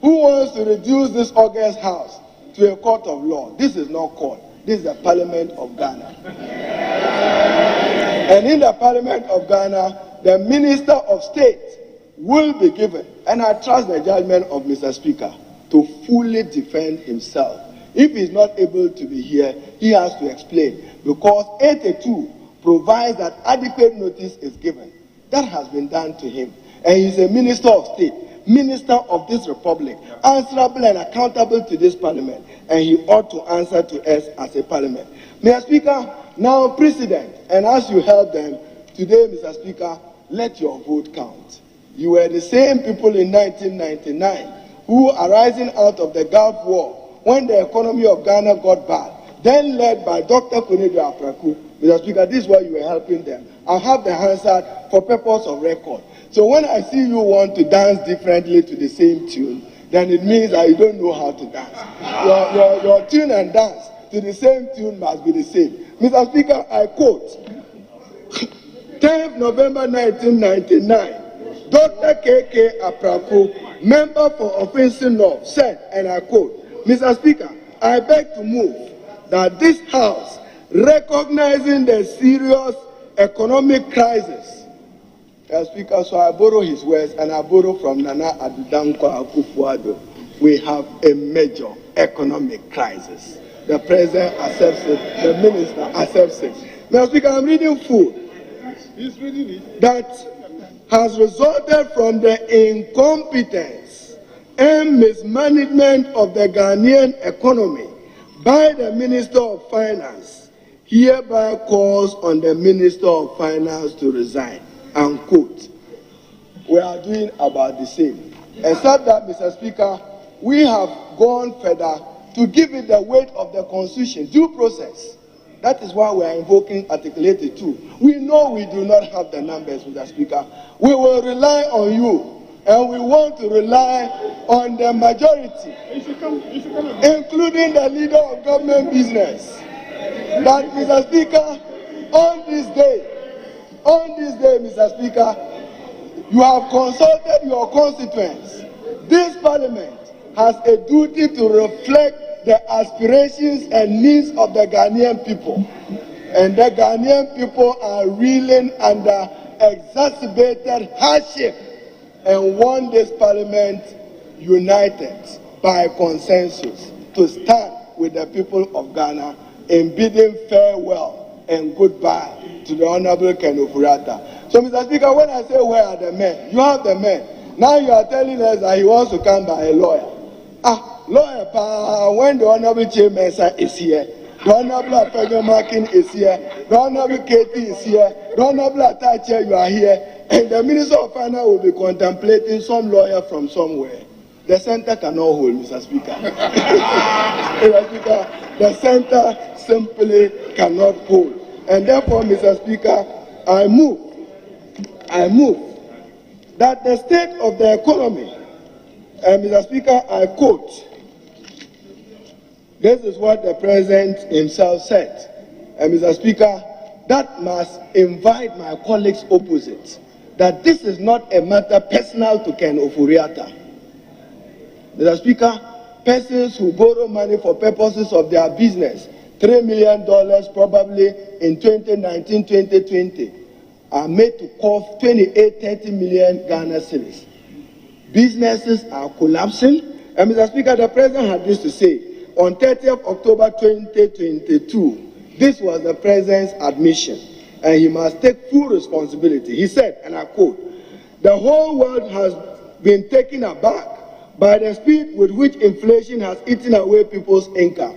Who wants to reduce this august house to a court of law? This is not court. This is the Parliament of Ghana. And in the Parliament of Ghana, the Minister of State will be given, and I trust the judgment of Mr. Speaker, to fully defend himself. If he's not able to be here, he has to explain, because 82 provides that adequate notice is given. That has been done to him. And he's a Minister of State, Minister of this Republic, answerable and accountable to this Parliament, and he ought to answer to us as a Parliament. Mr. Speaker, now President, and as you held them, today, Mr. Speaker, let your vote count. You were the same people in 1999 who, arising out of the Gulf War, when the economy of Ghana got bad, then led by Dr. Konedo Apraku, Mr. Speaker, this is why you were helping them. I have the Hansard for purpose of record. So when I see you want to dance differently to the same tune, then it means that you don't know how to dance. Your tune and dance to the same tune must be the same. Mr. Speaker, I quote, 10th November 1999, Dr. K.K. Apraku, member for Offensive North, said, and I quote, Mr. Speaker, I beg to move that this House, recognizing the serious economic crisis, Speaker, so I borrow his words and I borrow from Nana Adudankwa Akufo-Addo, we have a major economic crisis. The President accepts it, the Minister accepts it. Now, Speaker, I'm reading food. He's reading it. That has resulted from the incompetence and mismanagement of the Ghanaian economy by the Minister of Finance, hereby calls on the Minister of Finance to resign. Unquote. We are doing about the same. Except that, Mr. Speaker, we have gone further to give it the weight of the Constitution, due process. That is why we are invoking Article 82. We know we do not have the numbers, Mr. Speaker. We will rely on you, and we want to rely on the majority, including the leader of government business. But, Mr. Speaker, on this day, Mr. Speaker, you have consulted your constituents. This Parliament has a duty to reflect the aspirations and needs of the Ghanaian people. And the Ghanaian people are reeling under exacerbated hardship and want this Parliament united by consensus to stand with the people of Ghana in bidding farewell and goodbye to the Honorable Ken OFORI-ATTA. So, Mr. Speaker, when I say where are the men, you have the men. Now you are telling us that he wants to come by a lawyer. Lawyer, when the Honorable Chairman is here, the Honorable Apego Markin is here, the Honorable Katie is here, the Honorable Atache, you are here, and the Minister of Finance will be contemplating some lawyer from somewhere. The center cannot hold, Mr. Speaker. Mr. Speaker, the center simply cannot hold. And therefore, Mr. Speaker, I move that the state of the economy, and Mr. Speaker, I quote, this is what the President himself said, and Mr. Speaker, that must invite my colleagues opposite, that this is not a matter personal to Ken OFORI-ATTA. Mr. Speaker, persons who borrow money for purposes of their business, $3 million probably in 2019-2020, are made to cost 28-30 million Ghana cedis. Businesses are collapsing, and Mr. Speaker, the President had this to say on 30th October 2022. This was the President's admission, and he must take full responsibility. He said, and I quote, "The whole world has been taken aback by the speed with which inflation has eaten away people's income."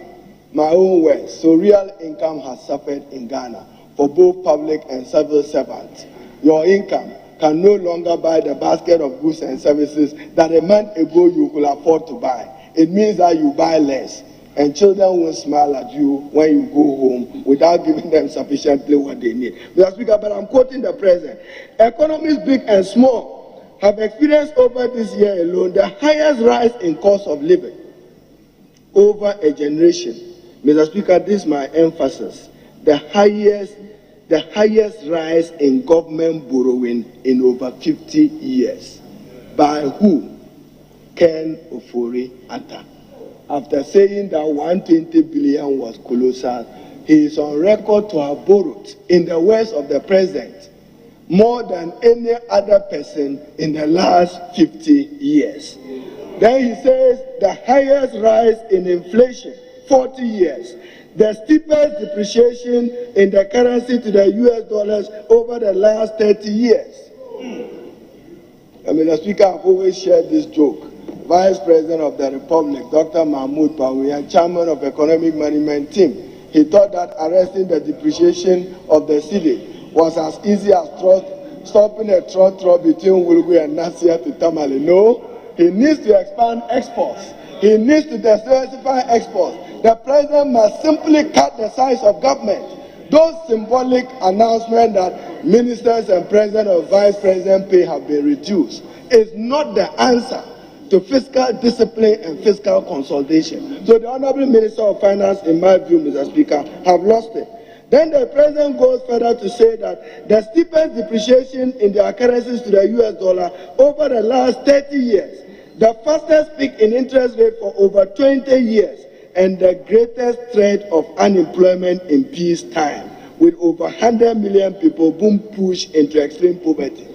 My own words. So real income has suffered in Ghana for both public and civil servants. Your income can no longer buy the basket of goods and services that a month ago you could afford to buy. It means that you buy less, and children will smile at you when you go home without giving them sufficiently what they need. Mr. Speaker, but I'm quoting the President. Economies big and small have experienced over this year alone the highest rise in cost of living over a generation. Mr. Speaker, this is my emphasis. The highest rise in government borrowing in over 50 years. By who? Ken OFORI-ATTA. After saying that 120 billion was colossal, he is on record to have borrowed, in the words of the president, more than any other person in the last 50 years. Then he says the highest rise in inflation, 40 years, the steepest depreciation in the currency to the US dollars over the last 30 years. Mr. Speaker, I've always shared this joke. Vice President of the Republic, Dr. Mahmoud Bawumia, Chairman of Economic Management Team, he thought that arresting the depreciation of the cedi was as easy as stopping a trot between Wulgu and Nasia to Tamale. No, he needs to expand exports. He needs to diversify exports. The president must simply cut the size of government. Those symbolic announcements that ministers and president or vice president pay have been reduced is not the answer to fiscal discipline and fiscal consolidation. So the Honorable Minister of Finance, in my view, Mr. Speaker, have lost it. Then the president goes further to say that the steepest depreciation in their currencies to the US dollar over the last 30 years, the fastest peak in interest rate for over 20 years, and the greatest threat of unemployment in peacetime, with over 100 million people being pushed into extreme poverty.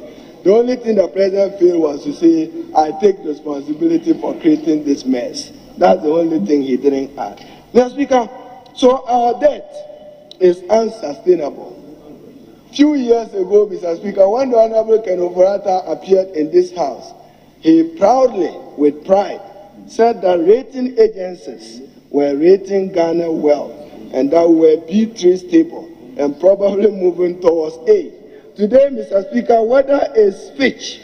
The only thing the president failed was to say, I take responsibility for creating this mess. That's the only thing he didn't add. Mr. Speaker, so our debt is unsustainable. Few years ago, Mr. Speaker, when the Honorable Ken OFORI-ATTA appeared in this House, he proudly, with pride, said that rating agencies were rating Ghana well, and that we were B3 stable and probably moving towards A. Today, Mr. Speaker, whether it's Fitch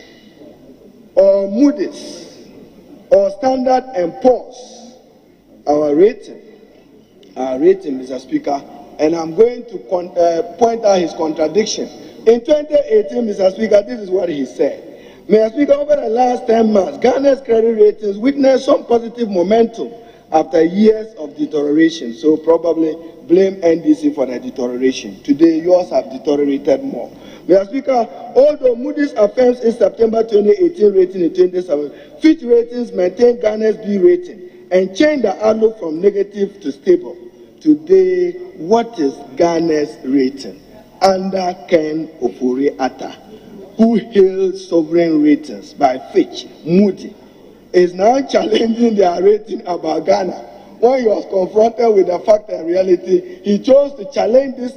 or Moody's or Standard & Poor's, our rating, Mr. Speaker, and I'm going to point out his contradiction. In 2018, Mr. Speaker, this is what he said. Mr. Speaker, over the last 10 months, Ghana's credit ratings witnessed some positive momentum after years of deterioration. So probably blame NDC for the deterioration. Today, yours have deteriorated more. Mr. Speaker, although Moody's affirms its September 2018 rating in 2017, Fitch Ratings maintained Ghana's B rating and changed the outlook from negative to stable. Today, what is Ghana's rating? Under Ken OFORI-ATTA, who hails sovereign ratings by Fitch, Moody, is now challenging their rating about Ghana. When he was confronted with the fact and reality, he chose to challenge this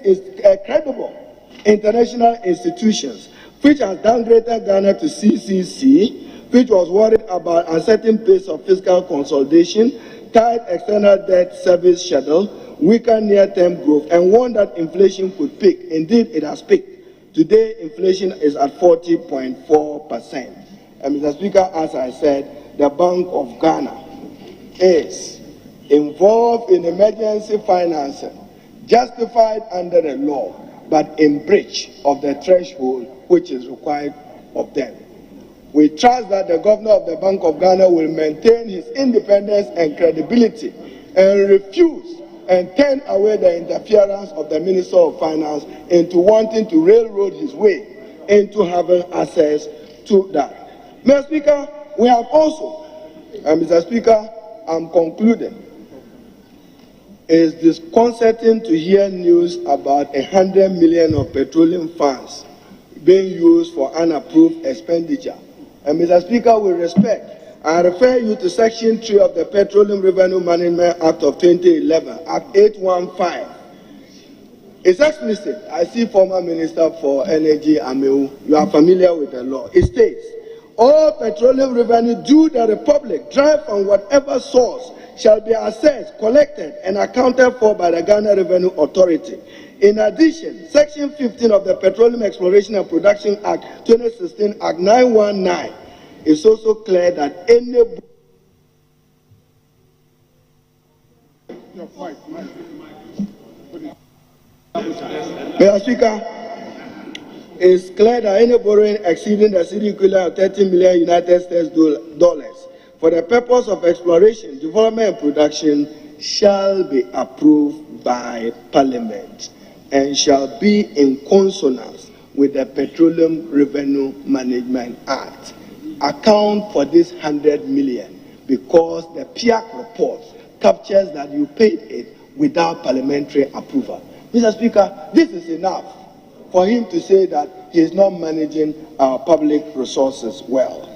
credible international institutions. Fitch has downgraded Ghana to CCC. Fitch was worried about uncertain pace of fiscal consolidation, tight external debt service schedule, weaker near-term growth, and warned that inflation could peak. Indeed, it has peaked. Today, inflation is at 40.4%. And Mr. Speaker, as I said, the Bank of Ghana is involved in emergency financing, justified under the law, but in breach of the threshold which is required of them. We trust that the governor of the Bank of Ghana will maintain his independence and credibility and refuse and turn away the interference of the Minister of Finance into wanting to railroad his way into having access to that. Mr. Speaker, we have also, and Mr. Speaker, I'm concluding, is disconcerting to hear news about 100 million of petroleum funds being used for unapproved expenditure. And Mr. Speaker, with respect, I refer you to Section 3 of the Petroleum Revenue Management Act of 2011, Act 815. It's explicit. I see former Minister for Energy, Ameu. You are familiar with the law. It states, all petroleum revenue due the Republic, derived from whatever source, shall be assessed, collected, and accounted for by the Ghana Revenue Authority. In addition, Section 15 of the Petroleum Exploration and Production Act 2016, Act 919, is also clear that any... Mr. Speaker, it's clear that any borrowing exceeding the cedi equivalent of 30 million United States dollars for the purpose of exploration, development, and production shall be approved by Parliament and shall be in consonance with the Petroleum Revenue Management Act. account for this 100 million because the PIAC report captures that you paid it without parliamentary approval. Mr. Speaker, this is enough for him to say that he is not managing our public resources well.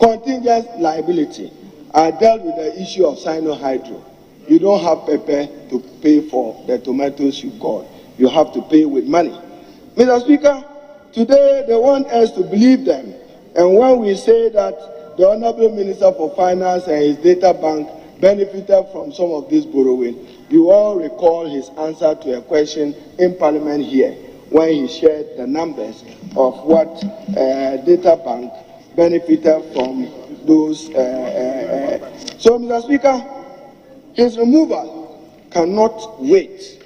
Contingent liability. I dealt with the issue of Sino-Hydro. You don't have paper to pay for the tomatoes you got. You have to pay with money. Mr. Speaker, today they want us to believe them. And when we say that the Honorable Minister for Finance and his data bank benefited from some of this borrowing, you all recall his answer to a question in Parliament here when he shared the numbers of what data bank benefited from those. So, Mr. Speaker, his removal cannot wait.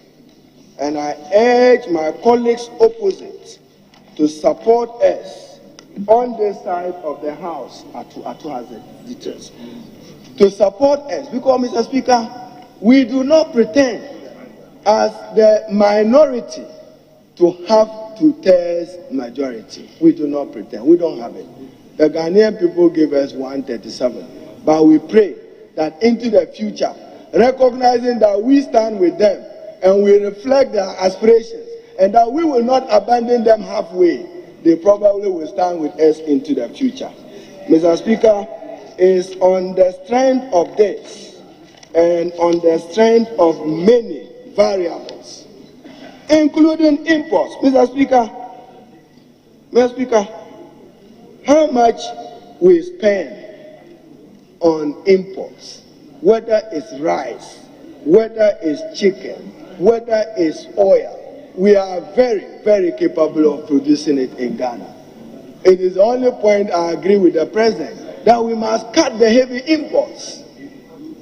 And I urge my colleagues opposite to support us on this side of the House, Atu has the details, to support us, because, Mr. Speaker, we do not pretend as the minority to have two-thirds majority. We do not pretend. We don't have it. The Ghanaian people gave us 137. But we pray that into the future, recognizing that we stand with them and we reflect their aspirations and that we will not abandon them halfway, they probably will stand with us into the future. Mr. Speaker, it's on the strength of this and on the strength of many variables, including imports. Mr. Speaker, how much we spend on imports, whether it's rice, whether it's chicken, whether it's oil, we are very, very capable of producing it in Ghana. It is the only point I agree with the President, that we must cut the heavy imports.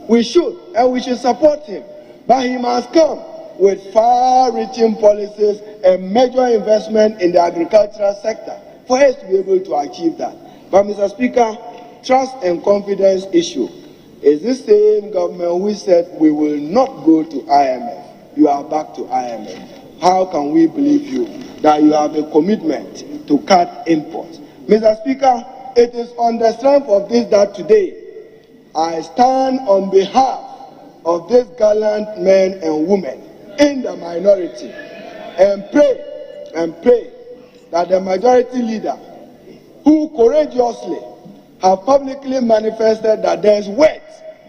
We should, and we should support him. But he must come with far-reaching policies and major investment in the agricultural sector for us to be able to achieve that. But, Mr. Speaker, trust and confidence issue is the same government who said we will not go to IMF. You are back to IMF. How can we believe you that you have a commitment to cut imports? Mr. Speaker, it is on the strength of this that today I stand on behalf of these gallant men and women in the minority and pray that the majority leader, who courageously have publicly manifested that there is weight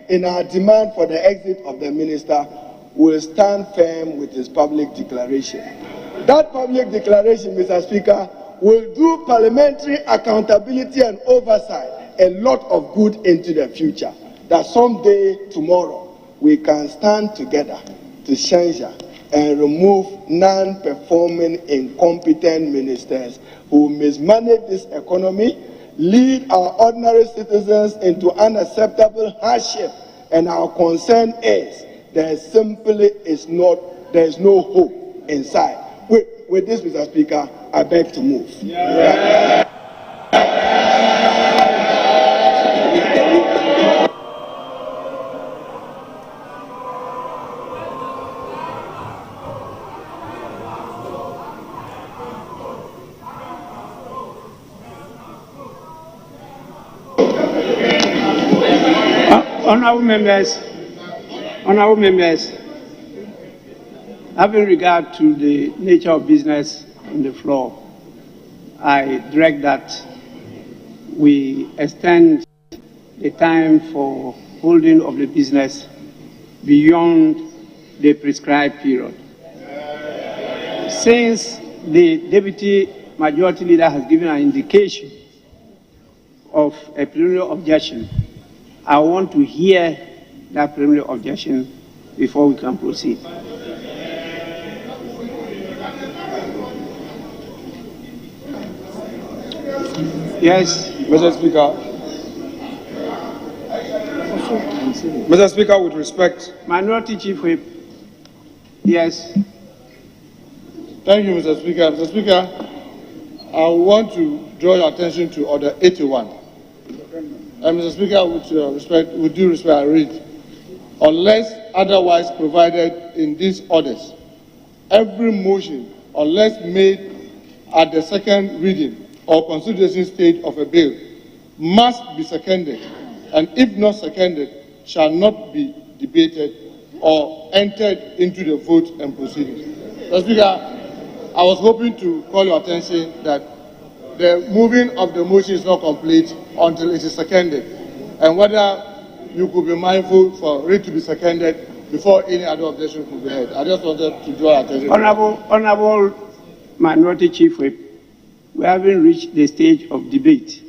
in our demand for the exit of the minister, will stand firm with his public declaration. That public declaration, Mr. Speaker, will do parliamentary accountability and oversight a lot of good into the future. That someday, tomorrow, we can stand together to censure and remove non-performing, incompetent ministers who mismanage this economy, lead our ordinary citizens into unacceptable hardship, and our concern is there simply is no hope inside. With this, Mr. Speaker, I beg to move. Honourable members, having regard to the nature of business on the floor, I direct that we extend the time for holding of the business beyond the prescribed period. Since the Deputy Majority Leader has given an indication of a preliminary objection, I want to hear that preliminary objection before we can proceed. Yes, Mr. Speaker. Mr. Speaker, with respect. Minority Chief Whip. Yes. Thank you, Mr. Speaker. Mr. Speaker, I want to draw your attention to Order 81. Mr. Speaker, with due respect, I read, unless otherwise provided in these orders, every motion, unless made at the second reading or consideration stage of a bill, must be seconded, and if not seconded, shall not be debated or entered into the vote and proceedings. Mr. Speaker, I was hoping to call your attention that the moving of the motion is not complete until it is seconded, and whether you could be mindful for it to be seconded before any other objection could be heard. I just wanted to draw attention. Honorable Minority Chief Whip, we haven't reached the stage of debate.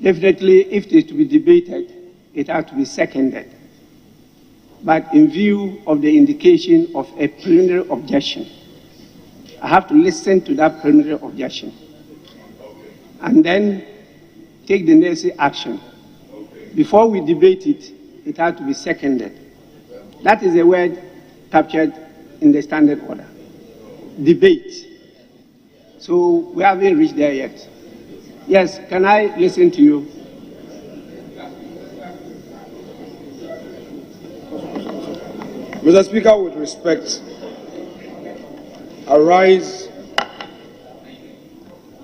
Definitely, if it is to be debated, it has to be seconded. But in view of the indication of a preliminary objection, I have to listen to that preliminary objection and then take the necessary action. Before we debate it, it has to be seconded. That is a word captured in the standard order. Debate. So we haven't reached there yet. Yes, can I listen to you? Mr. Speaker, with respect, I rise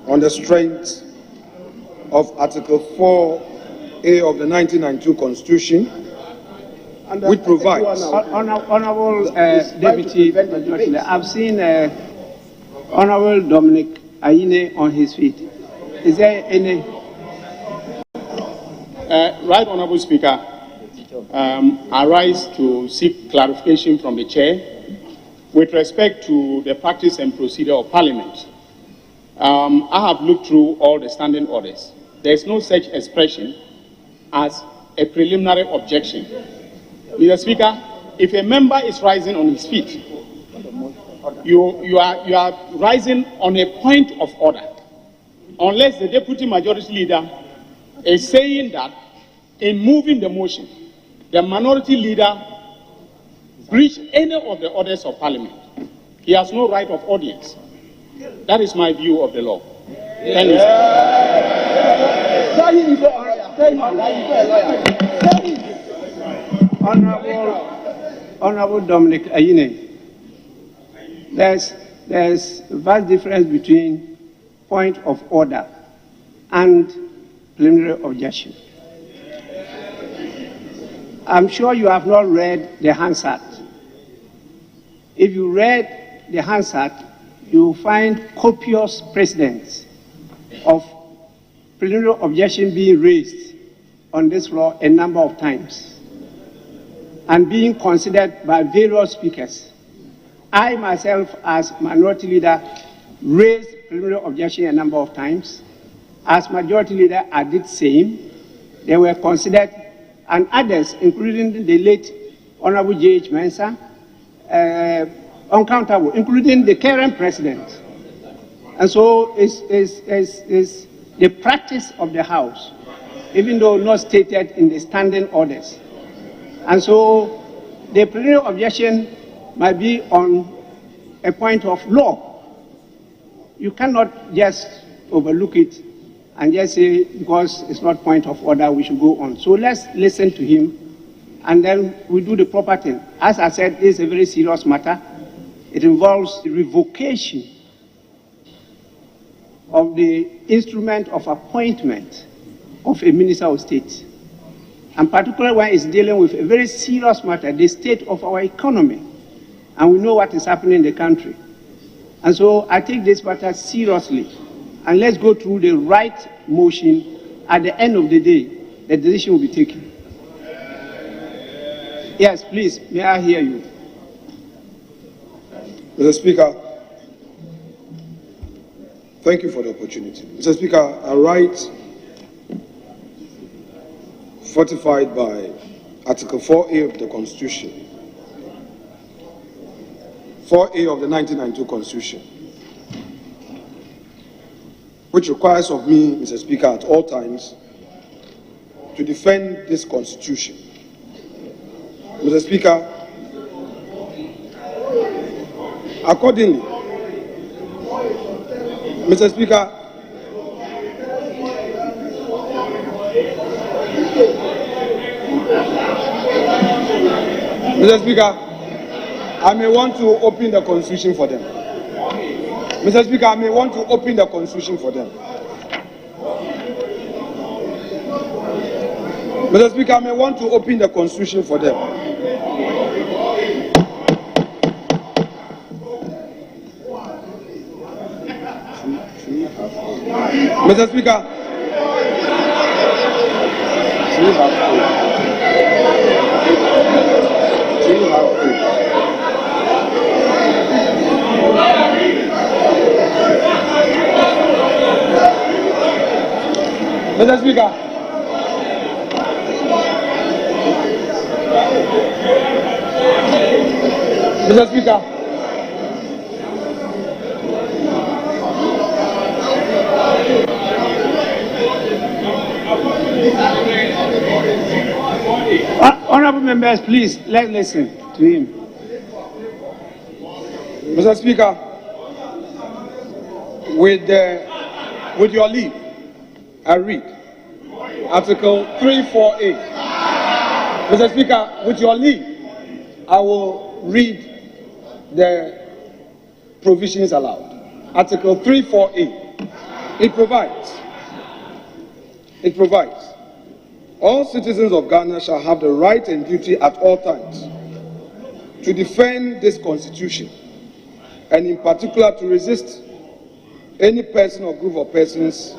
on the strength of Article 4A of the 1992 Constitution, which provides... Honorable Deputy Majority, I've seen Honorable Dominic Ayine on his feet. Is there any... Right, Honorable Speaker, I rise to seek clarification from the Chair with respect to the practice and procedure of Parliament. I have looked through all the standing orders. There is no such expression as a preliminary objection. Mr. Speaker, if a member is rising on his feet, you are rising on a point of order, unless the Deputy Majority Leader is saying that in moving the motion, the Minority Leader breached any of the orders of Parliament. He has no right of audience. That is my view of the law. Thank you. Honorable Dominic Ayine, there's a vast difference between point of order and preliminary objection. I'm sure you have not read the Hansard. If you read the Hansard, you will find copious precedents of preliminary objection being raised on this floor a number of times and being considered by various speakers. I myself, as Minority Leader, raised preliminary objection a number of times. As Majority Leader, I did same. They were considered, and others, including the late Honorable J.H. Mensah, uncountable, including the current President. And so it's the practice of the House, even though not stated in the standing orders. And so the preliminary objection might be on a point of law. You cannot just overlook it and just say, because it's not point of order, we should go on. So let's listen to him, and then we do the proper thing. As I said, this is a very serious matter. It involves the revocation of the instrument of appointment of a Minister of State. And particularly when it's dealing with a very serious matter, the state of our economy. And we know what is happening in the country. And so I take this matter seriously. And let's go through the right motion. At the end of the day, the decision will be taken. Yes, please, may I hear you? Mr. Speaker, thank you for the opportunity. Mr. Speaker, I write fortified by Article 4A of the Constitution, 4A of the 1992 Constitution, which requires of me, Mr. Speaker, at all times to defend this Constitution. Mr. Speaker, accordingly, Mr. Speaker, I may want to open the Constitution for them. Mr. Speaker, I may want to open the Constitution for them. Mr. Speaker, I may want to open the Constitution for them. Mr. Speaker. Mr. Speaker. Mr. Speaker. Honorable members, please, let's listen to him. Mr. Speaker, with your leave, I read Article 348. Mr. Speaker, with your leave, I will read the provisions allowed. Article 348. It provides, all citizens of Ghana shall have the right and duty at all times to defend this Constitution, and in particular to resist any person or group of persons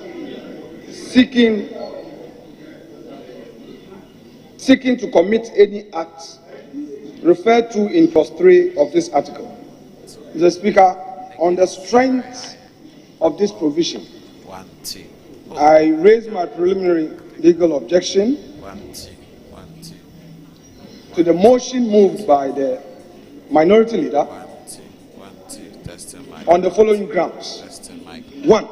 seeking to commit any act referred to in clause 3 of this article. Mr. Speaker, on the strength of this provision, I raise my preliminary legal objection to the motion moved by the minority leader on the following grounds. 1,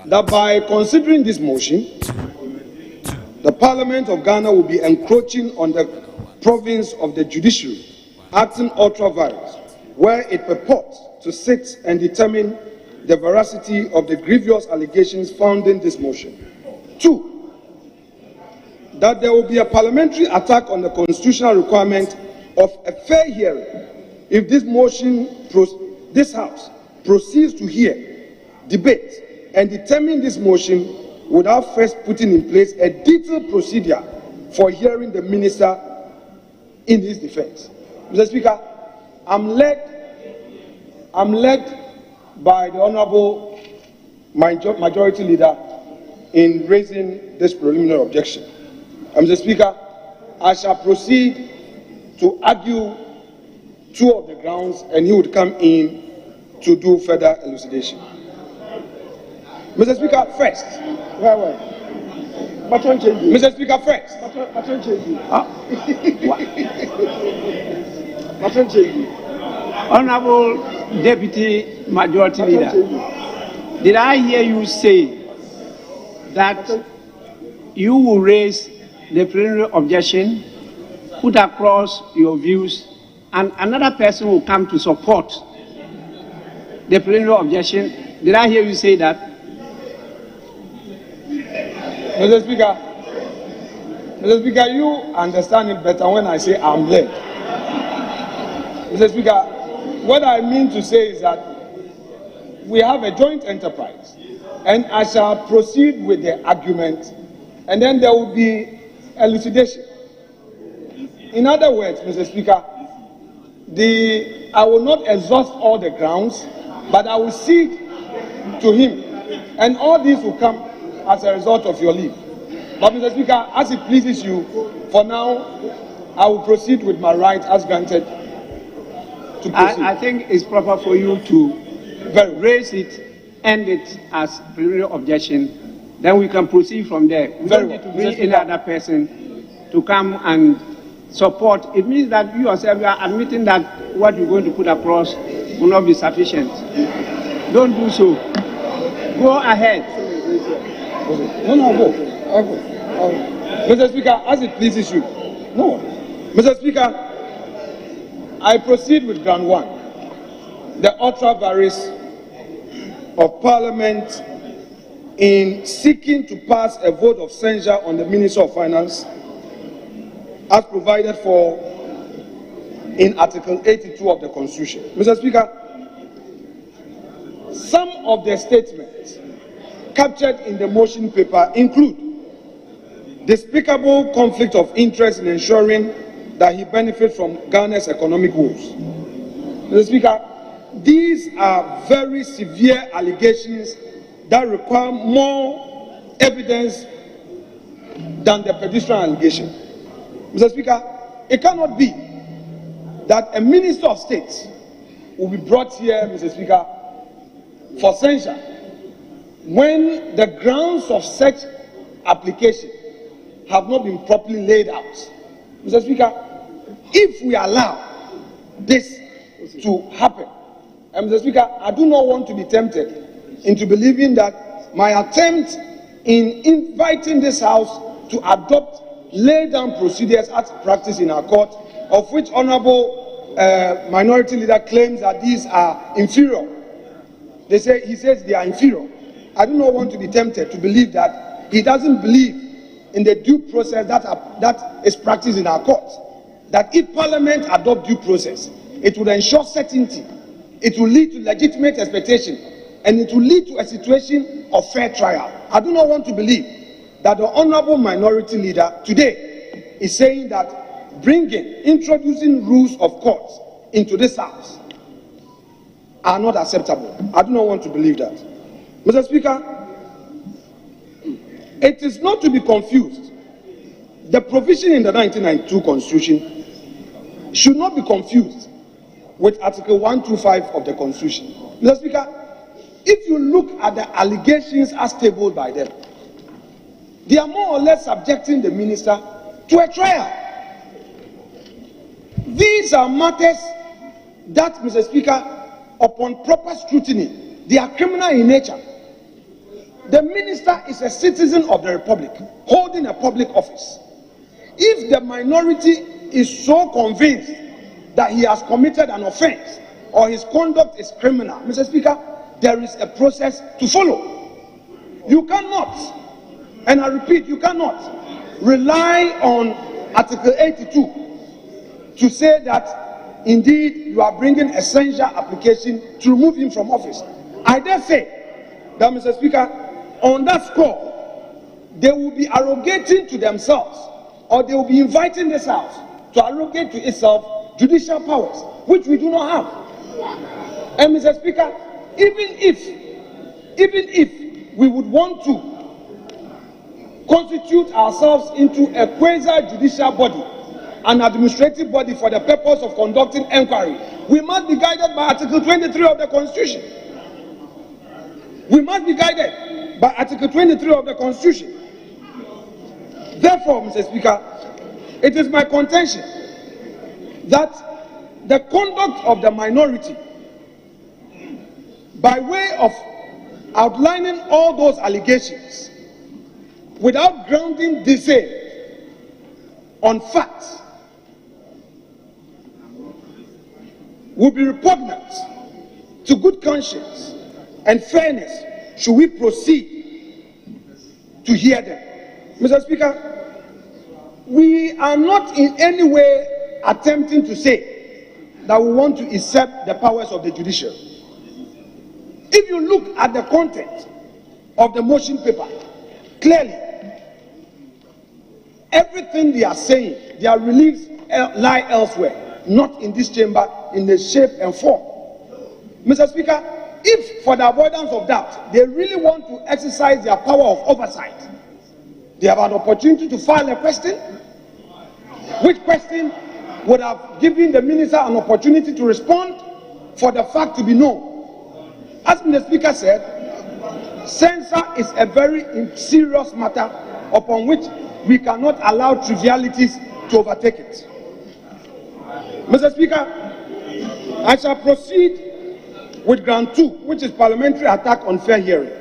that by considering this motion, the Parliament of Ghana will be encroaching on the province of the judiciary, acting ultra vires, where it purports to sit and determine the veracity of the grievous allegations found in this motion. 2, that there will be a parliamentary attack on the constitutional requirement of a fair hearing if this this House proceeds to hear, debate, and determine this motion without first putting in place a detailed procedure for hearing the minister in his defense. Mr. Speaker, I'm led by the Honorable Majority Leader in raising this preliminary objection. Mr. Speaker, I shall proceed to argue 2 of the grounds, and he would come in to do further elucidation. Mr. Speaker, first. Mr. Speaker, first. Honorable Deputy Majority Leader, did I hear you say that you will raise the preliminary objection, put across your views, and another person will come to support the preliminary objection? Did I hear you say that? Mr. Speaker, you understand it better when I say I'm led. Mr. Speaker, what I mean to say is that we have a joint enterprise, and I shall proceed with the argument, and then there will be elucidation. In other words, Mr. Speaker, I will not exhaust all the grounds, but I will cede to him, and all these will come as a result of your leave. But Mr. Speaker, as it pleases you, for now, I will proceed with my right as granted to proceed. I think it's proper for you to raise it, end it as preliminary objection, then we can proceed from there. We don't need to bring any other person to come and support. It means that you yourself are admitting that what you're going to put across will not be sufficient. Don't do so. Go ahead. No, go. Mr. Speaker, as it pleases you. No. Mr. Speaker, I proceed with ground 1. The ultra vires of Parliament in seeking to pass a vote of censure on the Minister of Finance as provided for in Article 82 of the Constitution. Mr. Speaker, some of the statements captured in the motion paper include despicable conflict of interest in ensuring that he benefits from Ghana's economic woes. Mr. Speaker, these are very severe allegations that require more evidence than the pedestrian allegation. Mr. Speaker, it cannot be that a minister of state will be brought here, Mr. Speaker, for censure when the grounds of such application have not been properly laid out. Mr. Speaker, if we allow this to happen, and Mr. Speaker, I do not want to be tempted into believing that my attempt in inviting this House to adopt laid-down procedures as practice in our court, of which Honorable Minority Leader claims that these are inferior. He says they are inferior. I do not want to be tempted to believe that he doesn't believe in the due process that is practiced in our court. That if Parliament adopt due process, it would ensure certainty, it will lead to legitimate expectation, and it will lead to a situation of fair trial. I do not want to believe that the Honorable Minority Leader today is saying that introducing rules of courts into this House are not acceptable. I do not want to believe that. Mr. Speaker, it is not to be confused. The provision in the 1992 Constitution should not be confused with Article 125 of the Constitution. Mr. Speaker, if you look at the allegations as tabled by them, they are more or less subjecting the minister to a trial. These are matters that, Mr. Speaker, upon proper scrutiny, they are criminal in nature. The minister is a citizen of the Republic, holding a public office. If the minority is so convinced that he has committed an offense or his conduct is criminal, Mr. Speaker, there is a process to follow. You cannot, and I repeat, you cannot rely on Article 82 to say that indeed you are bringing a censure application to remove him from office. I dare say that, Mr. Speaker, on that score, they will be arrogating to themselves, or they will be inviting this House to arrogate to itself judicial powers, which we do not have. And Mr. Speaker, even if we would want to constitute ourselves into a quasi-judicial body, an administrative body for the purpose of conducting inquiry, we must be guided by Article 23 of the Constitution. We must be guided by Article 23 of the Constitution. Therefore, Mr. Speaker, it is my contention that the conduct of the minority, by way of outlining all those allegations without grounding the same on facts, will be repugnant to good conscience and fairness should we proceed to hear them. Mr. Speaker, we are not in any way attempting to say that we want to usurp the powers of the judiciary. If you look at the content of the motion paper, clearly, everything they are saying, their reliefs lie elsewhere, not in this chamber, in the shape and form. Mr. Speaker, if for the avoidance of doubt, they really want to exercise their power of oversight, they have an opportunity to file a question, which question would have given the minister an opportunity to respond for the fact to be known. As the Speaker said, censure is a very serious matter upon which we cannot allow trivialities to overtake it. Mr. Speaker, I shall proceed with ground 2, which is parliamentary attack on fair hearing.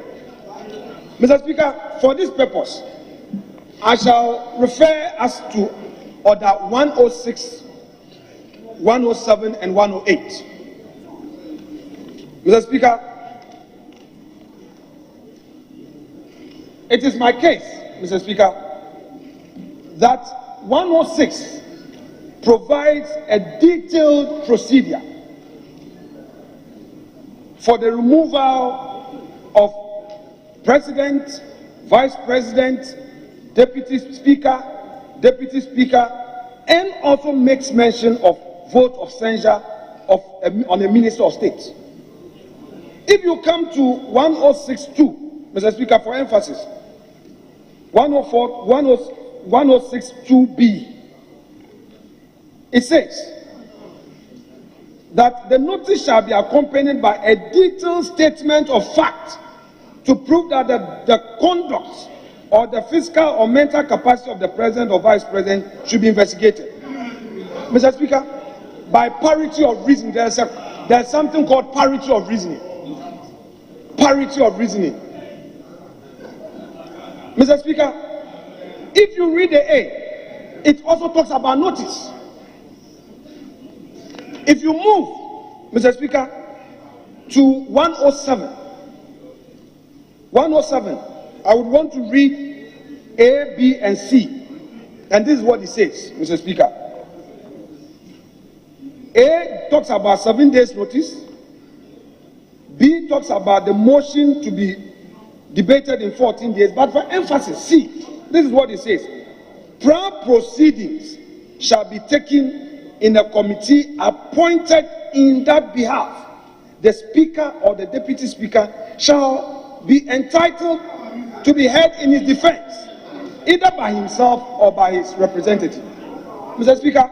Mr. Speaker, for this purpose, I shall refer us to Order 106, 107, and 108. Mr. Speaker, it is my case, Mr. Speaker, that 106 provides a detailed procedure for the removal of President, Vice President, Deputy Speaker, and also makes mention of vote of censure on a Minister of State. If you come to 1062, Mr. Speaker, for emphasis, 1062B, it says that the notice shall be accompanied by a detailed statement of fact to prove that the conduct or the physical or mental capacity of the president or vice president should be investigated. Mr. Speaker, by parity of reasoning, there's something called parity of reasoning. Parity of reasoning. Mr. Speaker, if you read the A, it also talks about notice. If you move, Mr. Speaker, to 107, I would want to read A, B, and C. And this is what it says, Mr. Speaker. A talks about 7 days notice. B talks about the motion to be debated in 14 days. But for emphasis, C, this is what it says. Prior proceedings shall be taken in a committee appointed in that behalf. The Speaker or the Deputy Speaker shall be entitled to be heard in his defense, either by himself or by his representative. Mr. Speaker,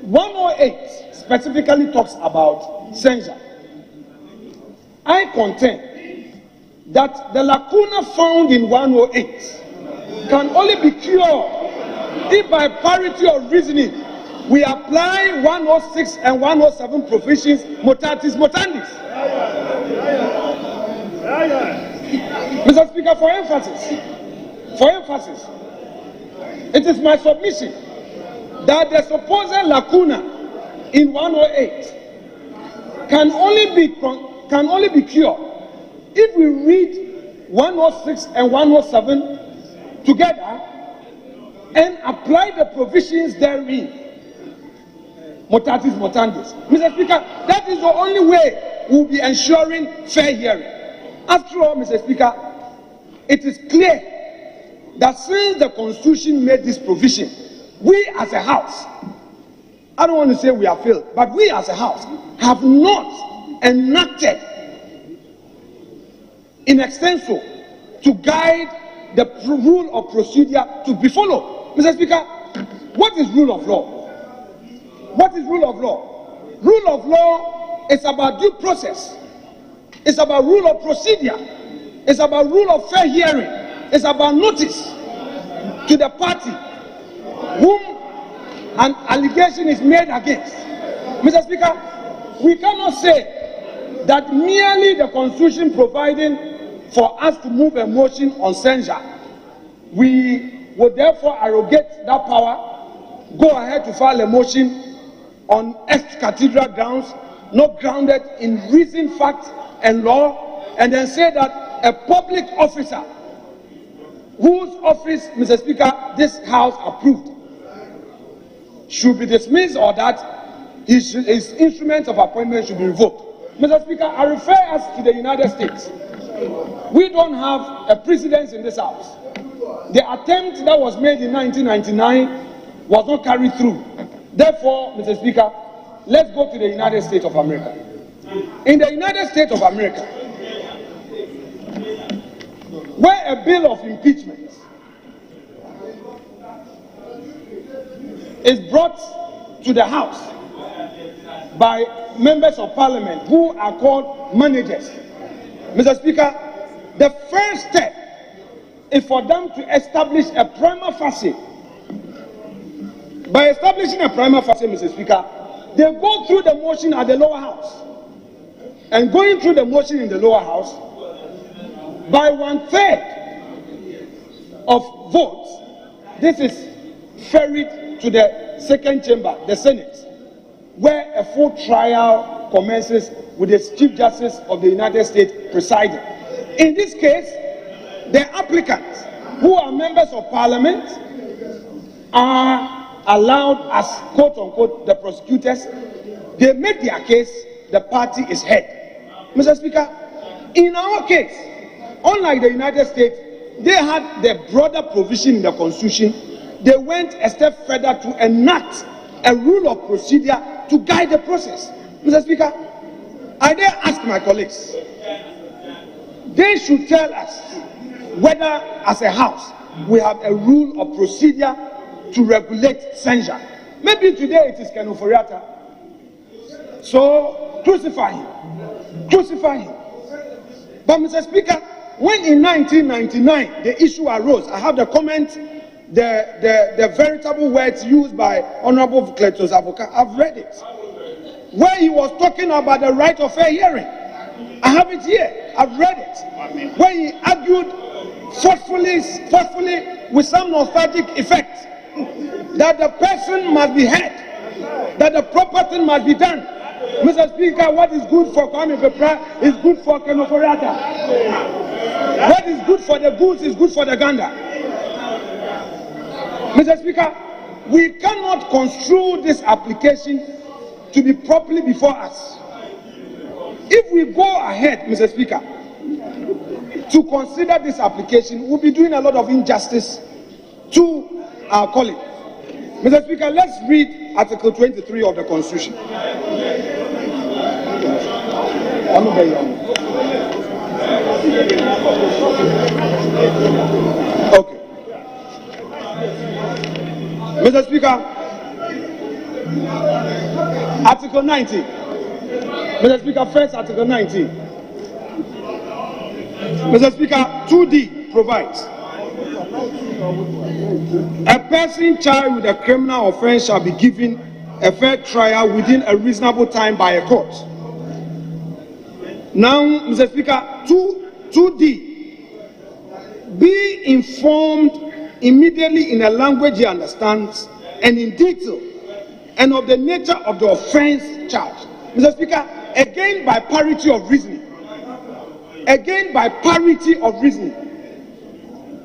108 specifically talks about censure. I contend that the lacuna found in 108 can only be cured if by parity of reasoning we apply 106 and 107 provisions mutatis mutandis. Mr. Speaker, for emphasis, it is my submission that the supposed lacuna in 108 can only be cured if we read 106 and 107 together and apply the provisions therein. Mutatis mutandis. Mr. Speaker, that is the only way we'll be ensuring fair hearing. After all, Mr. Speaker, it is clear that since the Constitution made this provision, we as a House, I don't want to say we have failed, but we as a House have not enacted in extenso to guide the rule of procedure to be followed. Mr. Speaker, what is rule of law? What is rule of law? Rule of law is about due process. It's about rule of procedure. It's about rule of fair hearing. It's about notice to the party whom an allegation is made against. Mr. Speaker, we cannot say that merely the Constitution providing for us to move a motion on censure, we would therefore arrogate that power, go ahead to file a motion on ex-cathedral grounds, not grounded in reason, fact, and law, and then say that a public officer whose office, Mr. Speaker, this House approved should be dismissed, or that his instruments of appointment should be revoked. Mr. Speaker, I refer us to the United States. We don't have a precedent in this House. The attempt that was made in 1999 was not carried through. Therefore, Mr. Speaker, let's go to the United States of America. In the United States of America, where a bill of impeachment is brought to the House by members of Parliament who are called managers, Mr. Speaker, the first step is for them to establish a prima facie. By establishing a prima facie, Mr. Speaker, they go through the motion at the lower house. And going through the motion in the lower house, by 1/3 of votes, this is ferried to the second chamber, the Senate, where a full trial commences with the Chief Justice of the United States presiding. In this case, the applicants, who are members of Parliament, are allowed as, quote-unquote, the prosecutors. They make their case, the party is heard. Mr. Speaker, in our case, unlike the United States, they had the broader provision in the Constitution. They went a step further to enact a rule of procedure to guide the process. Mr. Speaker, I dare ask my colleagues, they should tell us whether, as a House, we have a rule of procedure to regulate censure. Maybe today it is OFORI-ATTA. So, crucify him. Crucify him. But, Mr. Speaker, when in 1999 the issue arose, I have the comment, the veritable words used by Honorable Cletus Avoka. I've read it, where he was talking about the right of fair hearing. I have it here. I've read it, where he argued forcefully with some nostalgic effect that the person must be heard, that the proper thing must be done. Mr. Speaker, what is good for Kwame Pepra is good for OFORI-ATTA. What is good for the goose is good for the gander. Mr. Speaker, we cannot construe this application to be properly before us. If we go ahead, Mr. Speaker, to consider this application, we'll be doing a lot of injustice to our colleagues. Mr. Speaker, let's read Article 23 of the Constitution. Okay. Mr. Speaker, Article 19. Mr. Speaker, first Article 19. Mr. Speaker, 2D provides a person charged with a criminal offense shall be given a fair trial within a reasonable time by a court. Now, Mr. Speaker, 2D, be informed immediately in a language he understands and in detail and of the nature of the offense charged. Mr. Speaker, again by parity of reasoning. Again by parity of reasoning.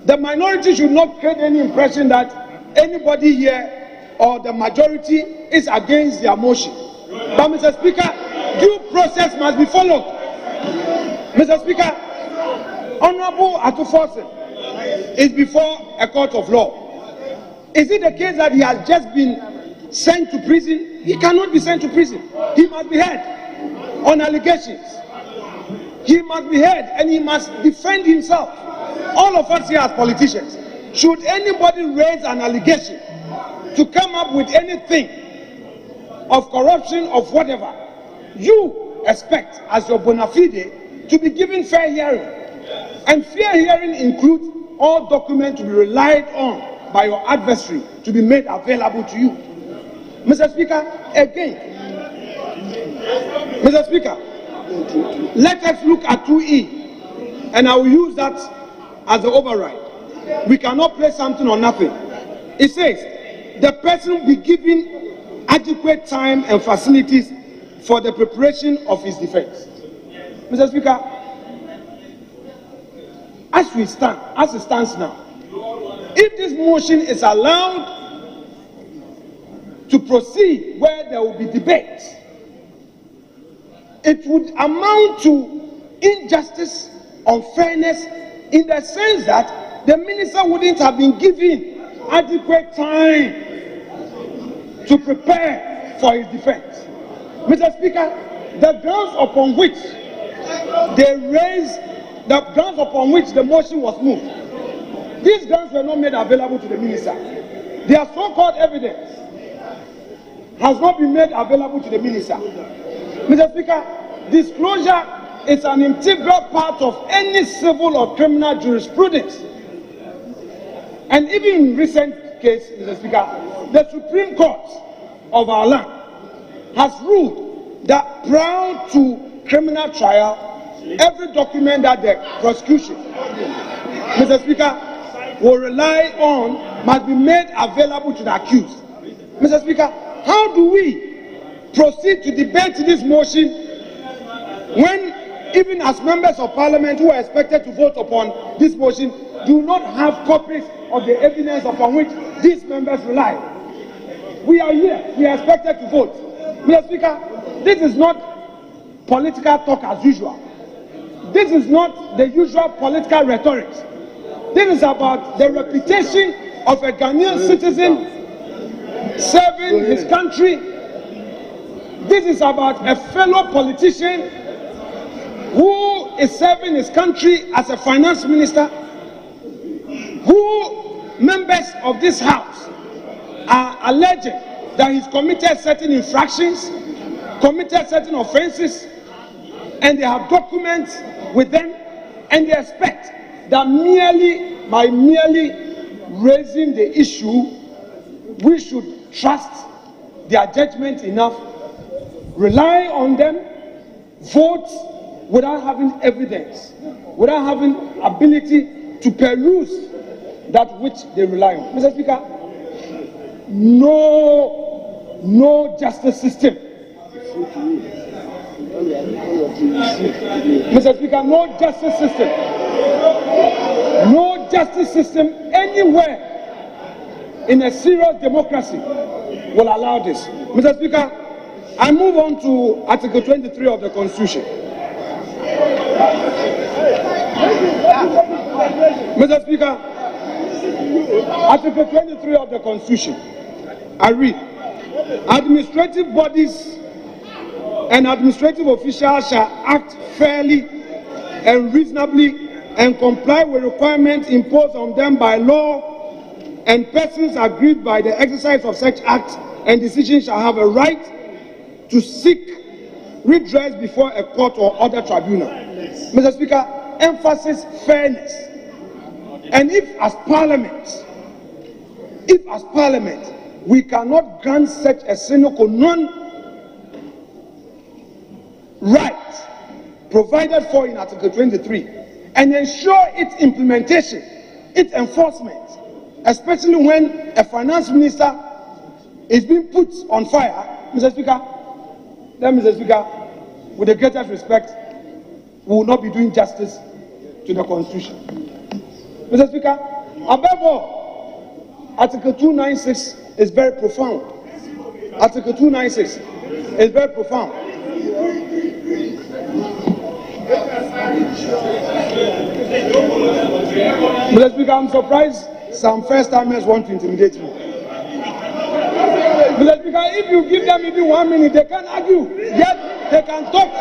The minority should not create any impression that anybody here or the majority is against their motion. But, Mr. Speaker, due process must be followed. Mr. Speaker, Honorable Atuforsen is before a court of law. Is it the case that he has just been sent to prison? He cannot be sent to prison. He must be heard on allegations. He must be heard and he must defend himself. All of us here as politicians, should anybody raise an allegation to come up with anything of corruption, of whatever, you expect as your bona fide to be given fair hearing. And fair hearing includes all documents to be relied on by your adversary to be made available to you. Mr. Speaker, again, Mr. Speaker, let us look at 2E, and I will use that as the override. We cannot place something on nothing. It says, the person be given adequate time and facilities for the preparation of his defense. Mr. Speaker, as it stands now, if this motion is allowed to proceed where there will be debate, it would amount to injustice, unfairness, in the sense that the minister wouldn't have been given adequate time to prepare for his defense. Mr. Speaker, the grounds upon which the motion was moved, these grounds were not made available to the minister. Their so-called evidence has not been made available to the minister. Mr. Speaker, disclosure is an integral part of any civil or criminal jurisprudence. And even in recent case, Mr. Speaker, the Supreme Court of our land has ruled that prior to criminal trial, every document that the prosecution, Mr. Speaker, will rely on must be made available to the accused. Mr. Speaker, how do we proceed to debate this motion when even as members of parliament who are expected to vote upon this motion do not have copies of the evidence upon which these members rely? We are here, we are expected to vote. Mr. Speaker, this is not political talk as usual. This is not the usual political rhetoric. This is about the reputation of a Ghanaian citizen serving his country. This is about a fellow politician who is serving his country as a finance minister, who members of this house are alleging that he's committed certain infractions, committed certain offenses, and they have documents with them, and they expect that by merely raising the issue, we should trust their judgment enough, rely on them, vote without having evidence, without having ability to peruse that which they rely on. Mr. Speaker, no justice system. Mr. Speaker, no justice system. No justice system anywhere in a serious democracy will allow this. Mr. Speaker, I move on to Article 23 of the Constitution. Mr. Speaker, Article 23 of the Constitution, I read, administrative bodies and administrative officials shall act fairly and reasonably and comply with requirements imposed on them by law, and persons aggrieved by the exercise of such acts and decisions shall have a right to seek redress before a court or other tribunal. Mr. Speaker, emphasis fairness. And if as Parliament, we cannot grant such a sine qua non right provided for in Article 23 and ensure its implementation, its enforcement, especially when a finance minister is being put on fire, Mr. Speaker, with the greatest respect, we will not be doing justice to the Constitution. Mr. Speaker, above all, Article 296 is very profound. Article 296 is very profound. Mr. Speaker, I'm surprised some first-timers want to intimidate me. Mr. Speaker, if you give them even 1 minute, they can argue. Yet they can talk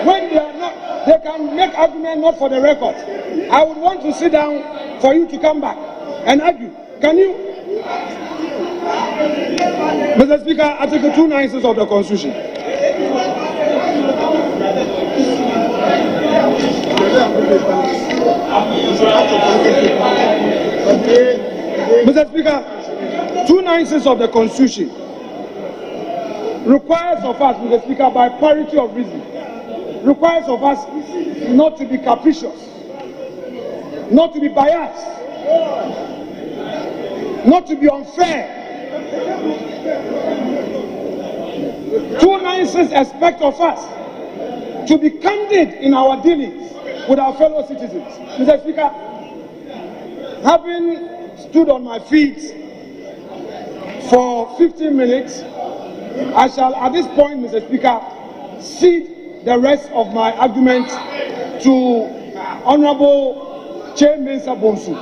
when they are not. They can make argument not for the record. I would want to sit down for you to come back and argue. Can you? Mr. Speaker, Article 296 of the Constitution. Mr. Speaker, 296 of the Constitution requires of us, Mr. Speaker, by parity of reason, requires of us not to be capricious, not to be biased, not to be unfair. 296 expect of us to be candid in our dealings with our fellow citizens. Mr. Speaker, having stood on my feet for 15 minutes, I shall at this point, Mr. Speaker, cede the rest of my argument to Honorable Chairman Sabonsu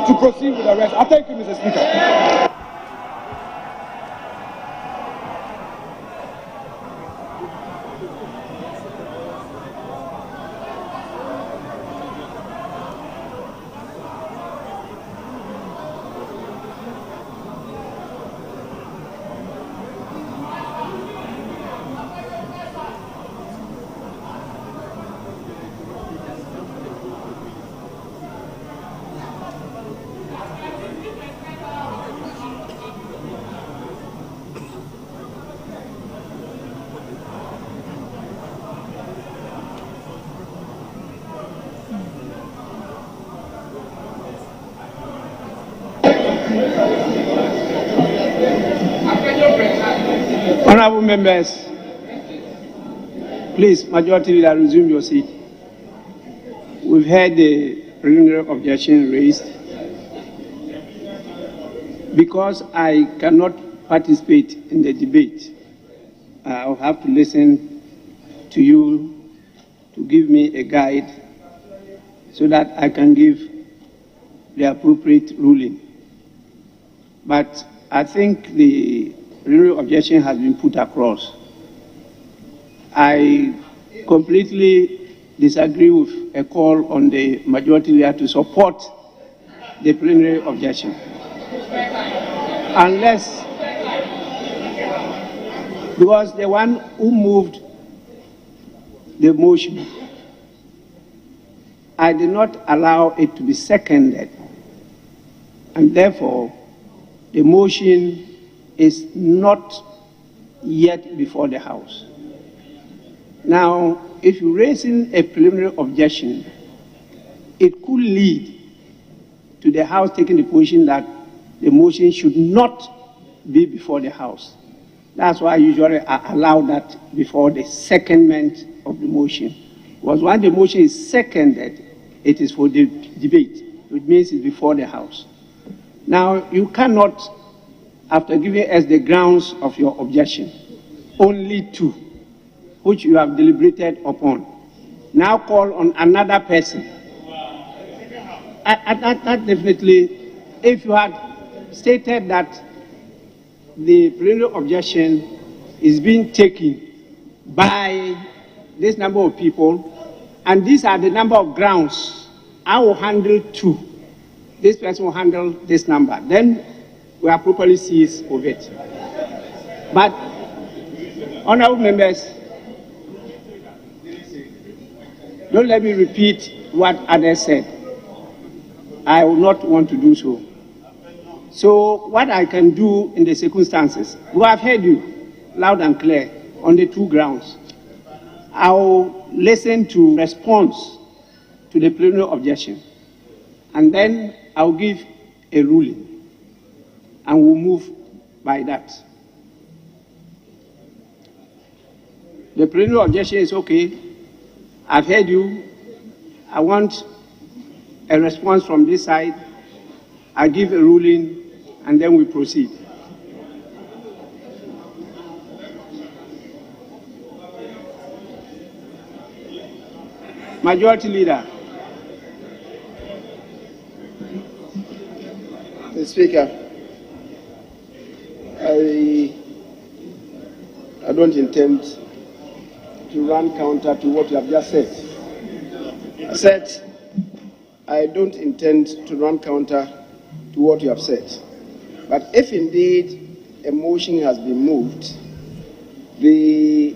to proceed with the rest. I thank you, Mr. Speaker. Honorable members, please, majority leader, resume your seat. We've had the preliminary objection raised. Because I cannot participate in the debate, I'll have to listen to you to give me a guide so that I can give the appropriate ruling. But I think the preliminary objection has been put across. I completely disagree with a call on the majority leader to support the preliminary objection. Unless, because the one who moved the motion, I did not allow it to be seconded, and therefore the motion is not yet before the House. Now, if you're raising a preliminary objection, it could lead to the House taking the position that the motion should not be before the House. That's why I usually allow that before the secondment of the motion. Because when the motion is seconded, it is for the debate, which means it's before the House. Now, you cannot, after giving us the grounds of your objection, only two, which you have deliberated upon, now call on another person. That definitely, if you had stated that the preliminary objection is being taken by this number of people, and these are the number of grounds, I will handle two. This person will handle this number. Then we are properly seized of it. But, honorable members, don't let me repeat what others said. I will not want to do so. So what I can do in the circumstances, we have heard you loud and clear on the two grounds. I will listen to response to the preliminary objection, and then I will give a ruling, and we'll move by that. The preliminary objection is okay. I've heard you. I want a response from this side. I give a ruling, and then we proceed. Majority Leader. Mr. Speaker, I don't intend to run counter to what you have just said. I said I don't intend to run counter to what you have said. But if indeed a motion has been moved, the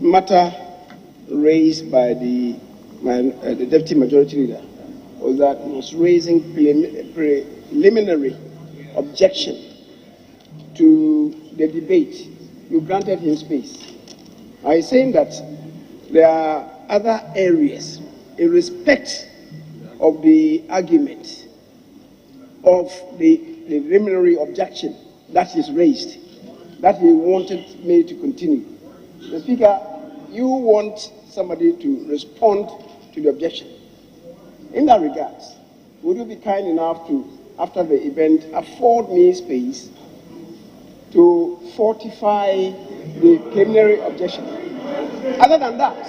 matter raised by the Deputy Majority Leader was that he was raising preliminary objection to the debate. You granted him space. I am saying that there are other areas in respect of the argument of the preliminary objection that is raised, that he wanted me to continue. The Speaker, you want somebody to respond to the objection. In that regard, would you be kind enough to, after the event, afford me space to fortify the preliminary objection? Other than that,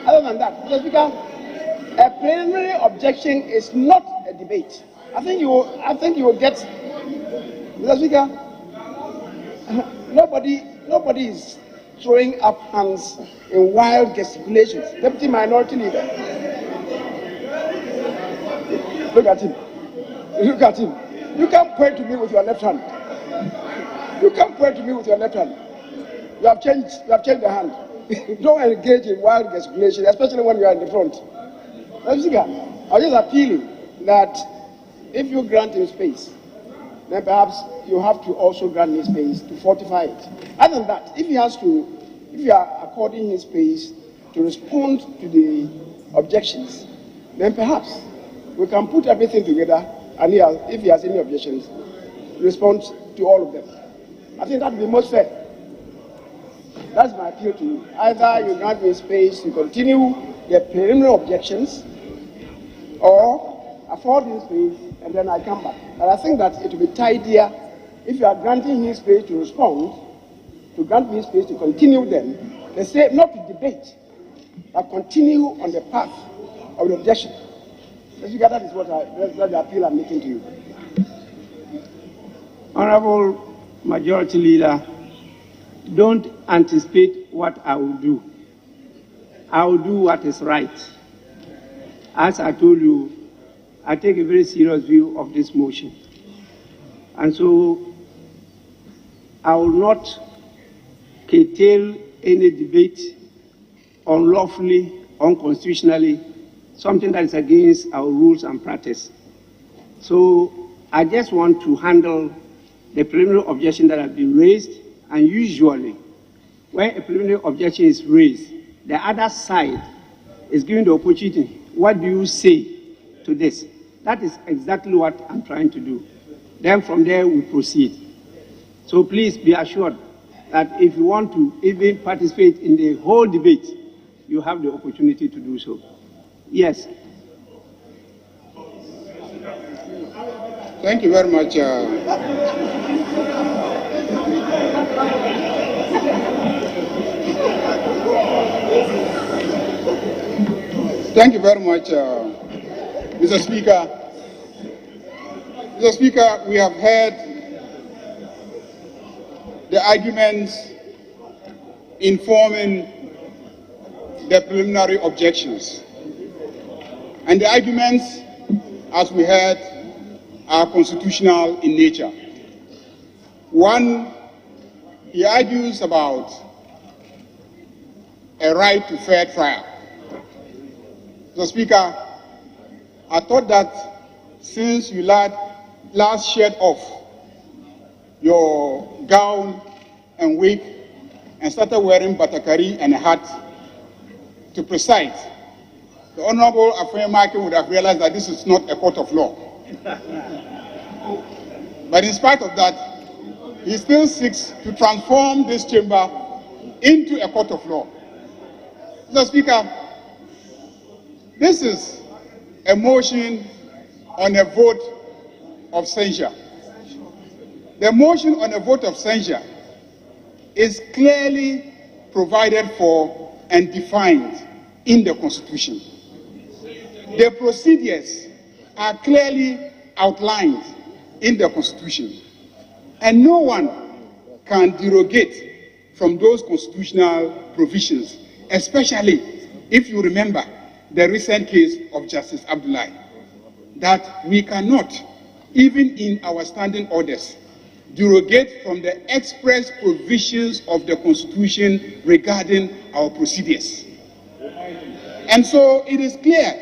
Mr. Speaker, a preliminary objection is not a debate. I think you will get, Mr. Speaker, nobody is throwing up hands in wild gesticulations. Deputy Minority Leader, look at him. Look at him. You can't point to me with your left hand. You can't point to me with your left hand. You have changed the hand. Don't engage in wild gesticulation, especially when you are in the front. Deputy Speaker, I'm just appealing that if you grant him space, then perhaps you have to also grant him space to fortify it. Other than that, if you are according him space to respond to the objections, then perhaps we can put everything together, and if he has any objections, respond to all of them. I think that would be most fair. That's my appeal to you. Either you grant me space to continue the preliminary objections, or afford him space, and then I come back. But I think that it will be tidier if you are granting him space to respond, to grant me space to continue them, they say not to debate, but continue on the path of the objection. Mr. Speaker, that is that's the appeal I'm making to you. Honorable Majority Leader, don't anticipate what I will do. I will do what is right. As I told you, I take a very serious view of this motion. And so I will not curtail any debate unlawfully, unconstitutionally, something that is against our rules and practice. So I just want to handle the preliminary objection that has been raised, and usually when a preliminary objection is raised, the other side is given the opportunity. What do you say to this? That is exactly what I'm trying to do. Then from there we proceed. So please be assured that if you want to even participate in the whole debate, you have the opportunity to do so. Yes. Thank you very much. Thank you very much, Mr. Speaker. Mr. Speaker, we have heard the arguments informing the preliminary objections. And the arguments, as we heard, are constitutional in nature. One, he argues about a right to fair trial. Mr. Speaker, I thought that since you last shed off your gown and wig and started wearing batakari and a hat to preside, the Honorable Afenyo-Markin would have realized that this is not a court of law. But in spite of that, he still seeks to transform this chamber into a court of law. Mr. Speaker, this is a motion on a vote of censure. The motion on a vote of censure is clearly provided for and defined in the Constitution. The procedures are clearly outlined in the Constitution, and no one can derogate from those constitutional provisions, especially if you remember the recent case of Justice Abdullahi, that we cannot, even in our standing orders, derogate from the express provisions of the Constitution regarding our procedures. And so it is clear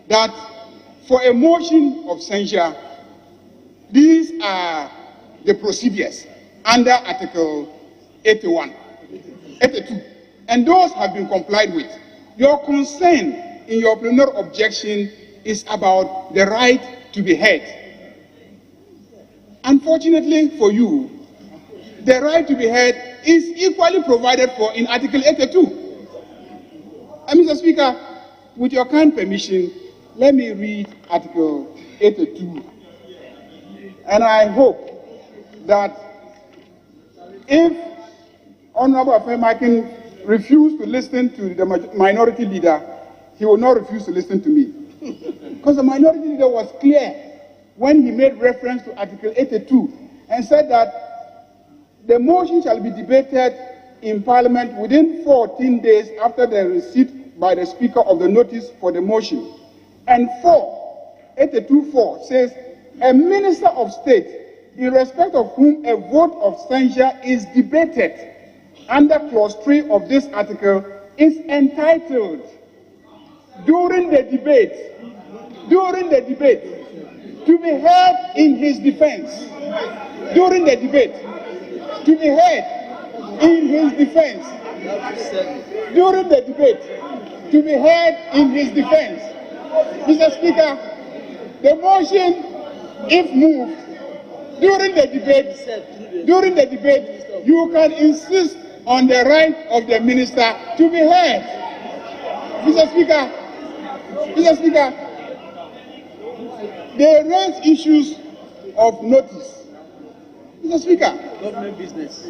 that for a motion of censure, these are the procedures under Article 81, 82, and those have been complied with. Your concern in your preliminary objection is about the right to be heard. Unfortunately for you, the right to be heard is equally provided for in Article 82. And Mr. Speaker, with your kind permission, let me read Article 82. And I hope that if Honorable Afenyo-Markin refused to listen to the minority leader, he will not refuse to listen to me. Because the minority leader was clear when he made reference to Article 82 and said that the motion shall be debated in Parliament within 14 days after the receipt by the Speaker of the notice for the motion. And 82.4 says, a Minister of State, in respect of whom a vote of censure is debated under Clause 3 of this article, is entitled during the debate, to be heard in his defense. During the debate, to be heard in his defense. During the debate, to be heard in his defense. Mr. Speaker, the motion, if moved, during the debate, you can insist on the right of the minister to be heard. Mr. Speaker, they raise issues of notice. Mr. Speaker, government business.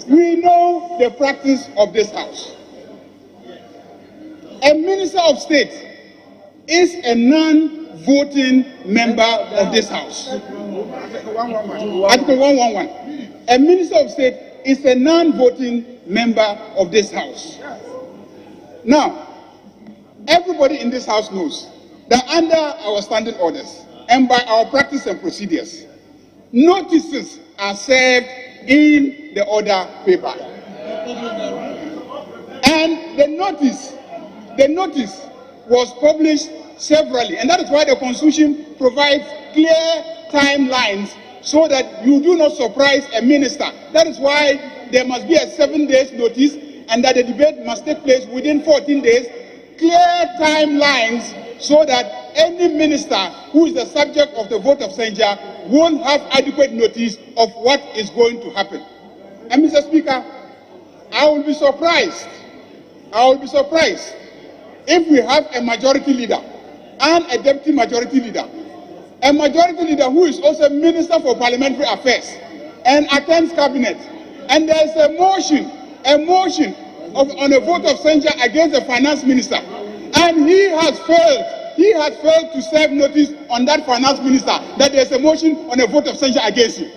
We know the practice of this House. A Minister of State is a non non-voting member of this House. Article 111. A Minister of State is a non-voting member of this House. Now, everybody in this House knows that under our standing orders and by our practice and procedures, notices are served in the order paper. And the notice was published severally, and that is why the Constitution provides clear timelines so that you do not surprise a minister. That is why there must be a 7 days notice and that the debate must take place within 14 days. Clear timelines so that any minister who is the subject of the vote of censure will have adequate notice of what is going to happen. And Mr. Speaker, I will be surprised if we have a majority leader and a deputy majority leader, a majority leader who is also Minister for Parliamentary Affairs and attends cabinet, and there is a motion on a vote of censure against the finance minister, and he has failed to serve notice on that finance minister that there is a motion on a vote of censure against him.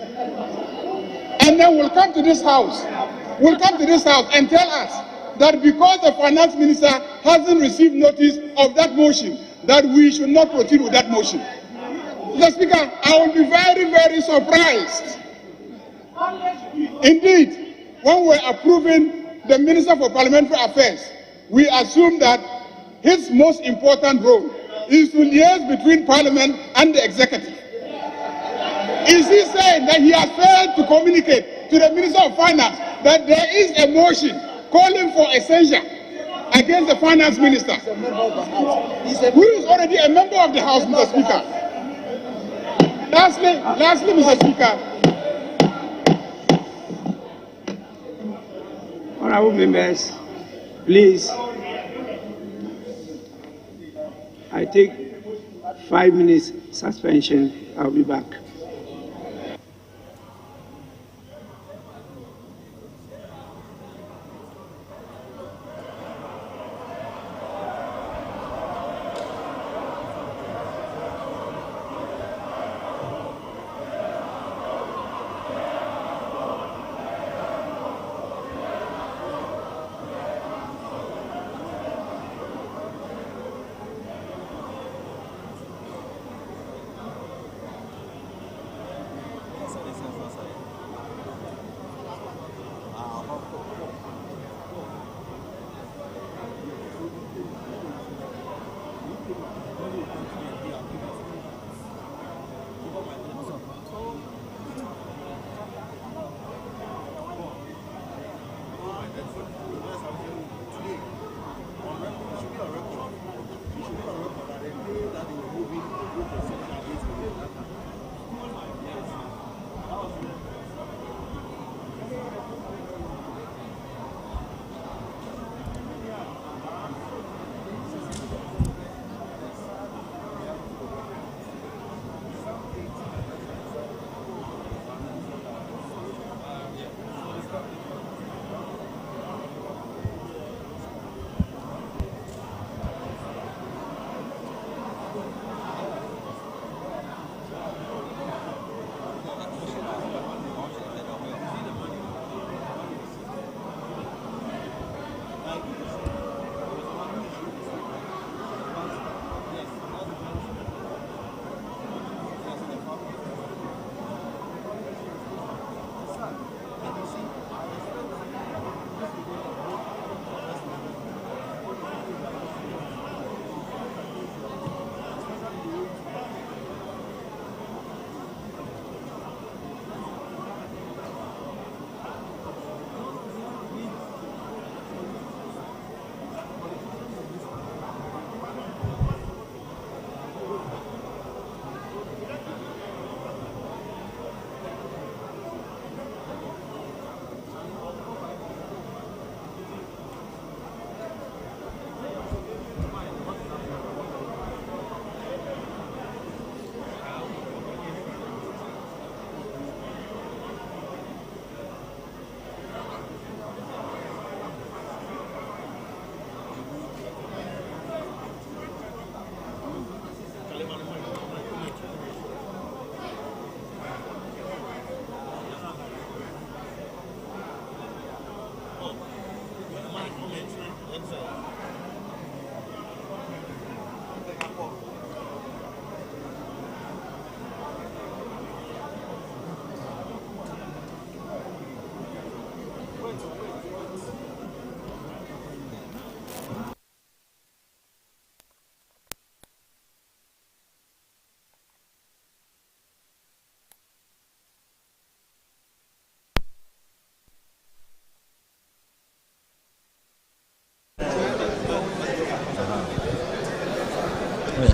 And then we'll come to this house and tell us that because the finance minister hasn't received notice of that motion, that we should not proceed with that motion. Mr. Speaker, I will be very, very surprised. Indeed, when we're approving the Minister for Parliamentary Affairs, we assume that his most important role is to liaise between Parliament and the Executive. Is he saying that he has failed to communicate to the Minister of Finance that there is a motion calling for a censure against the Finance Minister, who is already a member of the House, Mr. Speaker? Lastly, Mr. Speaker. Honorable members, please, I take 5 minutes suspension. I'll be back.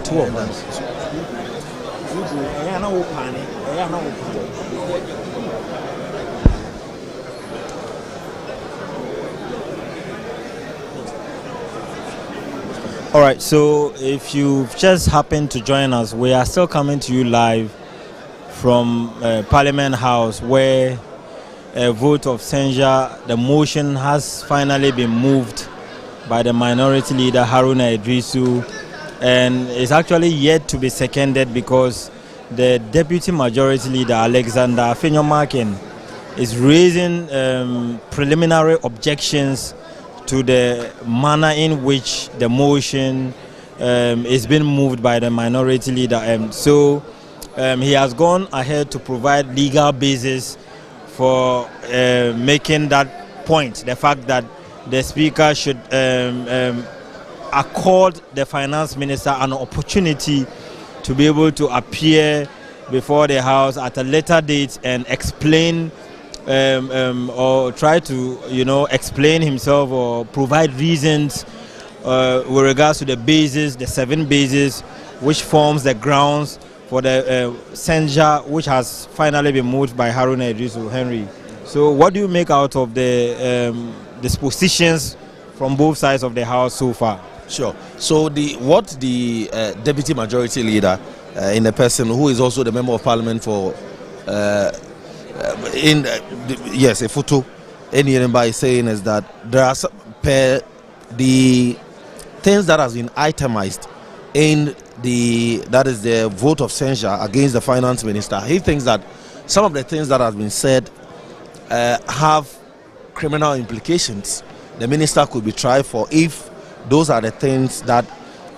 Two of them. All right, so if you've just happened to join us, we are still coming to you live from Parliament House, where a vote of censure, the motion has finally been moved by the minority leader Haruna Idrisu, and it's actually yet to be seconded because the deputy majority leader Alexander Afenyomakin is raising preliminary objections to the manner in which the motion is being moved by the minority leader. So he has gone ahead to provide legal basis for making that point, the fact that the Speaker should accord the Finance Minister an opportunity to be able to appear before the House at a later date and explain or try to, explain himself or provide reasons with regards to the basis, the 7 bases, which forms the grounds for the censure, which has finally been moved by Haruna Idrisu. Henry, so what do you make out of the dispositions from both sides of the House so far? Sure. So what the Deputy Majority Leader, in the person who is also the Member of Parliament for a photo, is saying is that there are the things that has been itemized in the vote of censure against the Finance Minister. He thinks that some of the things that have been said have criminal implications. The minister could be tried for if those are the things that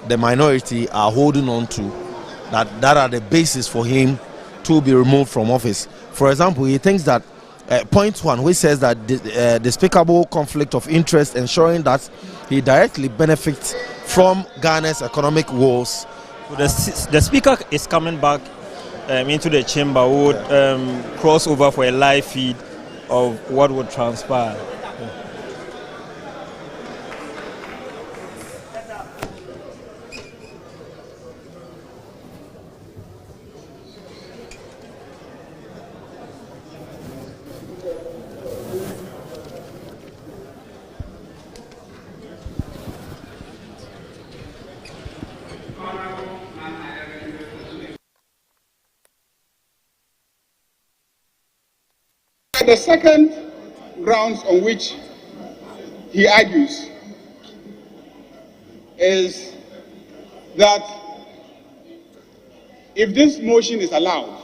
the minority are holding on to, that are the basis for him to be removed from office. For example, he thinks that point 1, which says that despicable conflict of interest, ensuring that he directly benefits from Ghana's economic woes. So the Speaker is coming back into the chamber. We would cross over for a live feed of what would transpire. The second grounds on which he argues is that if this motion is allowed,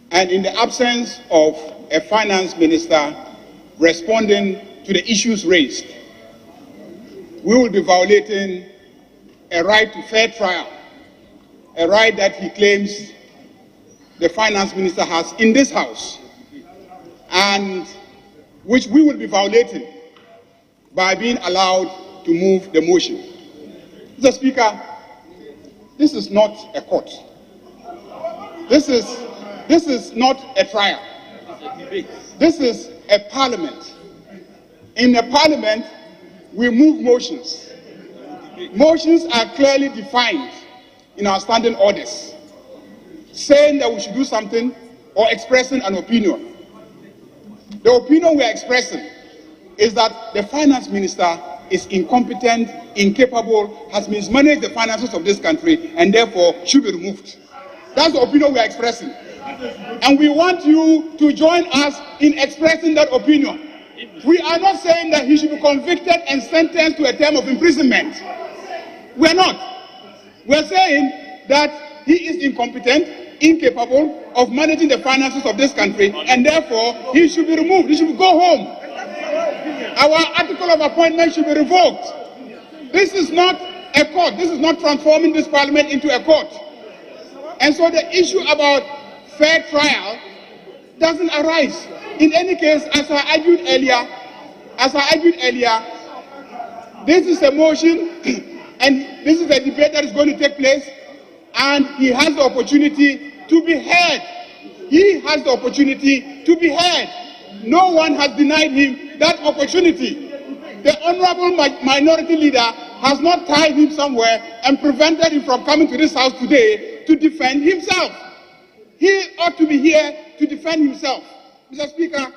and in the absence of a finance minister responding to the issues raised, we will be violating a right to fair trial, a right that he claims the finance minister has in this House, and which we will be violating by being allowed to move the motion. Mr. Speaker, this is not a court. This is not a trial. This is a parliament. In a parliament, we move motions. Motions are clearly defined in our standing orders, saying that we should do something or expressing an opinion. The opinion we are expressing is that the finance minister is incompetent, incapable, has mismanaged the finances of this country, and therefore should be removed. That's the opinion we are expressing. And we want you to join us in expressing that opinion. We are not saying that he should be convicted and sentenced to a term of imprisonment. We are not. We are saying that he is incompetent, incapable of managing the finances of this country, and therefore he should be removed. He should go home. our article of appointment should be revoked. This is not a court. This is not transforming this parliament into a court. And so the issue about fair trial doesn't arise. In any case, as I argued earlier, this is a motion and this is a debate that is going to take place, and he has the opportunity to be heard. He has the opportunity to be heard. No one has denied him that opportunity. The honorable minority leader has not tied him somewhere and prevented him from coming to this house today to defend himself. He ought to be here to defend himself. Mr. Speaker,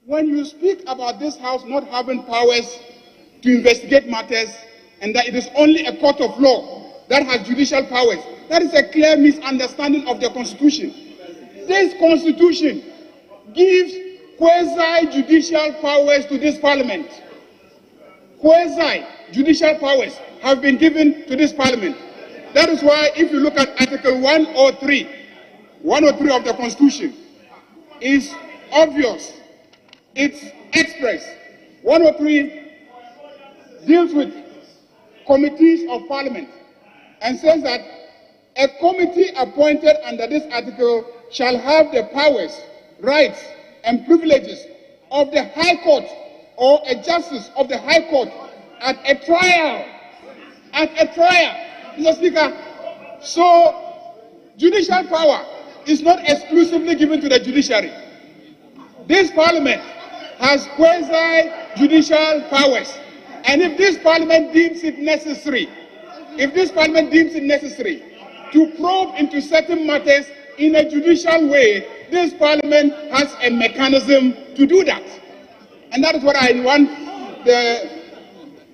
when you speak about this house not having powers to investigate matters and that it is only a court of law that has judicial powers, that is a clear misunderstanding of the Constitution. This Constitution gives quasi-judicial powers to this Parliament. Quasi-judicial powers have been given to this Parliament. That is why if you look at Article 103 of the Constitution, it's obvious, it's express. 103 deals with committees of Parliament and says that a committee appointed under this article shall have the powers, rights, and privileges of the High Court or a justice of the High Court at a trial. At a trial. Mr. Speaker, so judicial power is not exclusively given to the judiciary. This Parliament has quasi-judicial powers. And if this Parliament deems it necessary, to probe into certain matters in a judicial way, this Parliament has a mechanism to do that. And that is what I want the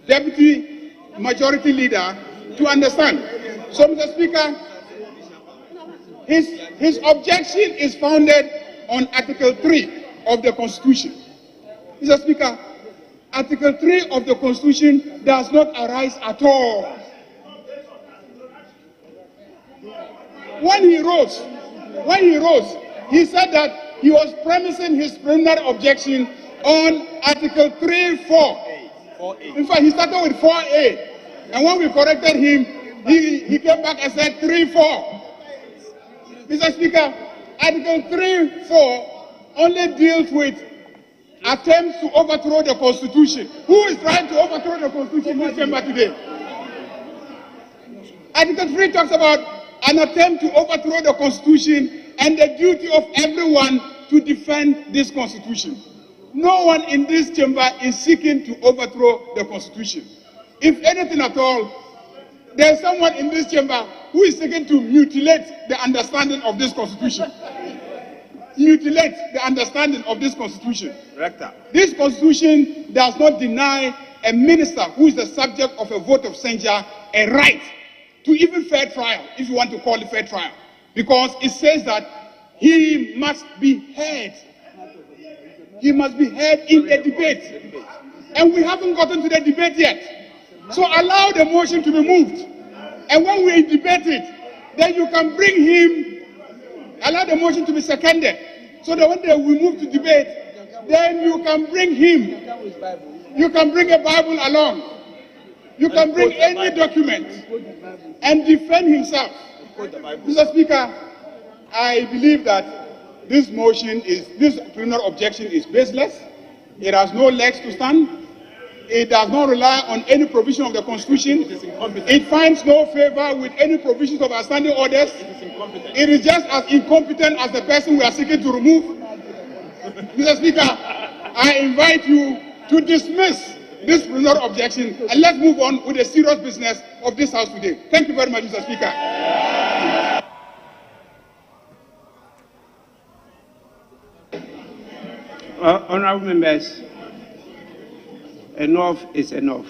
Deputy Majority Leader to understand. So, Mr. Speaker, his objection is founded on Article 3 of the Constitution. Mr. Speaker, Article 3 of the Constitution does not arise at all. When he rose, he said that he was premising his preliminary objection on Article 3(4). In fact, he started with 4A. And when we corrected him, he came back and said 3(4). Mr. Speaker, Article 3(4) only deals with attempts to overthrow the Constitution. Who is trying to overthrow the Constitution in this chamber today? Article 3 talks about an attempt to overthrow the Constitution and the duty of everyone to defend this Constitution. No one in this chamber is seeking to overthrow the Constitution. If anything at all, there is someone in this chamber who is seeking to mutilate the understanding of this Constitution. Mutilate the understanding of this Constitution. Director. This Constitution does not deny a minister who is the subject of a vote of censure a right to even fair trial, if you want to call it fair trial, because it says that he must be heard. He must be heard in the debate. And we haven't gotten to the debate yet. So allow the motion to be moved. And when we debate it, then you can bring him, allow the motion to be seconded. So that when we move to debate, then you can bring him. You can bring a Bible along. You can bring any document and defend himself. Mr. Speaker, I believe that this preliminary objection is baseless. It has no legs to stand. It does not rely on any provision of the Constitution. It finds no favor with any provisions of our standing orders. It is just as incompetent as the person we are seeking to remove. Mr. Speaker, I invite you to dismiss this preliminary objection and let's move on with the serious business of this House today. Thank you very much, Mr. Speaker. Honourable members, enough is enough.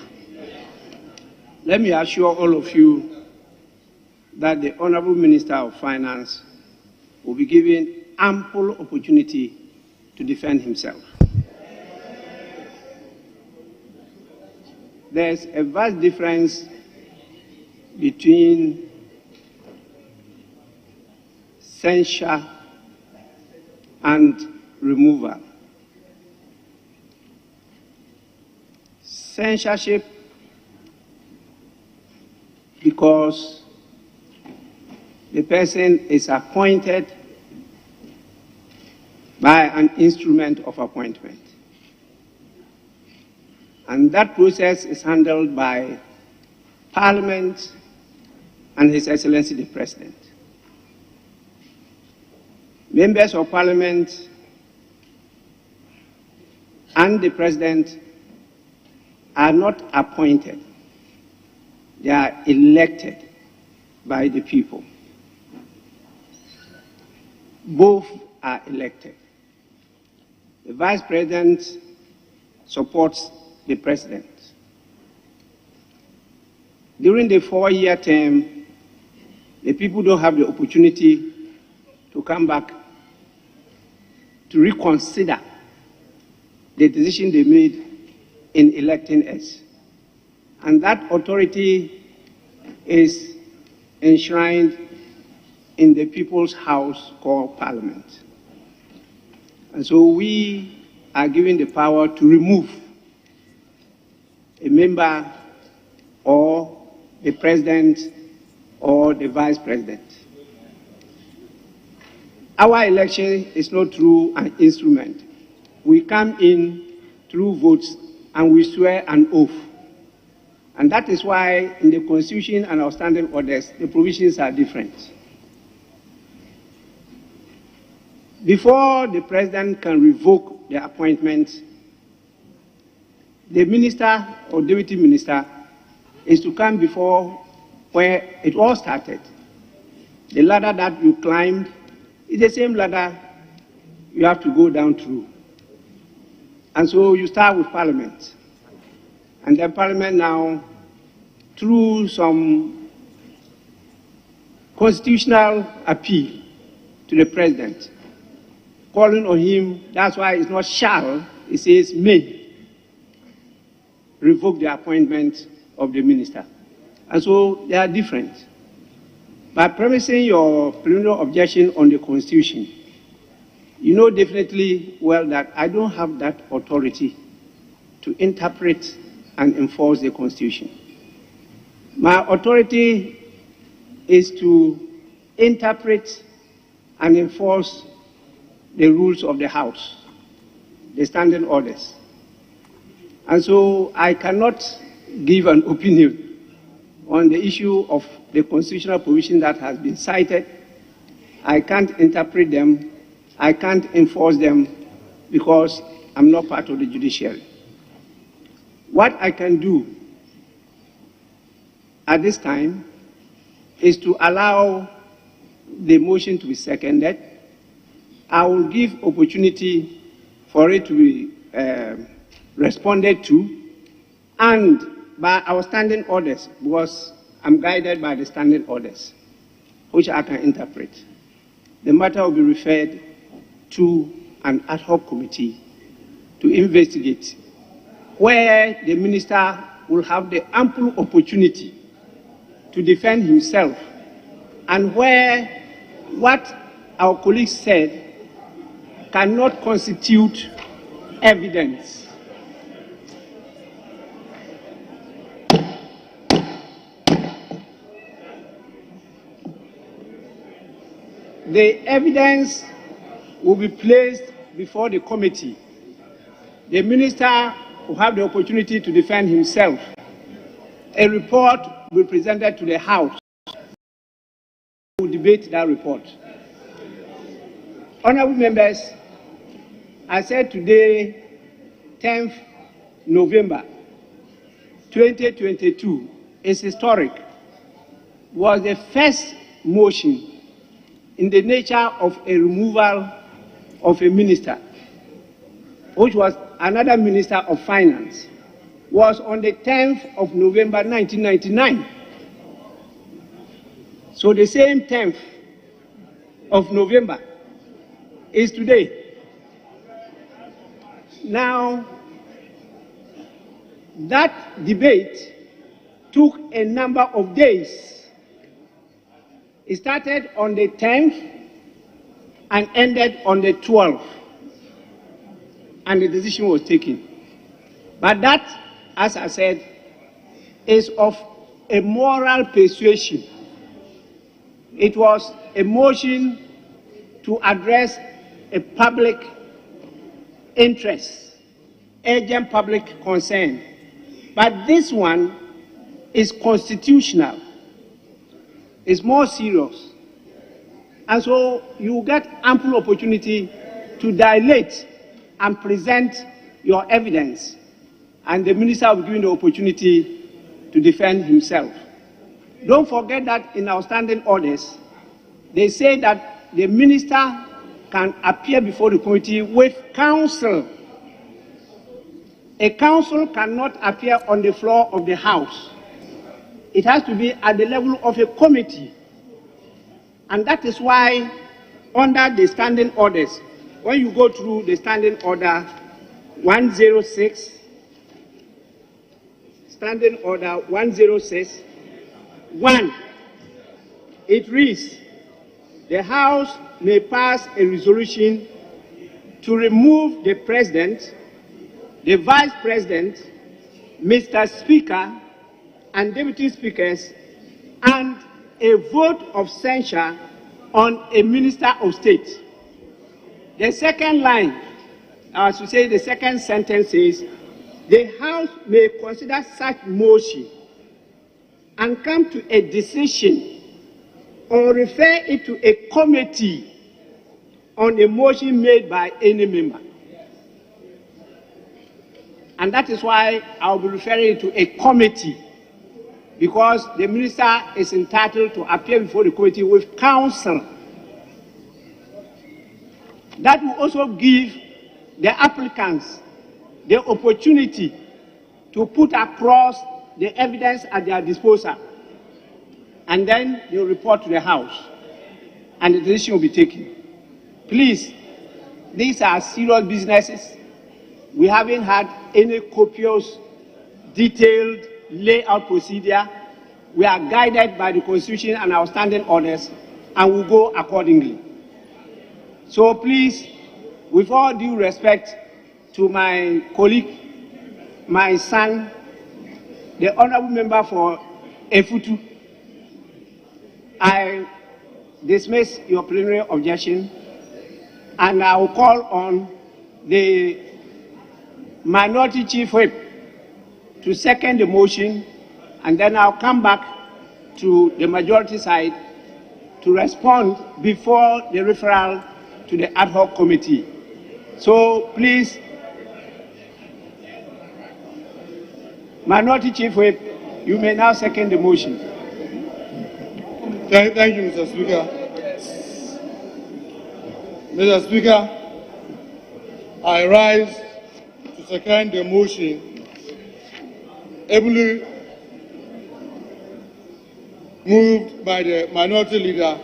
Let me assure all of you that the Honourable Minister of Finance will be given ample opportunity to defend himself. There's a vast difference between censure and removal. censorship because the person is appointed by an instrument of appointment. And that process is handled by Parliament and His Excellency the President. Members of Parliament and the President are not appointed. They are elected by the people. Both are elected. The Vice President supports the President. During the 4-year term, the people don't have the opportunity to come back to reconsider the decision they made in electing us. And that authority is enshrined in the People's House called Parliament. And so we are given the power to remove a member or the President or the Vice President. Our election is not through an instrument. We come in through votes and we swear an oath. And that is why in the Constitution and our standing orders, the provisions are different. Before the President can revoke the appointment, the minister or deputy minister is to come before where it all started. The ladder that you climbed is the same ladder you have to go down through. And so you start with Parliament. And then Parliament now, through some constitutional appeal to the President, calling on him, that's why it's not shall, it says may, revoke the appointment of the minister. And so they are different. By premising your preliminary objection on the Constitution, you know definitely well that I don't have that authority to interpret and enforce the Constitution. My authority is to interpret and enforce the rules of the House, the standing orders. And so I cannot give an opinion on the issue of the constitutional provision that has been cited. I can't interpret them. I can't enforce them because I'm not part of the judiciary. What I can do at this time is to allow the motion to be seconded. I will give opportunity for it to be responded to, and by our standing orders, because I'm guided by the standing orders, which I can interpret. The matter will be referred to an ad hoc committee to investigate, where the minister will have the ample opportunity to defend himself, and where what our colleagues said cannot constitute evidence. The evidence will be placed before the committee. The minister will have the opportunity to defend himself. A report will be presented to the House. We will debate that report. Honorable members, I said today, 10th November 2022, is historic. Was the first motion in the nature of a removal of a minister, which was another minister of finance, was on the 10th of November 1999. So the same 10th of November is today. Now, that debate took a number of days. It started on the 10th and ended on the 12th, and the decision was taken. But that as I said, is of a moral persuasion. It was a motion to address a public interest, urgent public concern. But this one is constitutional. It's more serious. And so you get ample opportunity to dilate and present your evidence, and the minister will be given the opportunity to defend himself. Don't forget that in our standing orders, they say that the minister can appear before the committee with counsel. A counsel cannot appear on the floor of the House. It has to be at the level of a committee. And that is why, under the standing orders, when you go through the standing order 106, standing order 106, 1, it reads, the House may pass a resolution to remove the President, the Vice President, Mr. Speaker, and Deputy Speakers, and a vote of censure on a Minister of State. The second line, as we say, the second sentence says, the House may consider such motion and come to a decision or refer it to a committee on a motion made by any member. And that is why I'll be referring it to a committee, because the minister is entitled to appear before the committee with counsel. That will also give the applicants the opportunity to put across the evidence at their disposal. And then they will report to the House, and the decision will be taken. Please, these are serious businesses. We haven't had any copious, detailed layout procedure. We are guided by the Constitution and our standing orders, and will go accordingly. So please, with all due respect to my colleague, my son, the honorable member for Efutu, I dismiss your plenary objection, and I will call on the Minority Chief Whip to second the motion, and then I'll come back to the majority side to respond before the referral to the ad hoc committee. So please, Minority Chief Whip, you may now second the motion. Thank you, Mr. Speaker. Mr. Speaker, I rise to second the motion ably moved by the minority leader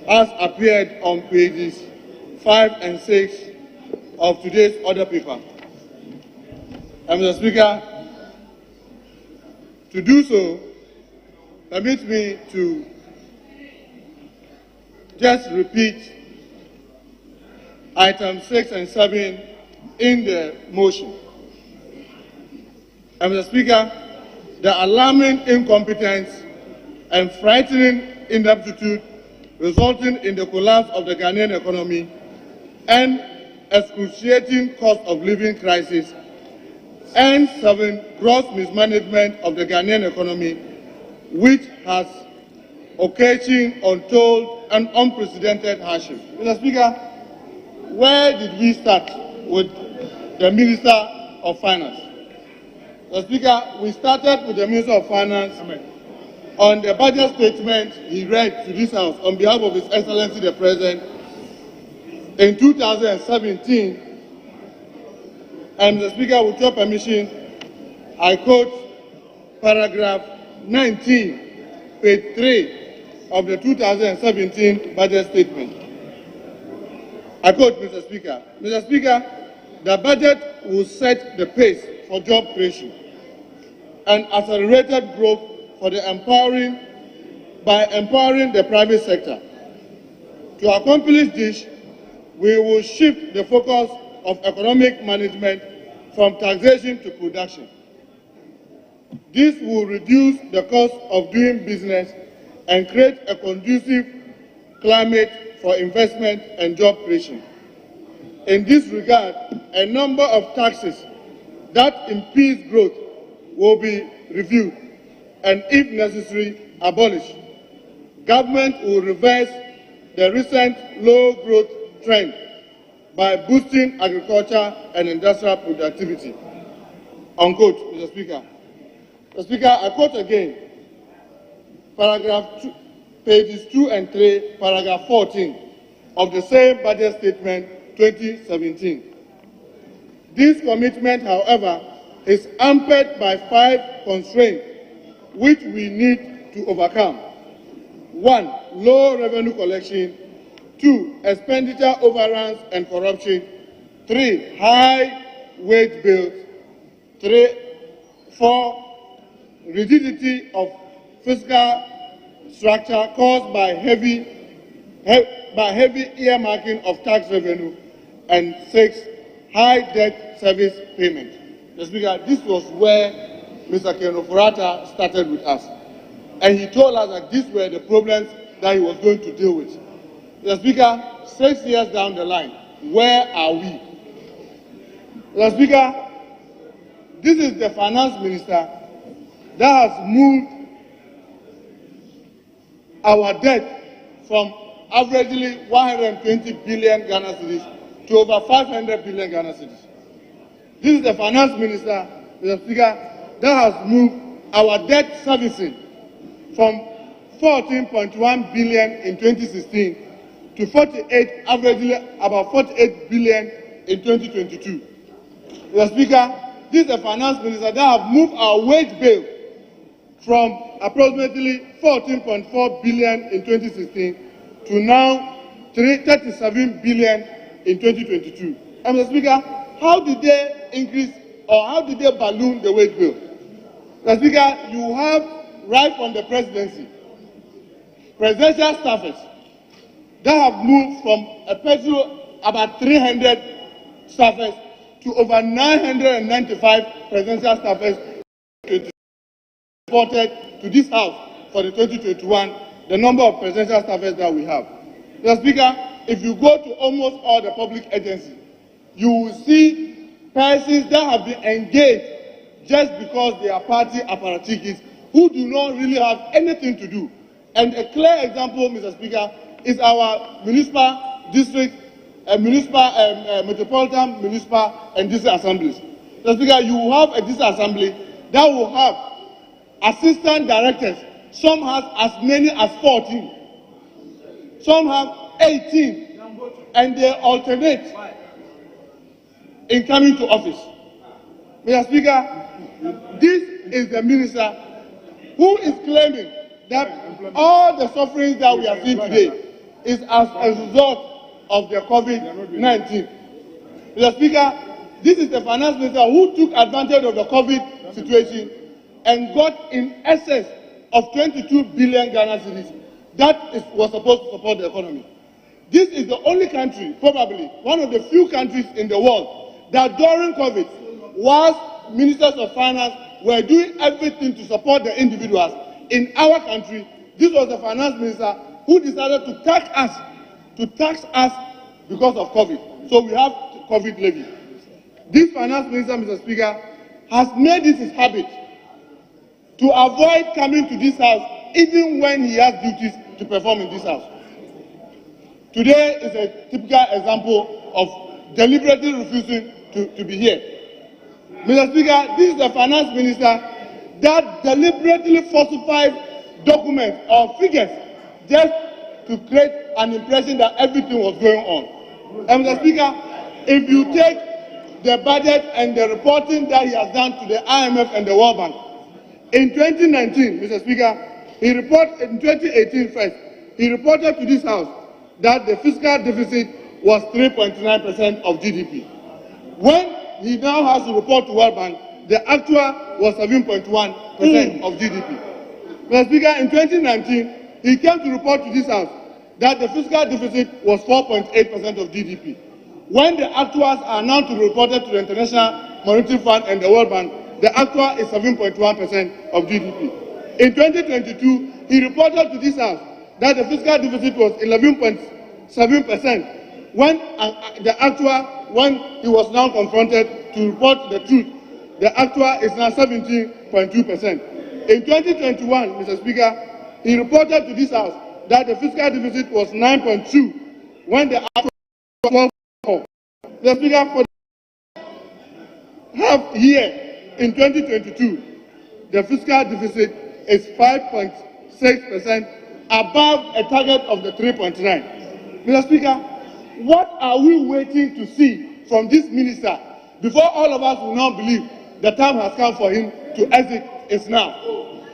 as appeared on pages 5 and 6 of today's order paper. And Mr. Speaker, to do so, permit me to just repeat items 6 and 7 in the motion. And Mr. Speaker, the alarming incompetence and frightening ineptitude resulting in the collapse of the Ghanaian economy and excruciating cost of living crisis, and 7, gross mismanagement of the Ghanaian economy, which has occasioned untold and unprecedented hardship. Mr. Speaker, where did we start with the Minister of Finance? Mr. Speaker, we started with the Minister of Finance on the budget statement he read to this House on behalf of His Excellency the President in 2017. And Mr. Speaker, with your permission, I quote paragraph 19, page 3 of the 2017 budget statement. I quote, Mr. Speaker. Mr. Speaker, the budget will set the pace for job creation and accelerated growth for the by empowering the private sector. To accomplish this, we will shift the focus of economic management from taxation to production. This will reduce the cost of doing business and create a conducive climate for investment and job creation. In this regard, a number of taxes that impede growth will be reviewed and, if necessary, abolished. Government will reverse the recent low growth trend by boosting agriculture and industrial productivity. Unquote, Mr. Speaker. Mr. Speaker, I quote again, pages 2 and 3, paragraph 14 of the same budget statement 2017. This commitment, however, is hampered by 5 constraints which we need to overcome. 1. Low revenue collection. 2. Expenditure overruns and corruption. 3. High wage bills. 4. Rigidity of fiscal structure caused by heavy earmarking of tax revenue. And 6. High debt service payment. Mr. Speaker, this was where Mr. OFORI-ATTA started with us. And he told us that these were the problems that he was going to deal with. Mr. Speaker, 6 years down the line, where are we? Mr. Speaker, this is the finance minister that has moved our debt from averagely 120 billion Ghana cedis to over 500 billion Ghana cedis. This is the finance minister, Mr. Speaker, that has moved our debt servicing from 14.1 billion in 2016 to averagely about 48 billion in 2022. Mr. Speaker, this is the finance minister that have moved our wage bill from approximately 14.4 billion in 2016 to now 37 billion in 2022. And Mr. Speaker, how did they increase or how did they balloon the wage bill? Mr. Speaker, you have right from the presidency, presidential staffers that have moved from a petrol about 300 staffers to over 995 presidential staffers reported to this house for the 2021, the number of presidential staffers that we have. Mr. Speaker, if you go to almost all the public agencies, you will see persons that have been engaged just because they are party apparatchiks who do not really have anything to do. And a clear example, Mr. Speaker, is our municipal district, metropolitan municipal and district assemblies. Mr. Speaker, you will have a district assembly that will have assistant directors. Some have as many as 14. Some have 18. And they alternate in coming to office. Mr. Speaker, this is the minister who is claiming that all the sufferings that we are seeing today is as a result of the COVID-19. Mr. Speaker, this is the finance minister who took advantage of the COVID situation and got in excess of 22 billion Ghana cedis that was supposed to support the economy. This is the only country, probably one of the few countries in the world, that during COVID, whilst ministers of finance were doing everything to support the individuals, in our country, this was the finance minister who decided to tax us because of COVID. So we have COVID levy. This finance minister, Mr. Speaker, has made this his habit to avoid coming to this house even when he has duties to perform in this house. Today is a typical example of deliberately refusing to be here. Mr. Speaker, this is the finance minister that deliberately falsified documents or figures just to create an impression that everything was going on. And Mr. Speaker, if you take the budget and the reporting that he has done to the IMF and the World Bank, in 2019, Mr. Speaker, he reported in 2018 first, he reported to this house that the fiscal deficit was 3.9% of GDP. When he now has to report to World Bank, the actual was 7.1% of GDP. Mr. Speaker, in 2019, he came to report to this house that the fiscal deficit was 4.8% of GDP. When the actuals are now to be reported to the International Monetary Fund and the World Bank, The actual is 7.1% of GDP. In 2022, he reported to this House that the fiscal deficit was 11.7%, when the actual, when he was now confronted to report the truth, the actual is now 17.2%. In 2021, Mr. Speaker, he reported to this House that the fiscal deficit was 9.2, when the actual was 12.4. Mr. Speaker, for the half year in 2022, the fiscal deficit is 5.6%, above a target of the 3.9. Mr. Speaker, what are we waiting to see from this minister before all of us will now believe the time has come for him to exit is now?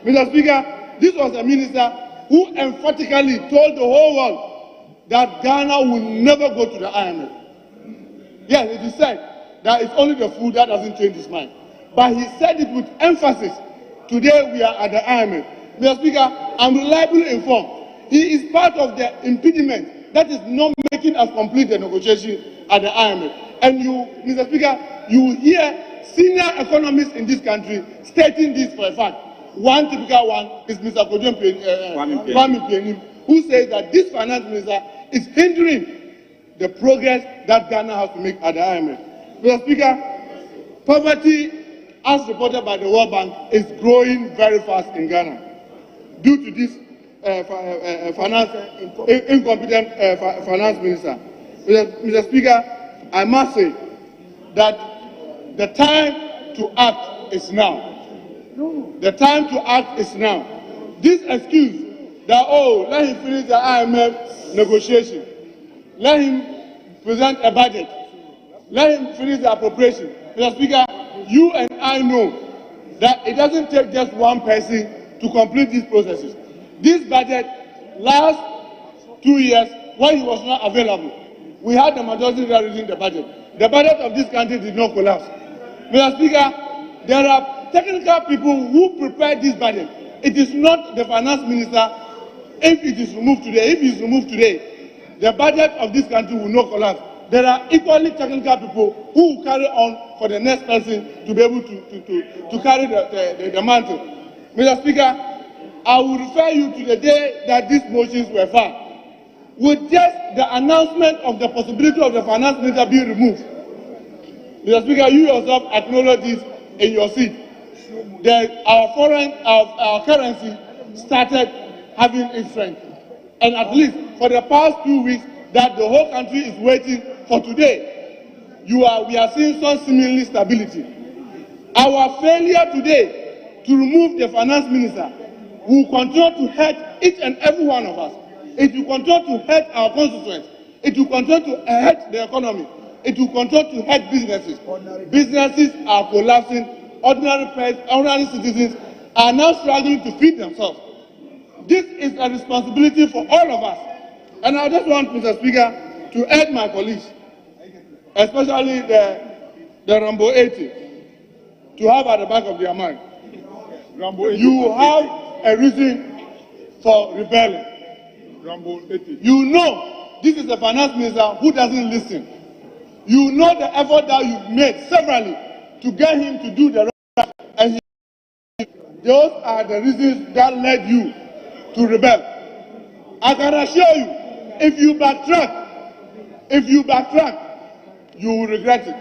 Mr. Speaker, this was a minister who emphatically told the whole world that Ghana will never go to the IMF. Yes, it is said that it's only the fool that doesn't change his mind. But he said it with emphasis. Today we are at the IMF. Mr. Speaker, I'm reliably informed he is part of the impediment that is not making us complete the negotiation at the IMF. And you, Mr. Speaker, you hear senior economists in this country stating this for a fact. One typical one is Mr. Kwame Pienim, who says that this finance minister is hindering the progress that Ghana has to make at the IMF. Mr. Speaker, poverty, as reported by the World Bank, is growing very fast in Ghana due to this incompetent finance minister. Mr. Speaker, I must say that the time to act is now. The time to act is now. This excuse that, oh, let him finish the IMF negotiation, let him present a budget, let him finish the appropriation. Mr. Speaker, you and I know that it doesn't take just one person to complete these processes. This budget last 2 years, when he was not available, we had the majority reading the budget. The budget of this country did not collapse. Mr. Speaker, there are technical people who prepared this budget. It is not the finance minister. If it is removed today, the budget of this country will not collapse. There are equally technical people who will carry on for the next person to be able to carry the mantle. Mr. Speaker, I will refer you to the day that these motions were filed. With just the announcement of the possibility of the finance minister being removed, Mr. Speaker, you yourself acknowledge this in your seat. Our currency started having its strength. And at least for the past 2 weeks that the whole country is waiting for today, we are seeing some similar stability. Our failure today to remove the finance minister will continue to hurt each and every one of us. It will continue to hurt our constituents. It will continue to hurt the economy. It will continue to hurt businesses. Businesses are collapsing. Ordinary citizens are now struggling to feed themselves. This is a responsibility for all of us. And I just want, Mr. Speaker, to urge my colleagues, especially the Rambo 80, to have at the back of their mind. You have a reason for rebelling. You know this is a finance minister who doesn't listen. You know the effort that you've made severally to get him to do the right, and those are the reasons that led you to rebel. I can assure you, if you backtrack, you will regret it,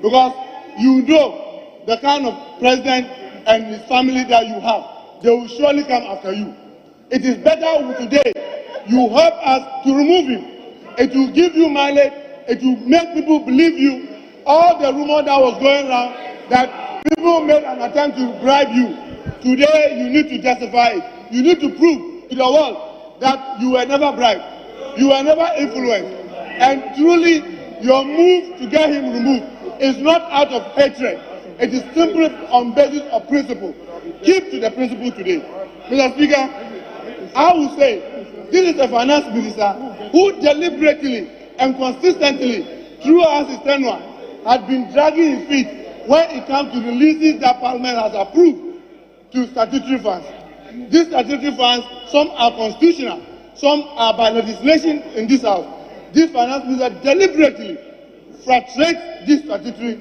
because you know the kind of president and his family that you have. They will surely come after you. It is better today you help us to remove him. It will give you mileage. It will make people believe you. All the rumor that was going around that people made an attempt to bribe you, today you need to justify it. You need to prove to the world that you were never bribed. You were never influenced. And truly, your move to get him removed is not out of hatred. It is simply on basis of principle. Keep to the principle today. Mr. Speaker, I will say this is a finance minister who deliberately and consistently throughout his tenure had been dragging his feet when it comes to releases that Parliament has approved to statutory funds. These statutory funds, some are constitutional, some are by legislation in this House. This finance minister deliberately frustrates these statutory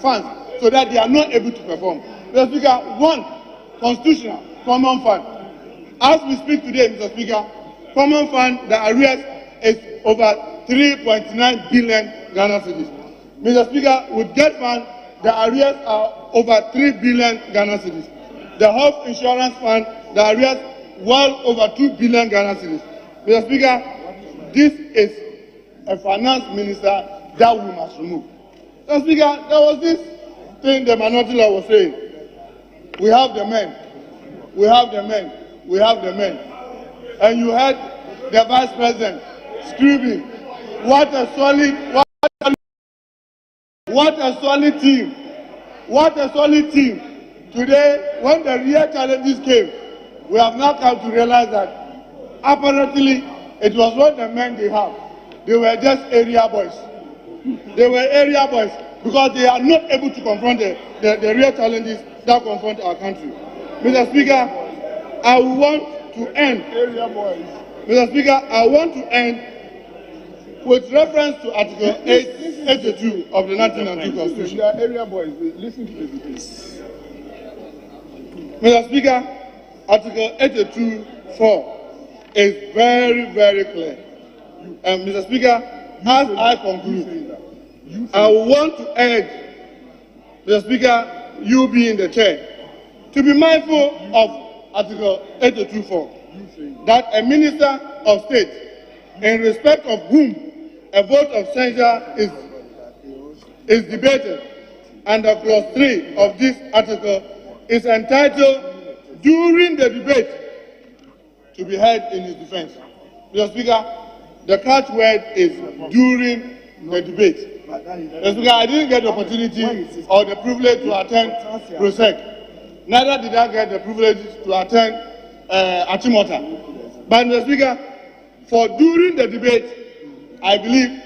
funds so that they are not able to perform. Mr. Speaker, one, constitutional common fund. As we speak today, Mr. Speaker, common fund, the arrears is over 3.9 billion Ghana cedis. Mr. Speaker, with debt fund, the arrears are over 3 billion Ghana cedis. The health insurance fund, the arrears well over 2 billion Ghana cedis. Mr. Speaker, this is a finance minister that we must remove. Mr. Speaker, there was this thing the minority law was saying. We have the men. We have the men. We have the men. And you heard the vice president screaming, what a solid team. What a solid team. Today, when the real challenges came, we have now come to realize that apparently it was not the men they have. They were just area boys. They were area boys because they are not able to confront the real challenges that confront our country. Mr. Speaker, I want to end. Area boys. Mr. Speaker, I want to end with reference to Article 882 of the 1992 Constitution. They are area boys. Listen to this. Mr. Speaker, Article 82(4) is very, very clear. And Mr. Speaker, as I conclude, I want to urge, Mr. Speaker, you being the chair, to be mindful of Article 82(4), that a minister of state, in respect of whom a vote of censure is debated under clause 3 of this article, is entitled during the debate to be heard in his defense. Mr. Speaker, the catchword is during the debate. Mr. Speaker, I didn't get the opportunity or the privilege to attend Prosec. Neither did I get the privilege to attend Achimota. But Mr. Speaker, for during the debate, I believe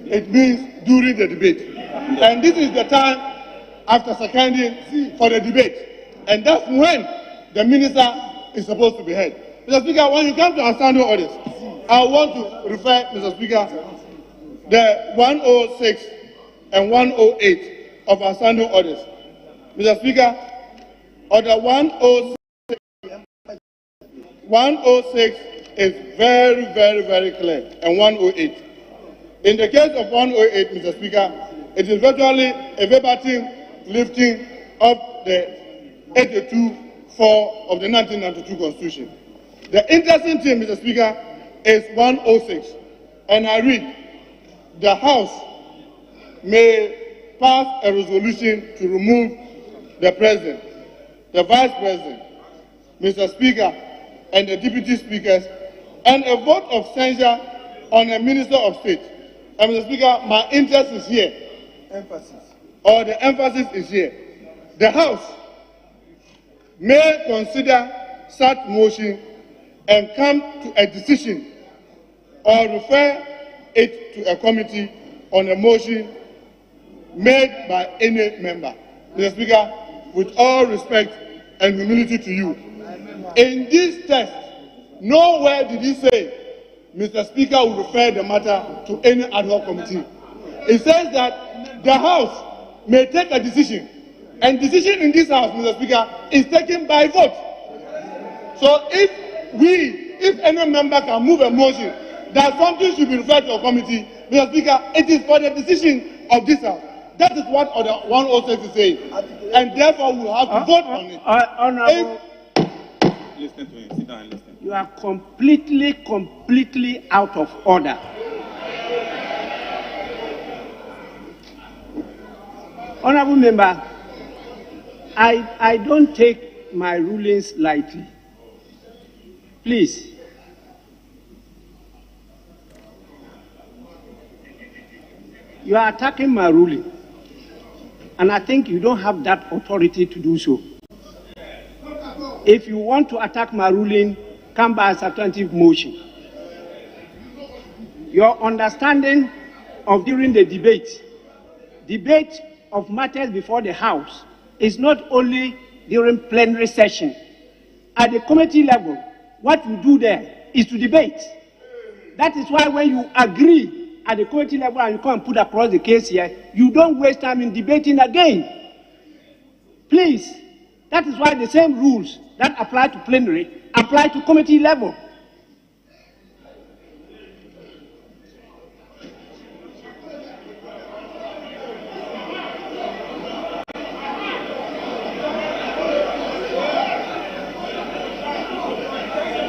it means during the debate. And this is the time after seconding for the debate. And that's when the minister is supposed to be heard. Mr. Speaker, when you come to our standing orders, I want to refer, Mr. Speaker, the 106 and 108 of our standing orders. Mr. Speaker, order 106 is very, very, very clear, and 108. In the case of 108, Mr. Speaker, it is virtually a verbatim lifting of the 82(4) of the 1992 Constitution. The interesting thing, Mr. Speaker, is 106, and I read, the House may pass a resolution to remove the President, the Vice President, Mr. Speaker, and the Deputy Speakers, and a vote of censure on a Minister of State. And Mr. Speaker, my interest is here. The emphasis is here. The House may consider such motion and come to a decision or refer it to a committee on a motion made by any member. Mr. Speaker, with all respect and humility to you, in this text, nowhere did he say Mr. Speaker will refer the matter to any ad hoc committee. It says that the House may take a decision, and decision in this House, Mr. Speaker, is taken by vote. So if any member can move a motion that something should be referred to a committee, Mr. Speaker, it is for the decision of this House. That is what order 106 is saying, and therefore we have to vote on it. Honorable, listen to him. Sit down and listen. You are completely out of order. Honorable member, I don't take my rulings lightly. Please. You are attacking my ruling, and I think you don't have that authority to do so. If you want to attack my ruling, come by a substantive motion. Your understanding of during the debate of matters before the House is not only during plenary session. At the committee level, what we do there is to debate. That is why when you agree at the committee level and you come and put across the case here, you don't waste time in debating again. Please, that is why the same rules that apply to plenary apply to committee level.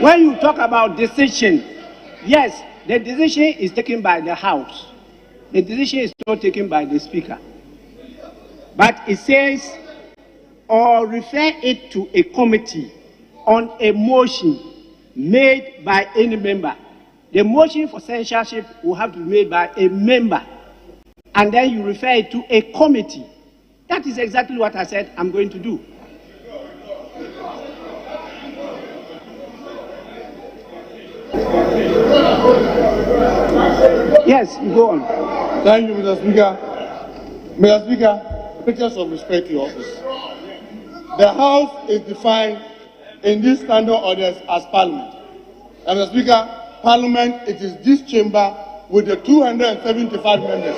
When you talk about decision, yes, the decision is taken by the House. The decision is not taken by the Speaker. But it says, or refer it to a committee on a motion made by any member. The motion for censorship will have to be made by a member. And then you refer it to a committee. That is exactly what I said I'm going to do. Yes, you go on. Thank you, Mr. Speaker. Mr. Speaker, pictures of respect to your office. The House is defined in these standard orders as Parliament. And Mr. Speaker, Parliament, it is this chamber with the 275 members.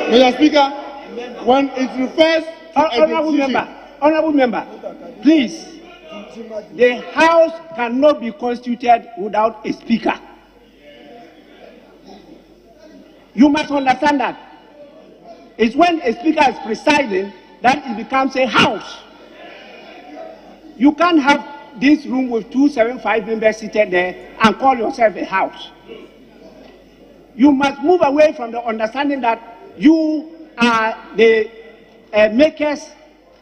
Mr. Speaker, when it refers to Honorable member, please, the House cannot be constituted without a Speaker. You must understand that. It's when a Speaker is presiding that it becomes a House. You can't have this room with 275 members seated there and call yourself a House. You must move away from the understanding that you are the makers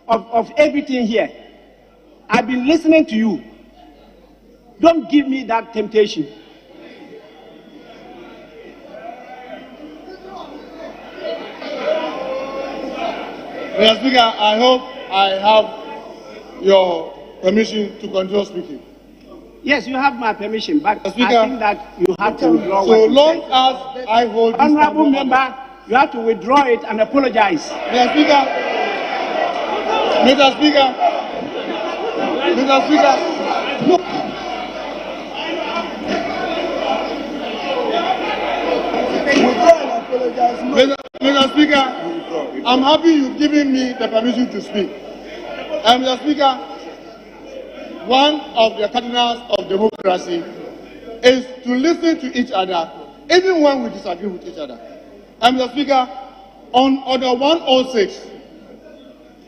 of everything here. I've been listening to you. Don't give me that temptation. Mr. Speaker, I hope I have your permission to continue speaking. Yes, you have my permission, but Speaker, I think that you have to withdraw so long as I hold this Honorable member, you have to withdraw it and apologize. Mr. Speaker, Mr. Speaker, Mr. Speaker, no. Mr. Speaker, I'm happy you've given me the permission to speak. And Mr. Speaker, one of the cardinals of democracy is to listen to each other, even when we disagree with each other. And Mr. Speaker, on Order 106,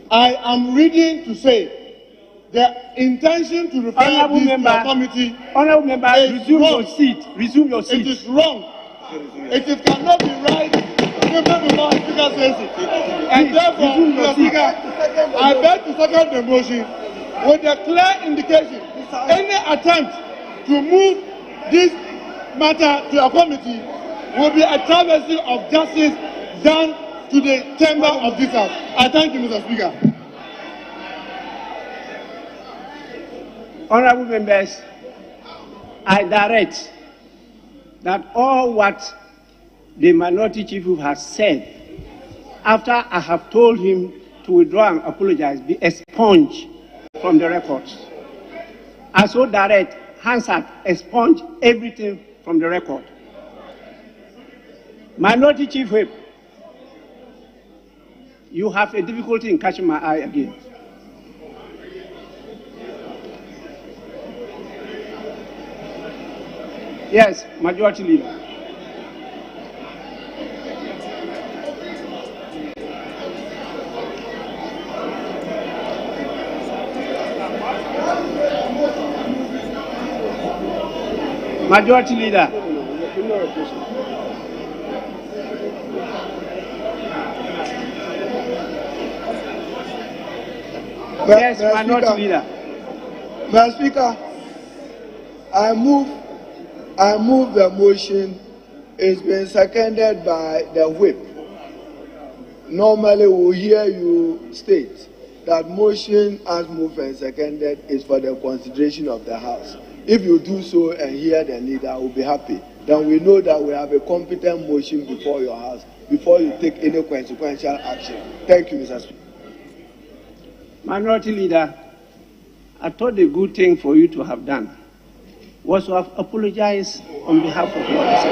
I am reading to say the intention to refer this to a committee. Honorable member, resume your seat. Resume your seat. It is wrong. It cannot be right simply because the Speaker says it. And therefore, Mr. Speaker, I beg to second the motion with a clear indication any attempt to move this matter to a committee will be a travesty of justice done to the chamber of this House. I thank you, Mr. Speaker. Honorable members, I direct that all what the minority chief has said, after I have told him to withdraw and apologize, be expunged from the records. I so direct Hansard expunge everything from the record. Minority Chief Whip, you have a difficulty in catching my eye again. Yes, Majority Leader. Majority Leader. Yes, Minority Leader. Mr. Speaker, I move the motion. It's been seconded by the whip. Normally, we'll hear you state that motion as moved and seconded is for the consideration of the House. If you do so and hear the leader, I will be happy. Then we know that we have a competent motion before your House, before you take any consequential action. Thank you, Mr. Speaker. Minority Leader, I thought the good thing for you to have done was to have apologized on behalf of your officer.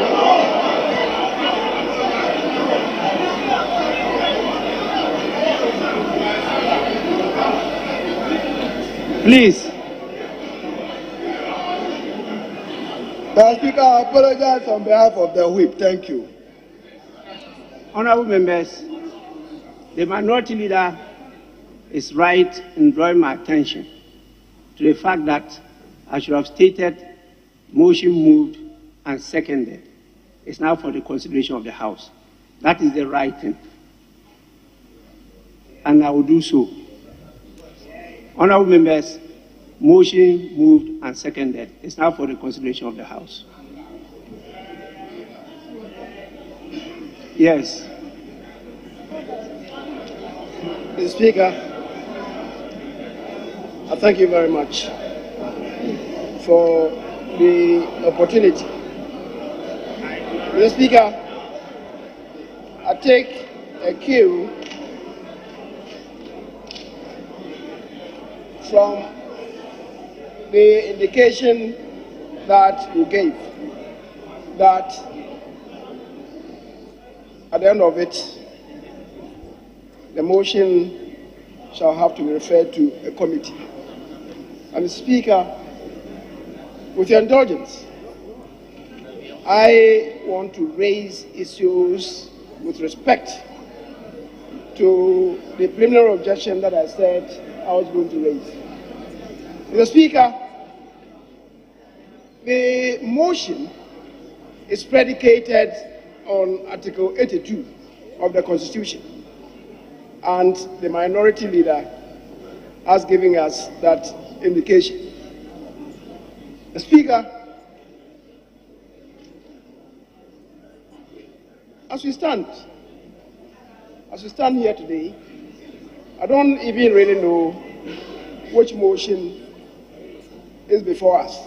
Please. Mr. Speaker, I apologize on behalf of the whip. Thank you. Honorable members, the minority leader is right in drawing my attention to the fact that I should have stated motion moved and seconded. It's now for the consideration of the House. That is the right thing. And I will do so. Honorable members, motion moved and seconded. It's now for the consideration of the House. Yes. Mr. Speaker, I thank you very much for the opportunity. Mr. Speaker, I take a cue from the indication that you gave, that at the end of it, the motion shall have to be referred to a committee. And Mr. Speaker, with your indulgence, I want to raise issues with respect to the preliminary objection that I said I was going to raise. Mr. Speaker, the motion is predicated on Article 82 of the Constitution, and the minority leader has given us that indication. Mr. Speaker, as we stand here today, I don't even really know which motion is before us.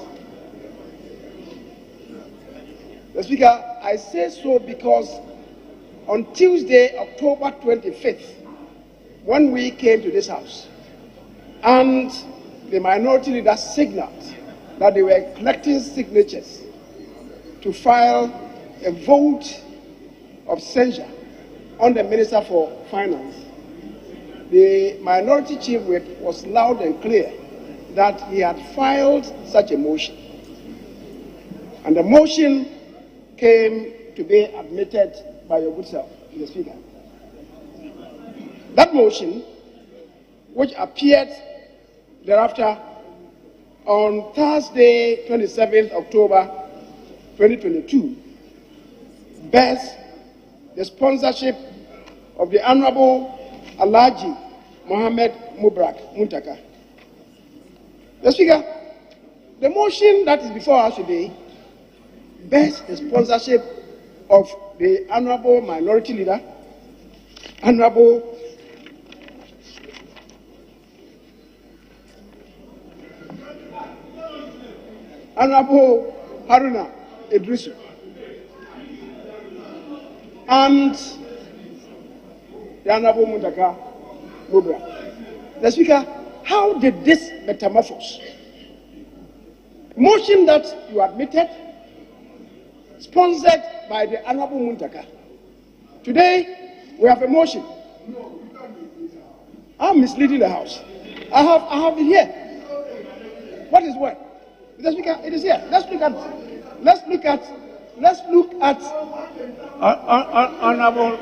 Mr. Speaker, I say so because on Tuesday, October 25th, when we came to this House, and the minority leader signaled that they were collecting signatures to file a vote of censure on the Minister for Finance, the minority chief whip was loud and clear that he had filed such a motion. And the motion came to be admitted by your good self, Mr. Speaker. That motion, which appeared thereafter on Thursday, 27th October 2022, bears the sponsorship of the Honorable Alhaji Mohammed Mubarak Muntaka. Mr. Speaker, the motion that is before us today bears the sponsorship of the Honorable Minority Leader, Honorable Haruna Idrisu, and the Honorable Muntaka Mubarak. The Speaker, how did this metamorphose? Motion that you admitted, sponsored by the Honorable Muntaka. Today, we have a motion. I'm misleading the House. I have it here. What is what? Mr. Speaker, it is here. Let's look at Honorable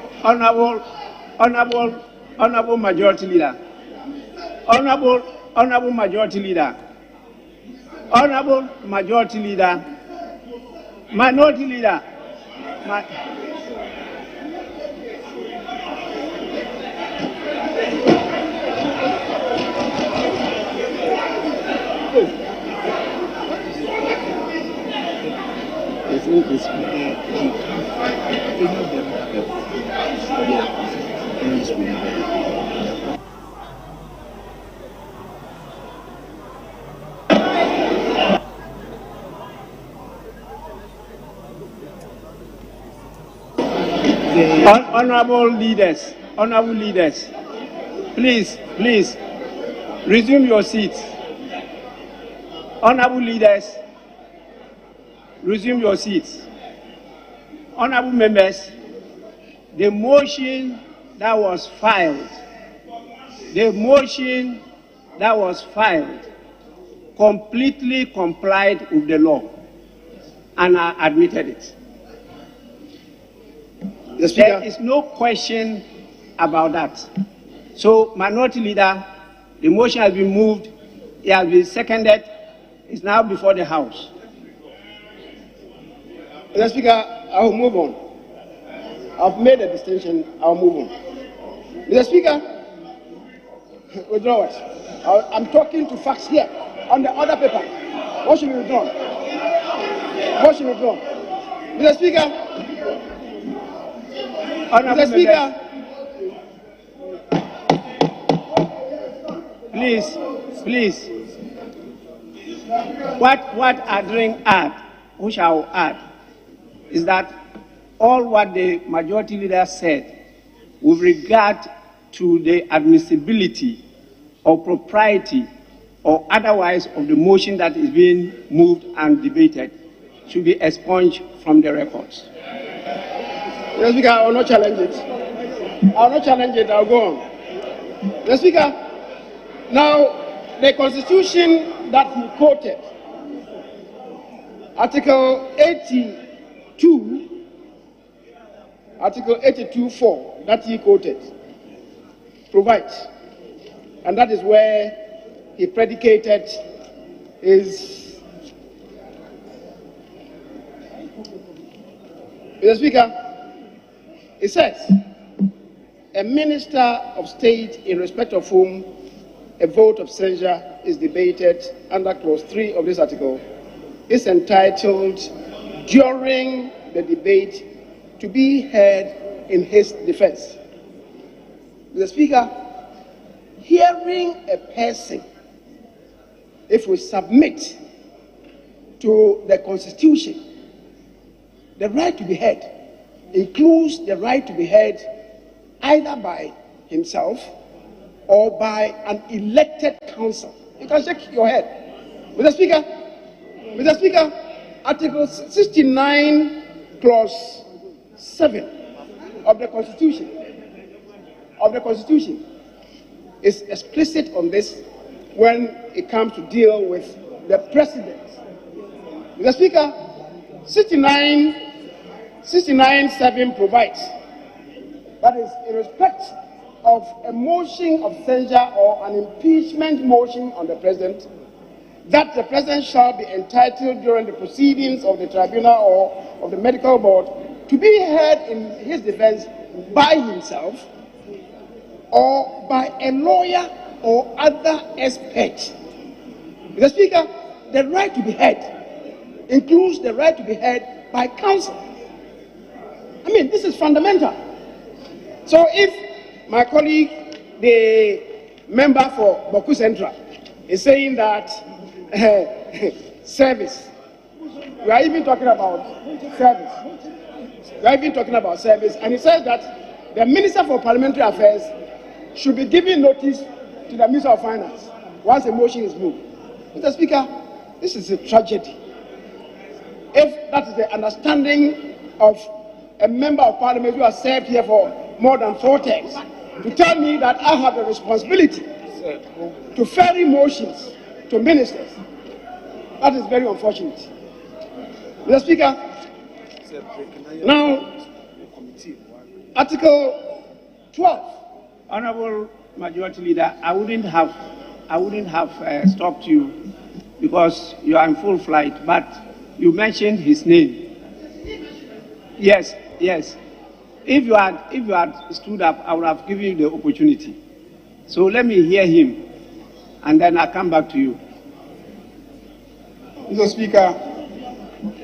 Majority Leader. Honorable Majority Leader. Honorable Majority Leader. Minority Leader. Honorable leaders, please, resume your seats. Honorable leaders, resume your seats. Honorable members, the motion that was filed completely complied with the law, and I admitted it. There is no question about that. So, Minority Leader, the motion has been moved, it has been seconded, it's now before the House. Mr. Speaker, I will move on. I've made a distinction, I'll move on. Mr. Speaker, withdraw it. I'm talking to facts here on the other paper. What should be withdrawn? What should be withdrawn? Mr. Speaker, Mr. Speaker, please. What Adring add, which I will add, is that all what the Majority Leader said with regard to the admissibility or propriety or otherwise of the motion that is being moved and debated should be expunged from the records. Mr. Speaker, I will not challenge it. I will not challenge it, I'll go on. Mr. Speaker, now the Constitution that he quoted, Article 82(4) that he quoted, provides, and that is where he predicated his. Mr. Speaker, it says, a minister of state in respect of whom a vote of censure is debated under clause 3 of this article is entitled during the debate to be heard in his defense. Mr. Speaker, hearing a person, if we submit to the Constitution, the right to be heard includes the right to be heard either by himself or by an elected council. You can shake your head. Mr. Speaker, Article 69, Clause 7 of the Constitution is explicit on this when it comes to deal with the precedents. Mr. Speaker, 69(7) provides that is in respect of a motion of censure or an impeachment motion on the President, that the President shall be entitled during the proceedings of the tribunal or of the medical board to be heard in his defense by himself or by a lawyer or other expert. Mr. Speaker, the right to be heard includes the right to be heard by counsel. I mean, this is fundamental. So if my colleague, the member for Boku Central, is saying that service, we are even talking about service. We are even talking about service, and he says that the Minister for Parliamentary Affairs should be giving notice to the Minister of Finance once a motion is moved. Mr. Speaker, this is a tragedy. If that is the understanding of a member of Parliament who has served here for more than 4 terms, to tell me that I have a responsibility to ferry motions to ministers, that is very unfortunate. Mr. Speaker, now, Article 12. Honorable Majority Leader, I wouldn't have stopped you because you are in full flight, but you mentioned his name. Yes. If you had stood up, I would have given you the opportunity. So let me hear him, and then I'll come back to you. Mr. Speaker,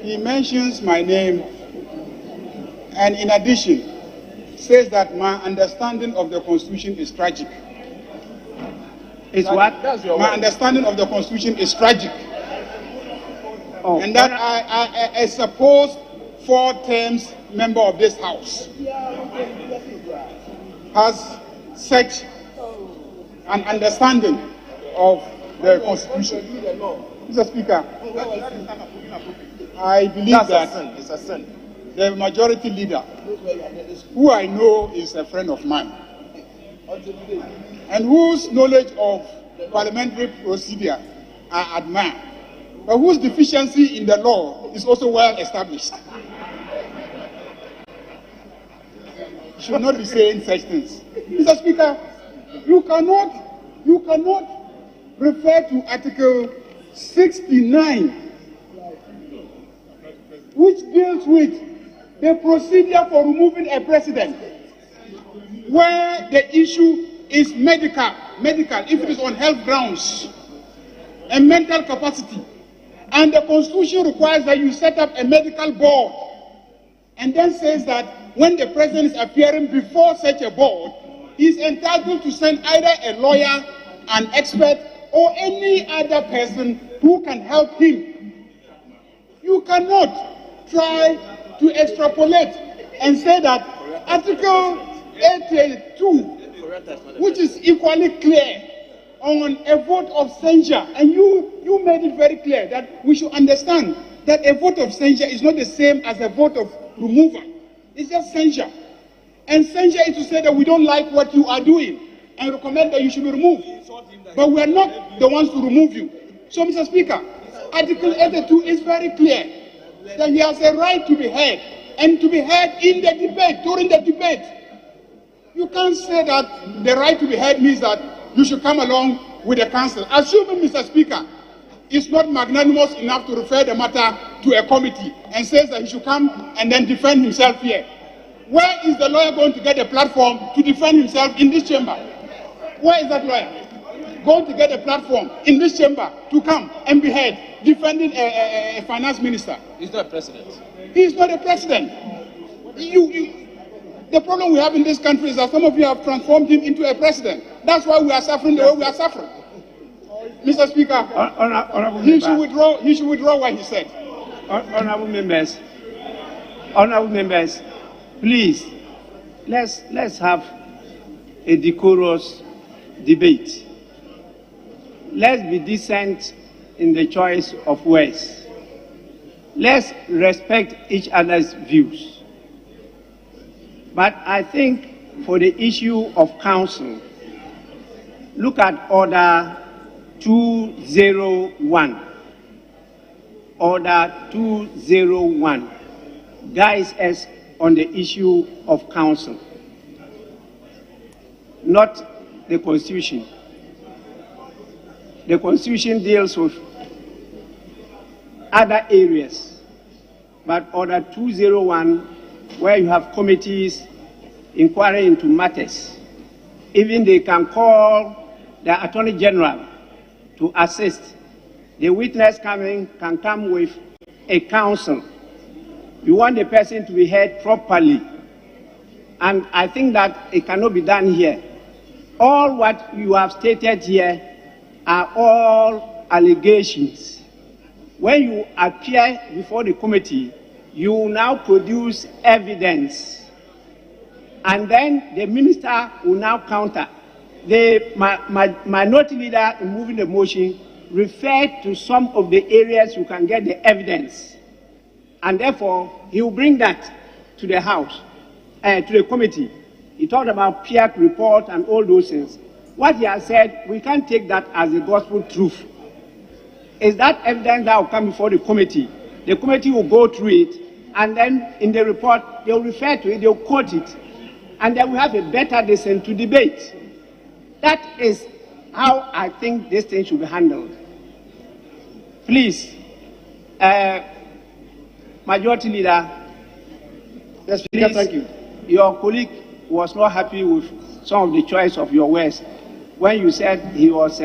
he mentions my name, and in addition, says that my understanding of the Constitution is tragic. It's what? My understanding of the Constitution is tragic. Oh, and that I suppose 4 terms member of this House has such an understanding of the Constitution. Mr. Speaker, I believe that it's a sin. The Majority Leader, who I know is a friend of mine, and whose knowledge of parliamentary procedure I admire, but whose deficiency in the law is also well established. You should not be saying such things. Mr. Speaker, you cannot refer to Article 69, which deals with the procedure for removing a president, where the issue is medical, if it is on health grounds, and mental capacity. And the Constitution requires that you set up a medical board, and then says that when the president is appearing before such a board, he is entitled to send either a lawyer, an expert, or any other person who can help him. You cannot try to extrapolate and say that Article 82, which is equally clear on a vote of censure, and you made it very clear that we should understand that a vote of censure is not the same as a vote of removal. It's just censure. And censure is to say that we don't like what you are doing and recommend that you should be removed. But we are not the ones to remove you. So, Mr. Speaker, Article 82 is very clear that he has a right to be heard, and to be heard in the debate, during the debate. You can't say that the right to be heard means that you should come along with the council. Assuming, Mr. Speaker, is not magnanimous enough to refer the matter to a committee and says that he should come and then defend himself here. Where is the lawyer going to get a platform to defend himself in this chamber? Where is that lawyer going to get a platform in this chamber to come and be heard defending a finance minister? He's not a president. He is not a president. The problem we have in this country is that some of you have transformed him into a president. That's why we are suffering the way we are suffering. Mr. Speaker, he should withdraw what he said. Honorable members, please, let's have a decorous debate. Let's be decent in the choice of words. Let's respect each other's views. But I think for the issue of counsel, look at Order 201. Order 201 guides us on the issue of counsel, not the Constitution. The Constitution deals with other areas, but Order 201, where you have committees inquiring into matters, even they can call the Attorney General to assist. The witness can come with a counsel. You want the person to be heard properly. And I think that it cannot be done here. All what you have stated here are all allegations. When you appear before the committee, you now produce evidence. And then the minister will now counter. The minority leader in moving the motion referred to some of the areas you can get the evidence. And therefore, he will bring that to the House, to the committee. He talked about peer report and all those things. What he has said, we can't take that as a gospel truth. Is that evidence that will come before the committee? The committee will go through it, and then in the report, they will refer to it, they will quote it, and then we have a better decision to debate. That is how I think this thing should be handled. Please, Majority Leader, yes, Speaker, thank you. Your colleague was not happy with some of the choice of your words when you said he was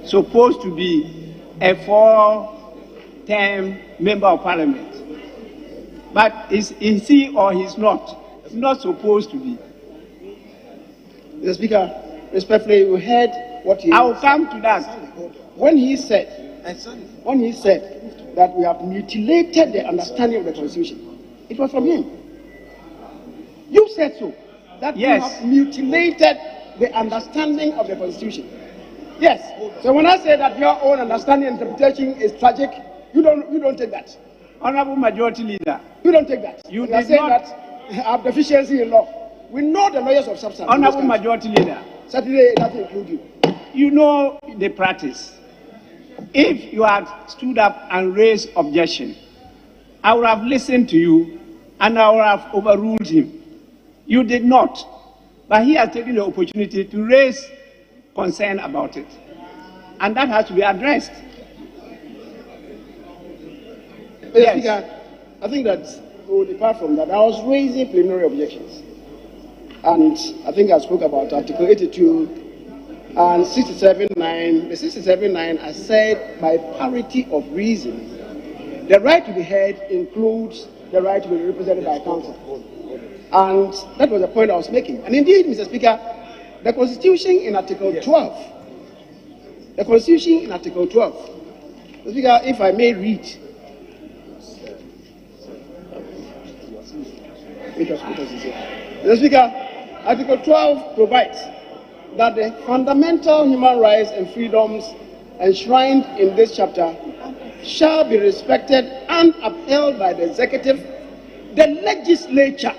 supposed to be a 4-term member of parliament. But is he or he's not? He's not supposed to be. Mr. Speaker, respectfully, we heard what he I will come to that. When he said that we have mutilated the understanding of the Constitution, it was from him. You said so, that yes. You have mutilated the understanding of the Constitution. Yes. So when I say that your own understanding and interpretation is tragic, you don't take that. Honorable Majority Leader, you don't take that. You are did saying not. That our deficiency in law. We know the lawyers of substance. Honorable Majority Leader, certainly it doesn't include you. You know the practice. If you had stood up and raised objection, I would have listened to you and I would have overruled him. You did not, but he has taken the opportunity to raise concern about it, and that has to be addressed. Yes. Speaker, I think that apart from that, I was raising preliminary objections, and I think I spoke about Article 82 and 67.9. The 67.9, I said by parity of reason, the right to be heard includes the right to be represented by counsel. And that was the point I was making. And indeed, Mr. Speaker, the Constitution in Article 12, the Constitution in Article 12, Mr. Speaker, if I may read, Mr. Speaker, Article 12 provides that the fundamental human rights and freedoms enshrined in this chapter shall be respected and upheld by the executive, the legislature,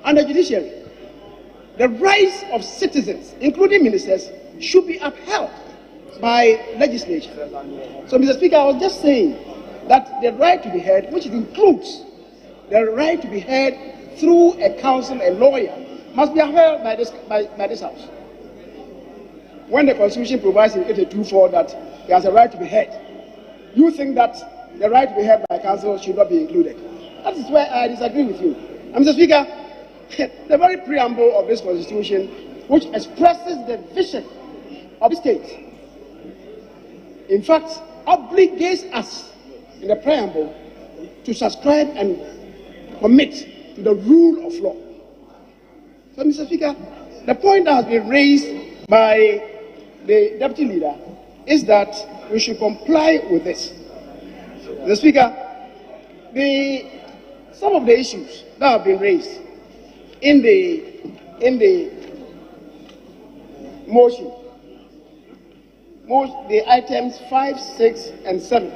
and the judiciary. The rights of citizens, including ministers, should be upheld by legislature. So, Mr. Speaker, I was just saying that the right to be heard, which includes the right to be heard through a counsel, a lawyer, must be upheld by this House. When the Constitution provides in 82.4 that he has a right to be heard, you think that the right to be heard by counsel should not be included. That is where I disagree with you. And Mr. Speaker, the very preamble of this Constitution, which expresses the vision of the state, in fact, obligates us in the preamble to subscribe and commit to the rule of law. So, Mr. Speaker, the point that has been raised by the Deputy Leader is that we should comply with this. Mr. Speaker, some of the issues that have been raised in the motion, the items 5, 6, and 7,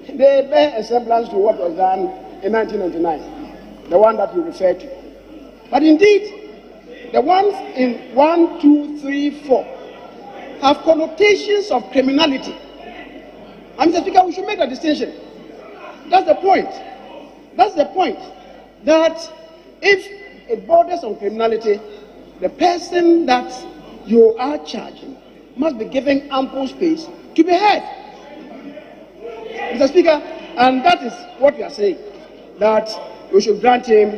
they bear a semblance to what was done in 1999, the one that you referred to. But indeed, the ones in 1, 2, 3, 4 have connotations of criminality. And Mr. Speaker, we should make a distinction. That's the point. That's the point. That if it borders on criminality, the person that you are charging must be given ample space to be heard. Mr. Speaker, and that is what we are saying, that we should grant him.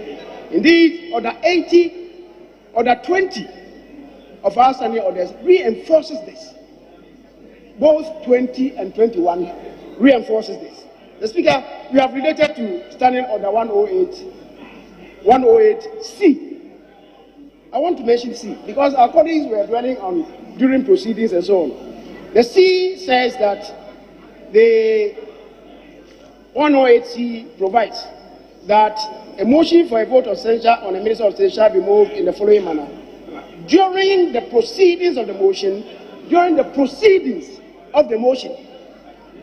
Indeed, Order 80, Order 20 of our standing orders reinforces this. Both 20 and 21 reinforces this. The Speaker, we have related to Standing Order 108C. I want to mention C because our colleagues were dwelling on during proceedings and so on. The C says that the 108C provides that a motion for a vote of censure on a Minister of State shall be moved in the following manner. During the proceedings of the motion, during the proceedings of the motion.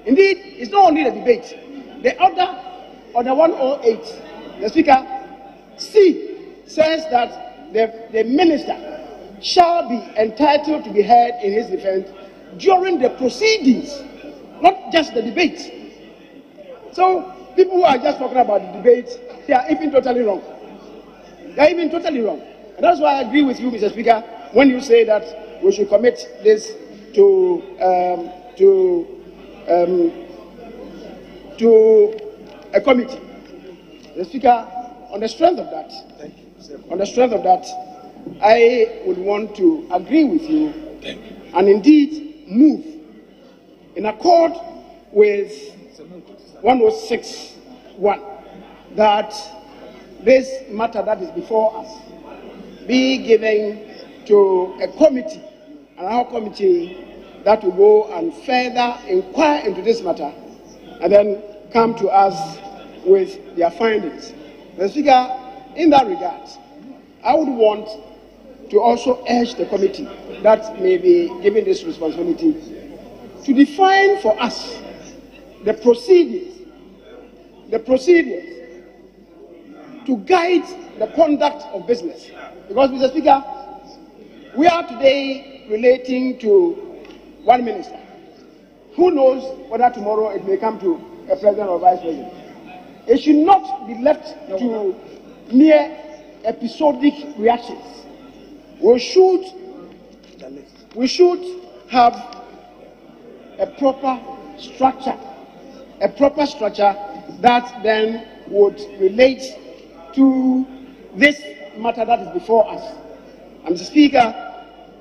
Indeed, it's not only the debate. The order 108, the Speaker, C says that the minister shall be entitled to be heard in his defense during the proceedings, not just the debate. So people who are just talking about the debate, they are even totally wrong. They are even totally wrong. And that's why I agree with you, Mr. Speaker, when you say that we should commit this to a committee. The Speaker, on the strength of that, I would want to agree with you and indeed move in accord with 106.1 that this matter that is before us be given to a committee, an ad hoc committee that will go and further inquire into this matter and then come to us with their findings. Mr. Speaker, in that regard, I would want to also urge the committee that may be given this responsibility to define for us the procedures to guide the conduct of business. Because, Mr. Speaker, we are today relating to one minister. who knows whether tomorrow it may come to a president or vice president. It should not be left to mere episodic reactions. We should have a proper structure that then would relate to this matter that is before us. And Mr. Speaker,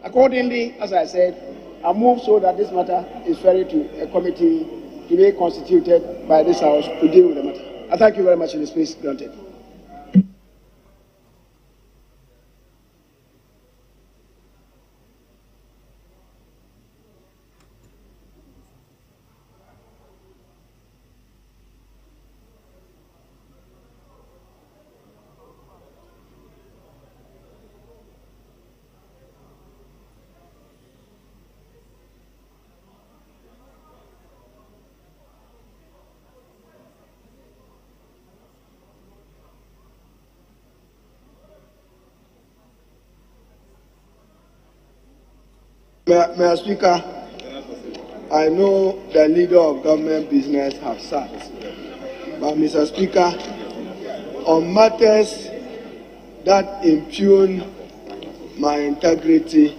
accordingly, as I said, I move so that this matter is referred to a committee to be constituted by this House to deal with the matter. I thank you very much for the space granted. Mr. Speaker, I know the leader of government business have sat, but Mr. Speaker, on matters that impugn my integrity,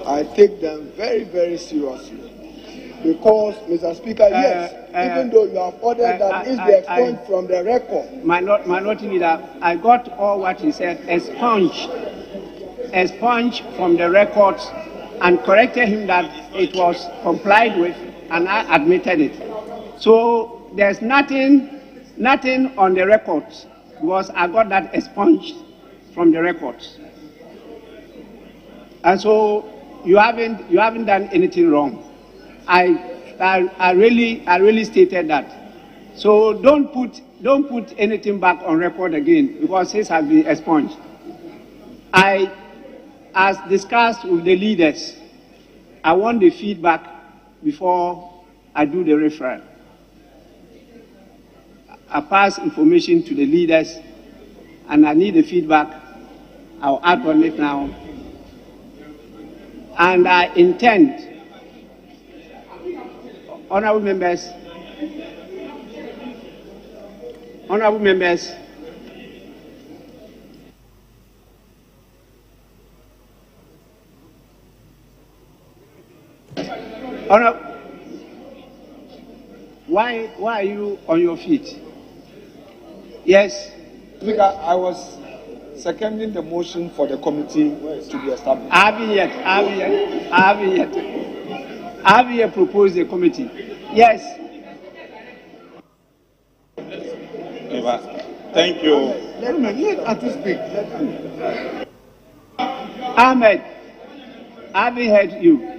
I take them very, very seriously. Because, Mr. Speaker, yes, even though you have ordered that it be expunged from the record. Minority Leader, I got all what he said, expunged from the records, and corrected him that it was complied with, and I admitted it. So there's nothing on the records, because I got that expunged from the records. And so you haven't done anything wrong. I really stated that. So don't put anything back on record again, because this has been expunged. As discussed with the leaders, I want the feedback before I do the referral. I pass information to the leaders, and I need the feedback. I'll act on it now. And I intend, honorable members, why are you on your feet? Yes. Speaker, I was seconding the motion for the committee to be established. I haven't yet proposed the committee. Yes. Thank you. Let us speak. Ahmed, I haven't heard you.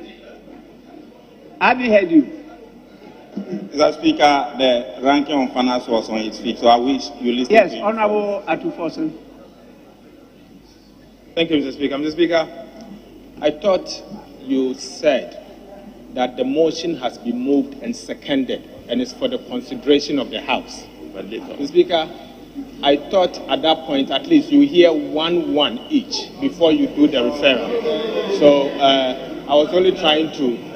Mr. Speaker, the ranking on finance was on its feet, so I wish you listen yes, to him. Honorable Atufosun. Thank you, Mr. Speaker. Mr. Speaker, I thought you said that the motion has been moved and seconded and is for the consideration of the House. Mr. Speaker, I thought at that point at least you hear 1-1 each before you do the referral. So I was only trying to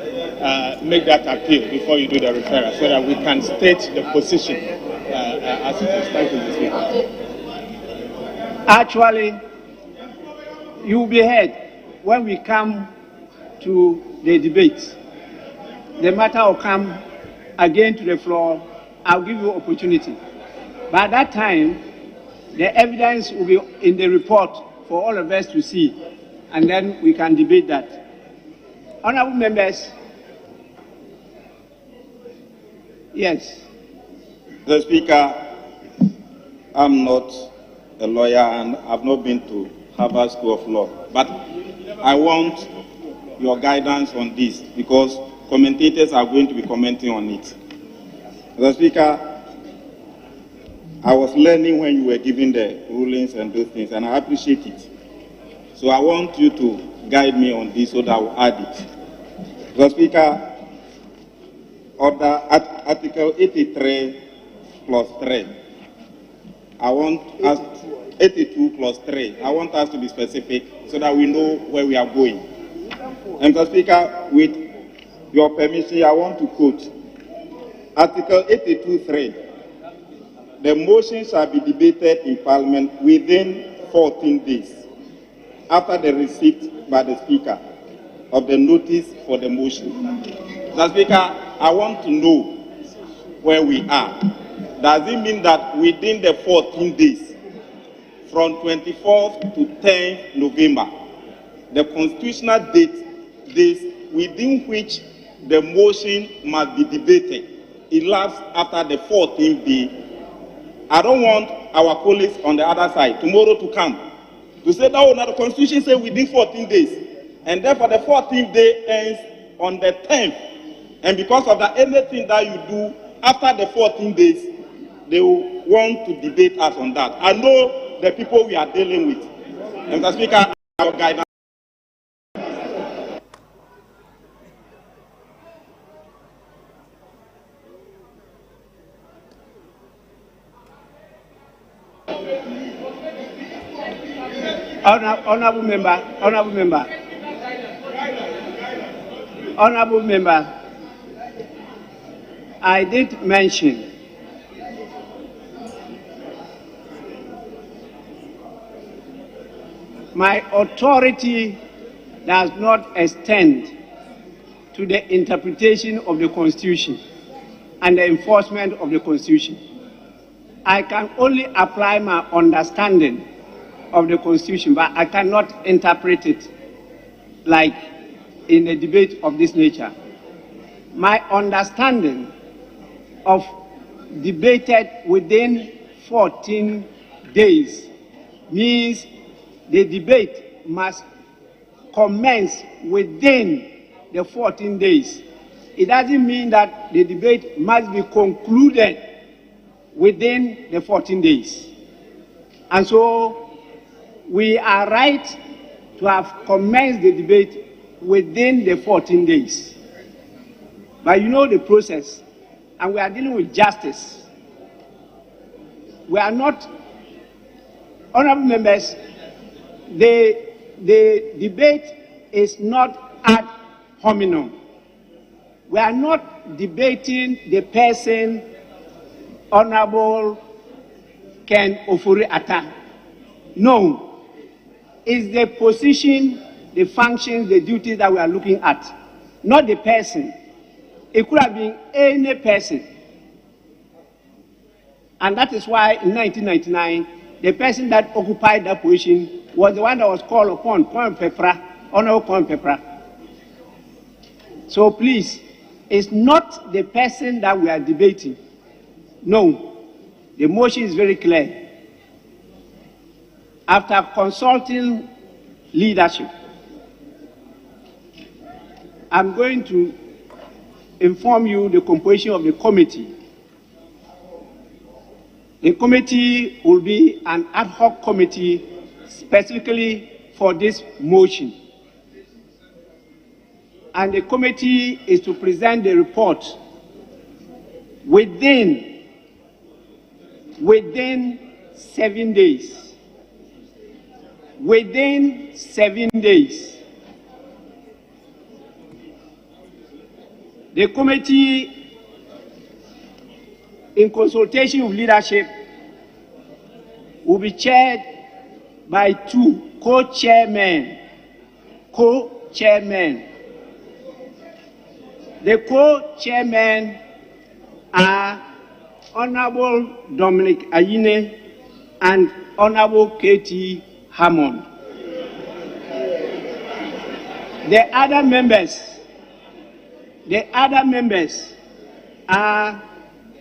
make that appeal before you do the referral so that we can state the position as it is. Thank you, Mr. Speaker. Actually, you will be heard when we come to the debate. The matter will come again to the floor. I'll give you opportunity. By that time, the evidence will be in the report for all of us to see, and then we can debate that. Honorable members, yes. Mr. Speaker, I'm not a lawyer and I've not been to Harvard School of Law, but I want your guidance on this because commentators are going to be commenting on it. Mr. Speaker, I was learning when you were giving the rulings and those things, and I appreciate it. So I want you to guide me on this so that I will add it. Mr. Speaker, order Article 83 plus 3. I want us 82 plus 3. I want us to be specific so that we know where we are going. And Mr. Speaker, with your permission, I want to quote Article 82(3). The motion shall be debated in Parliament within 14 days after the receipt by the Speaker of the notice for the motion. Mr. Speaker, I want to know where we are. Does it mean that within the 14 days, from 24th to 10th November, the constitutional days within which the motion must be debated elapsed after the 14th day? I don't want our colleagues on the other side tomorrow to come to say that, oh, now the Constitution says within 14 days, and therefore the 14th day ends on the 10th. And because of that, anything that you do after the 14 days, they will want to debate us on that. I know the people we are dealing with. And Mr. Speaker, our guidance. Honorable member, I did mention my authority does not extend to the interpretation of the Constitution and the enforcement of the Constitution. I can only apply my understanding of the Constitution, but I cannot interpret it like in a debate of this nature. My understanding of debated within 14 days means the debate must commence within the 14 days. It doesn't mean that the debate must be concluded within the 14 days. And so we are right to have commenced the debate within the 14 days. But you know the process, and we are dealing with justice. We are not, honorable members, the debate is not ad hominem. We are not debating the person, Honorable Ken OFORI-ATTA. No. It's the position, the functions, the duties that we are looking at, not the person. It could have been any person. And that is why in 1999, the person that occupied that position was the one that was called upon, Honorable Point Pepra. So please, it's not the person that we are debating. No, the motion is very clear. After consulting leadership, I'm going to inform you the composition of the committee. The committee will be an ad hoc committee specifically for this motion. And the committee is to present the report within 7 days. Within 7 days. The committee, in consultation with leadership, will be chaired by 2 co-chairmen. The co-chairmen are Honorable Dominic Ayine and Honorable K.T. Hammond. The other members are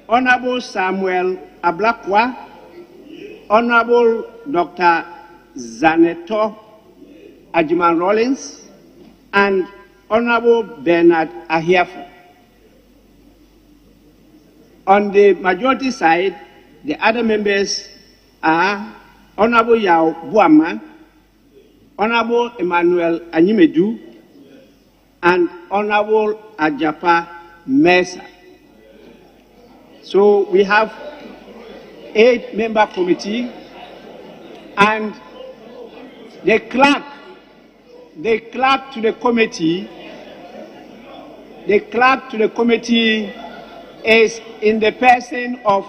Honorable Samuel Ablakwa, Honorable Dr. Zaneto Ajiman Rollins, and Honorable Bernard Ahiafo. On the majority side, the other members are Honorable Yao Buama, Honorable Emmanuel Anyimedu, and Honorable Ajapa Mesa. So we have 8-member committee, and the clerk to the committee the clerk to the committee is in the person of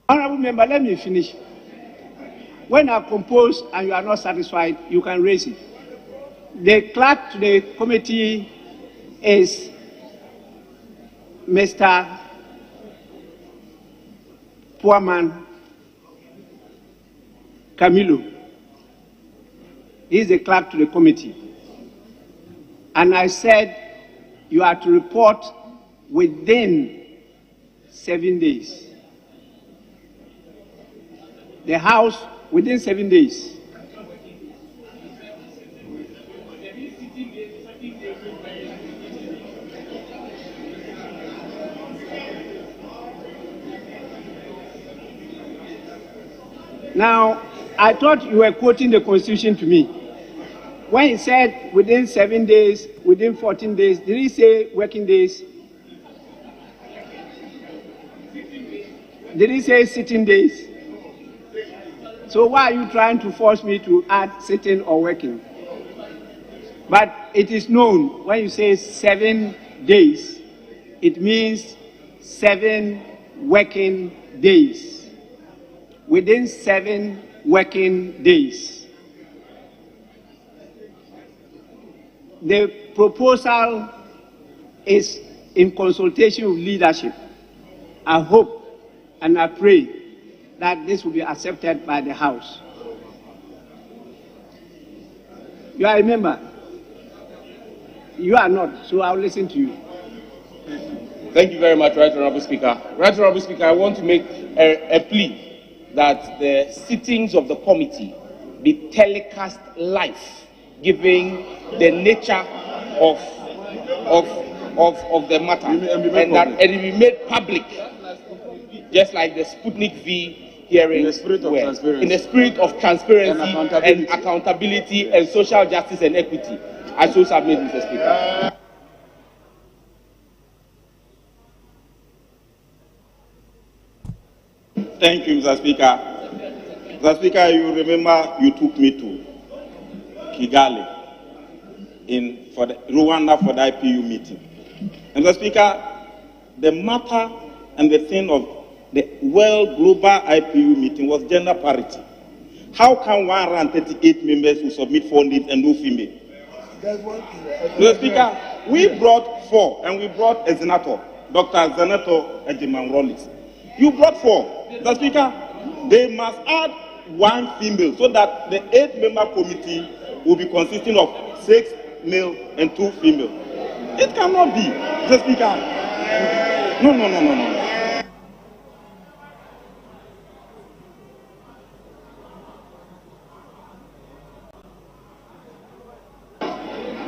Honorable member, let me finish. When I compose and you are not satisfied, you can raise it. The clerk to the committee is Mr. Poorman Camilo. He is the clerk to the committee. And I said you are to report within 7 days. The House within 7 days. Now, I thought you were quoting the Constitution to me. When he said within 7 days, within 14 days, did he say working days? Did he say sitting days? So why are you trying to force me to add sitting or working? But it is known when you say 7 days, it means 7 working days. Within 7 working days. The proposal is in consultation with leadership. I hope and I pray that this will be accepted by the House. You are a member? You are not, so I'll listen to you. Thank you very much, Right Honourable Speaker. Right Honourable Speaker, I want to make a plea that the sittings of the committee be telecast live, given the nature of the matter, and that it be made public, just like the Sputnik V hearings were, in the spirit of transparency and accountability and social justice and equity. I so submit, Mr. Speaker. Thank you, Mr. Speaker. Mr. Speaker, you remember you took me to Kigali for the Rwanda for the IPU meeting. And Mr. Speaker, the matter and the thing of the World Global IPU meeting was gender parity. How can 138 members who submit 4 names and no female? Mr. Speaker, we brought 4, and we brought a senator, Dr. Zenato Ejiman Rollis. You brought 4. Mr. Speaker, they must add 1 female so that the 8-member committee will be consisting of 6 male and 2 female. It cannot be, Mr. Speaker. No.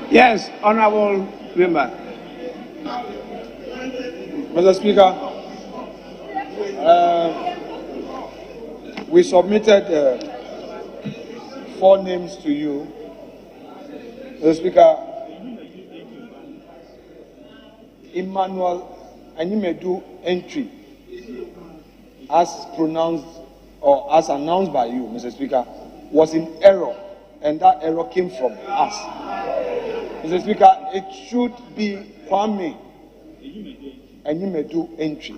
Yes, honourable member. Mr. Speaker, we submitted 4 names to you. Mr. Speaker, Emmanuel Animedu entry, as pronounced or as announced by you, Mr. Speaker, was in error, and that error came from us. Mr. Speaker, it should be Kwame Animedu entry.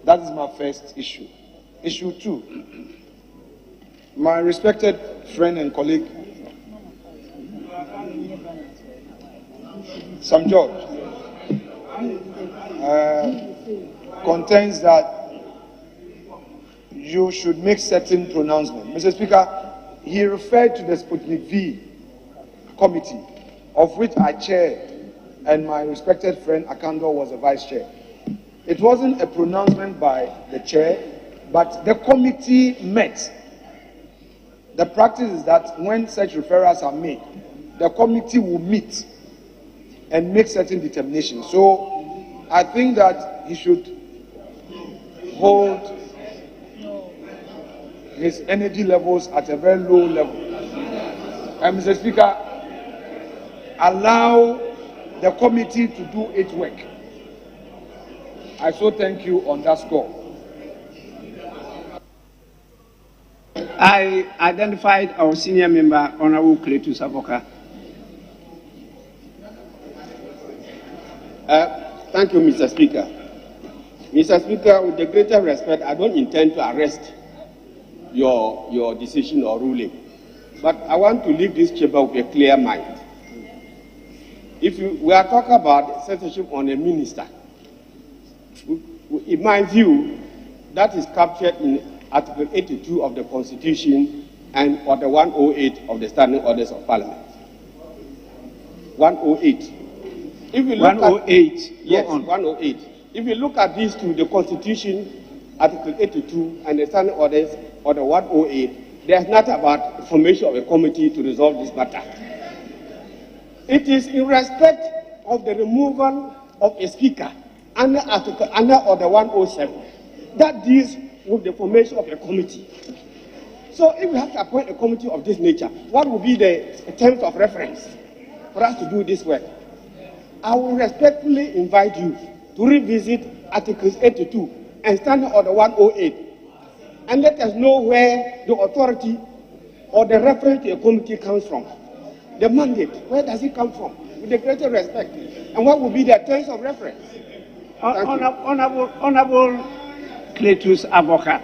That is my first issue. Issue 2, my respected friend and colleague, Sam George, contends that you should make certain pronouncements. Mr. Speaker, he referred to the Sputnik V committee, of which I chaired, and my respected friend Akando was the vice chair. It wasn't a pronouncement by the chair, but the committee met. The practice is that when such referrals are made, the committee will meet and make certain determinations. So I think that he should hold his energy levels at a very low level. And Mr. Speaker, allow the committee to do its work. I so thank you on that score. I identified our senior member, Honorable Cletus Avoka. Thank you, Mr. Speaker. Mr. Speaker, with the greatest respect, I don't intend to arrest your decision or ruling, but I want to leave this chamber with a clear mind. If we are talking about censorship on a minister, in my view, that is captured in Article 82 of the Constitution and Order 108 of the Standing Orders of Parliament. 108. If you look 108. Yes, 108. If you look at these two, the Constitution, Article 82, and the Standing Orders, Order 108, there's nothing about formation of a committee to resolve this matter. It is in respect of the removal of a speaker under Order 107 that deals with the formation of a committee. So if we have to appoint a committee of this nature, what would be the terms of reference for us to do this work? I will respectfully invite you to revisit Articles 82 and Standing Order 108 and let us know where the authority or the reference to a committee comes from. The mandate, where does it come from? With the greatest respect. And what will be the terms of reference? Honorable Cletus Avoka,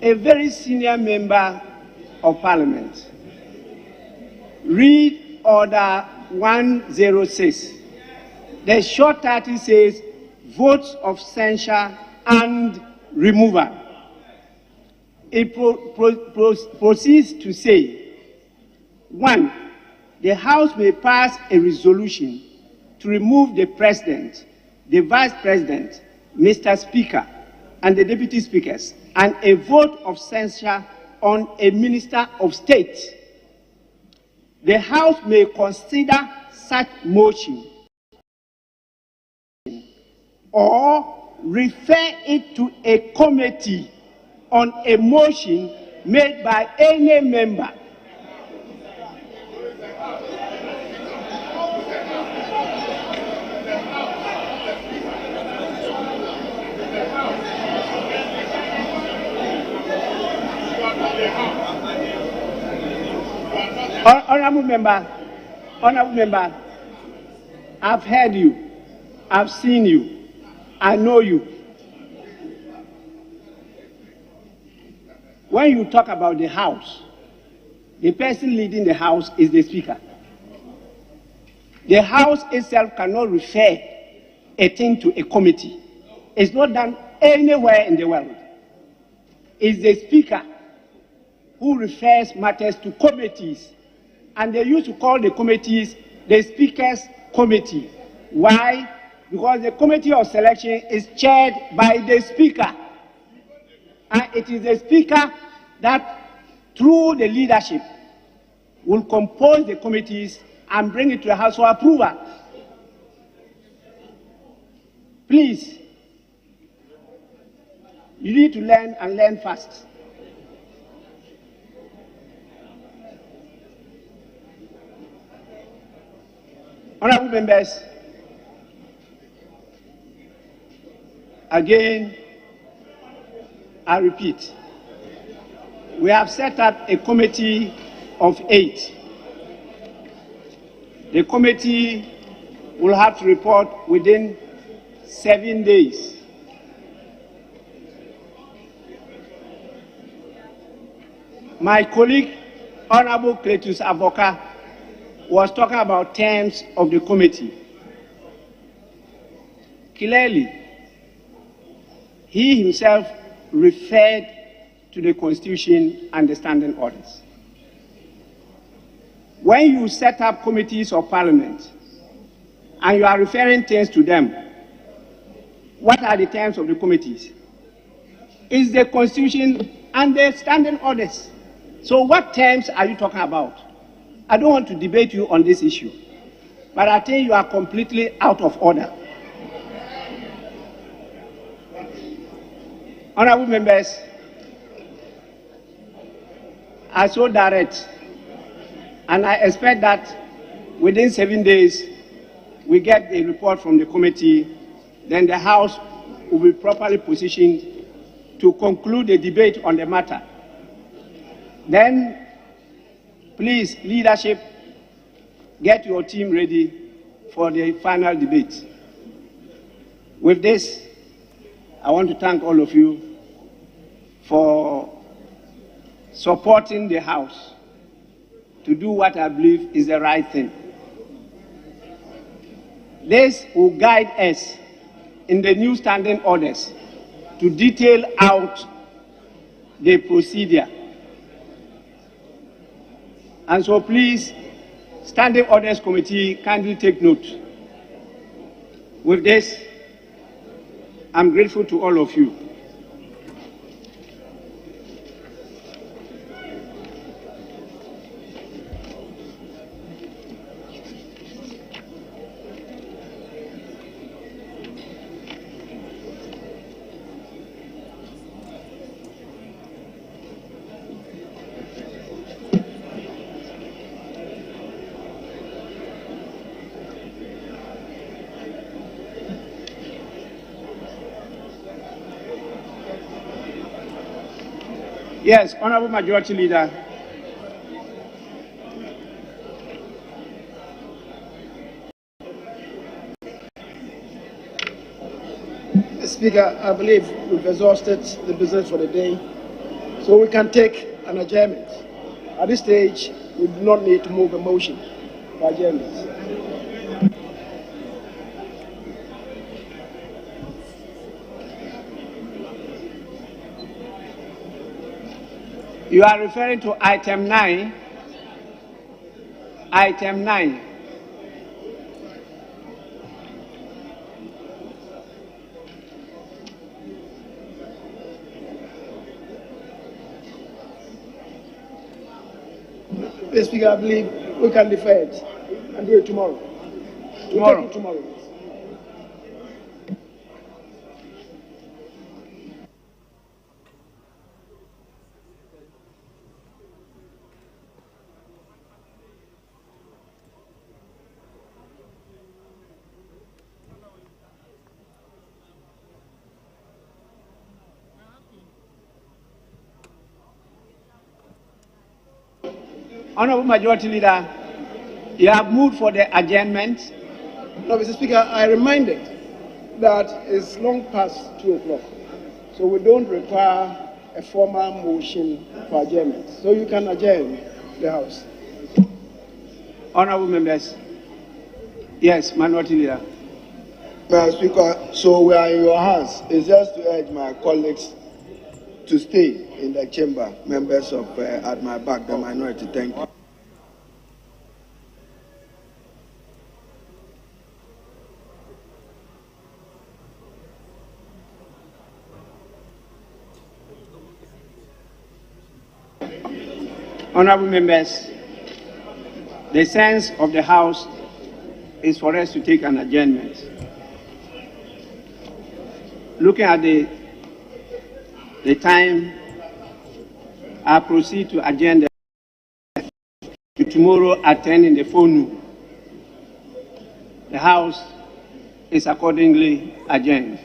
a very senior member of Parliament, read Order 106. The short title says, votes of censure and removal. It proceeds to say, 1. The House may pass a resolution to remove the President, the Vice President, Mr. Speaker, and the Deputy Speakers, and a vote of censure on a Minister of State. The House may consider such motion or refer it to a committee on a motion made by any member. Honorable member, I've heard you, I've seen you, I know you. When you talk about the House, the person leading the House is the Speaker. The House itself cannot refer a thing to a committee. It's not done anywhere in the world. It's the Speaker who refers matters to committees. And they used to call the committees the Speaker's Committee. Why? Because the Committee of Selection is chaired by the Speaker. And it is the Speaker that, through the leadership, will compose the committees and bring it to the House for approval. Please, you need to learn and learn fast. Honorable members, again, I repeat, we have set up a committee of 8. The committee will have to report within 7 days. My colleague, Honorable Cletus Avoka, was talking about terms of the committee. Clearly, he himself referred to the Constitution and the standing orders. When you set up committees of Parliament and you are referring things to them, what are the terms of the committees? It's the Constitution and the standing orders. So what terms are you talking about? I don't want to debate you on this issue, but I think you are completely out of order. Honorable members, I so direct, and I expect that within 7 days we get a report from the committee then the House will be properly positioned to conclude the debate on the matter. Then, please, leadership, get your team ready for the final debate. With this, I want to thank all of you for supporting the House to do what I believe is the right thing. This will guide us in the new standing orders to detail out the procedure. And so please, Standing Orders Committee, kindly take note. With this, I'm grateful to all of you. Yes, Honorable Majority Leader. Speaker, I believe we've exhausted the business for the day, so we can take an adjournment. At this stage, we do not need to move a motion for adjournment. You are referring to item 9. Item 9. Mr. Speaker, I believe we can defer it and do it tomorrow. Tomorrow. We'll take it tomorrow. Honorable Majority Leader, you have moved for the adjournment. No, Mr. Speaker, I reminded that it's long past 2 o'clock, so we don't require a formal motion for adjournment. So you can adjourn the House. Honorable members. Yes, Minority Leader. Mr. Speaker, so we are in your hands. It's just to urge my colleagues to stay in the chamber, members of at my back, the minority. Thank you. Honorable members, the sense of the House is for us to take an adjournment. Looking at the time, I proceed to adjourn to tomorrow at 10 in the forenoon. The House is accordingly adjourned.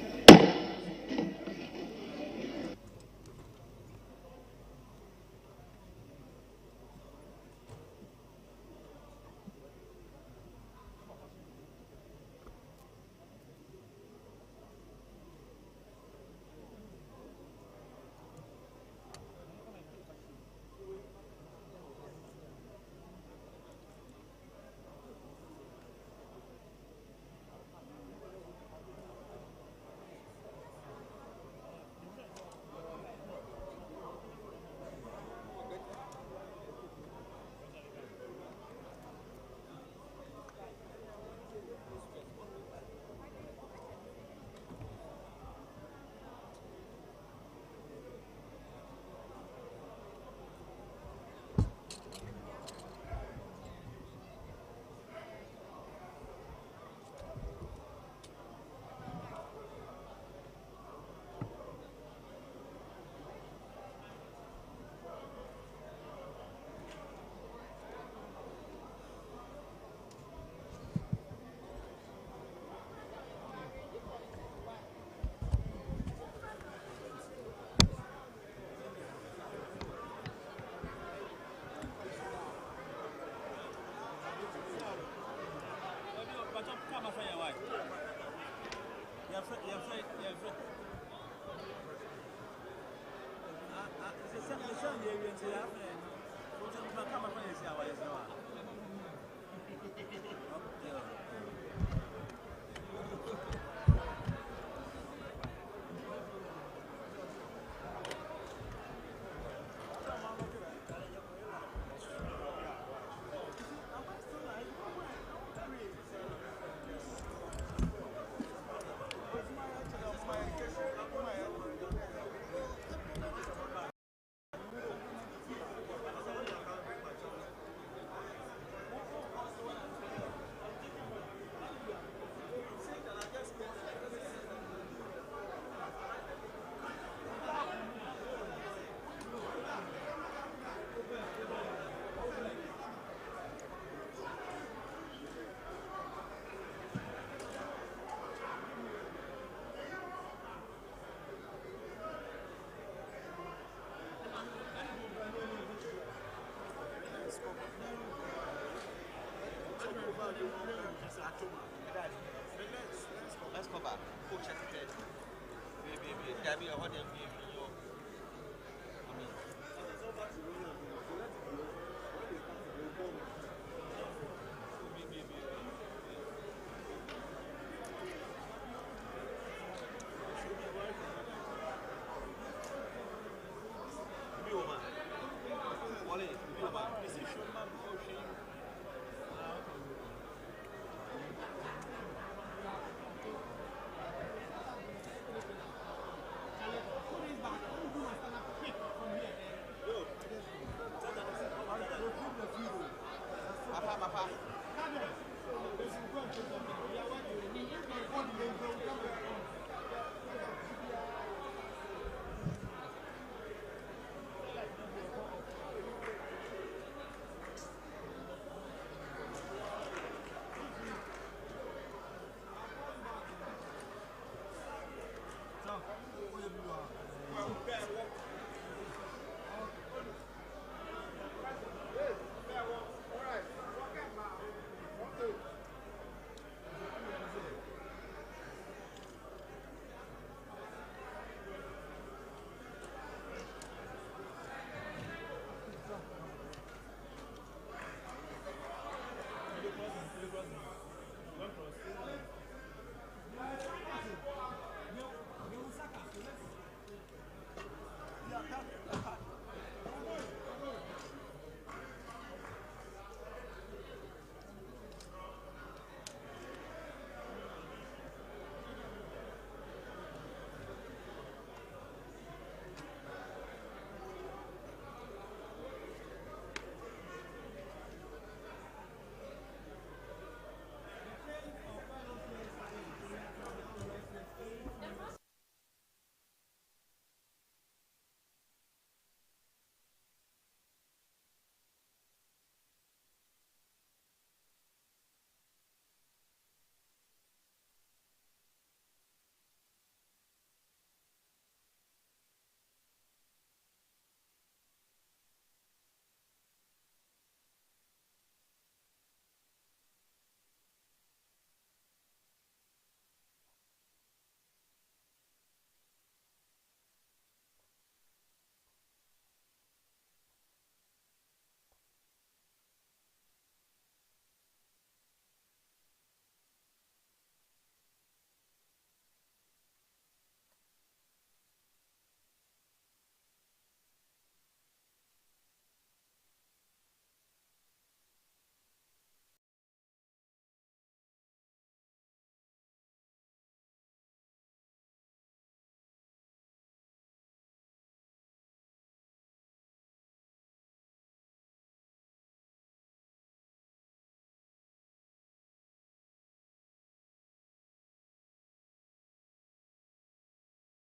Let's go back. Coach at the head. Baby, I want them to be your. So,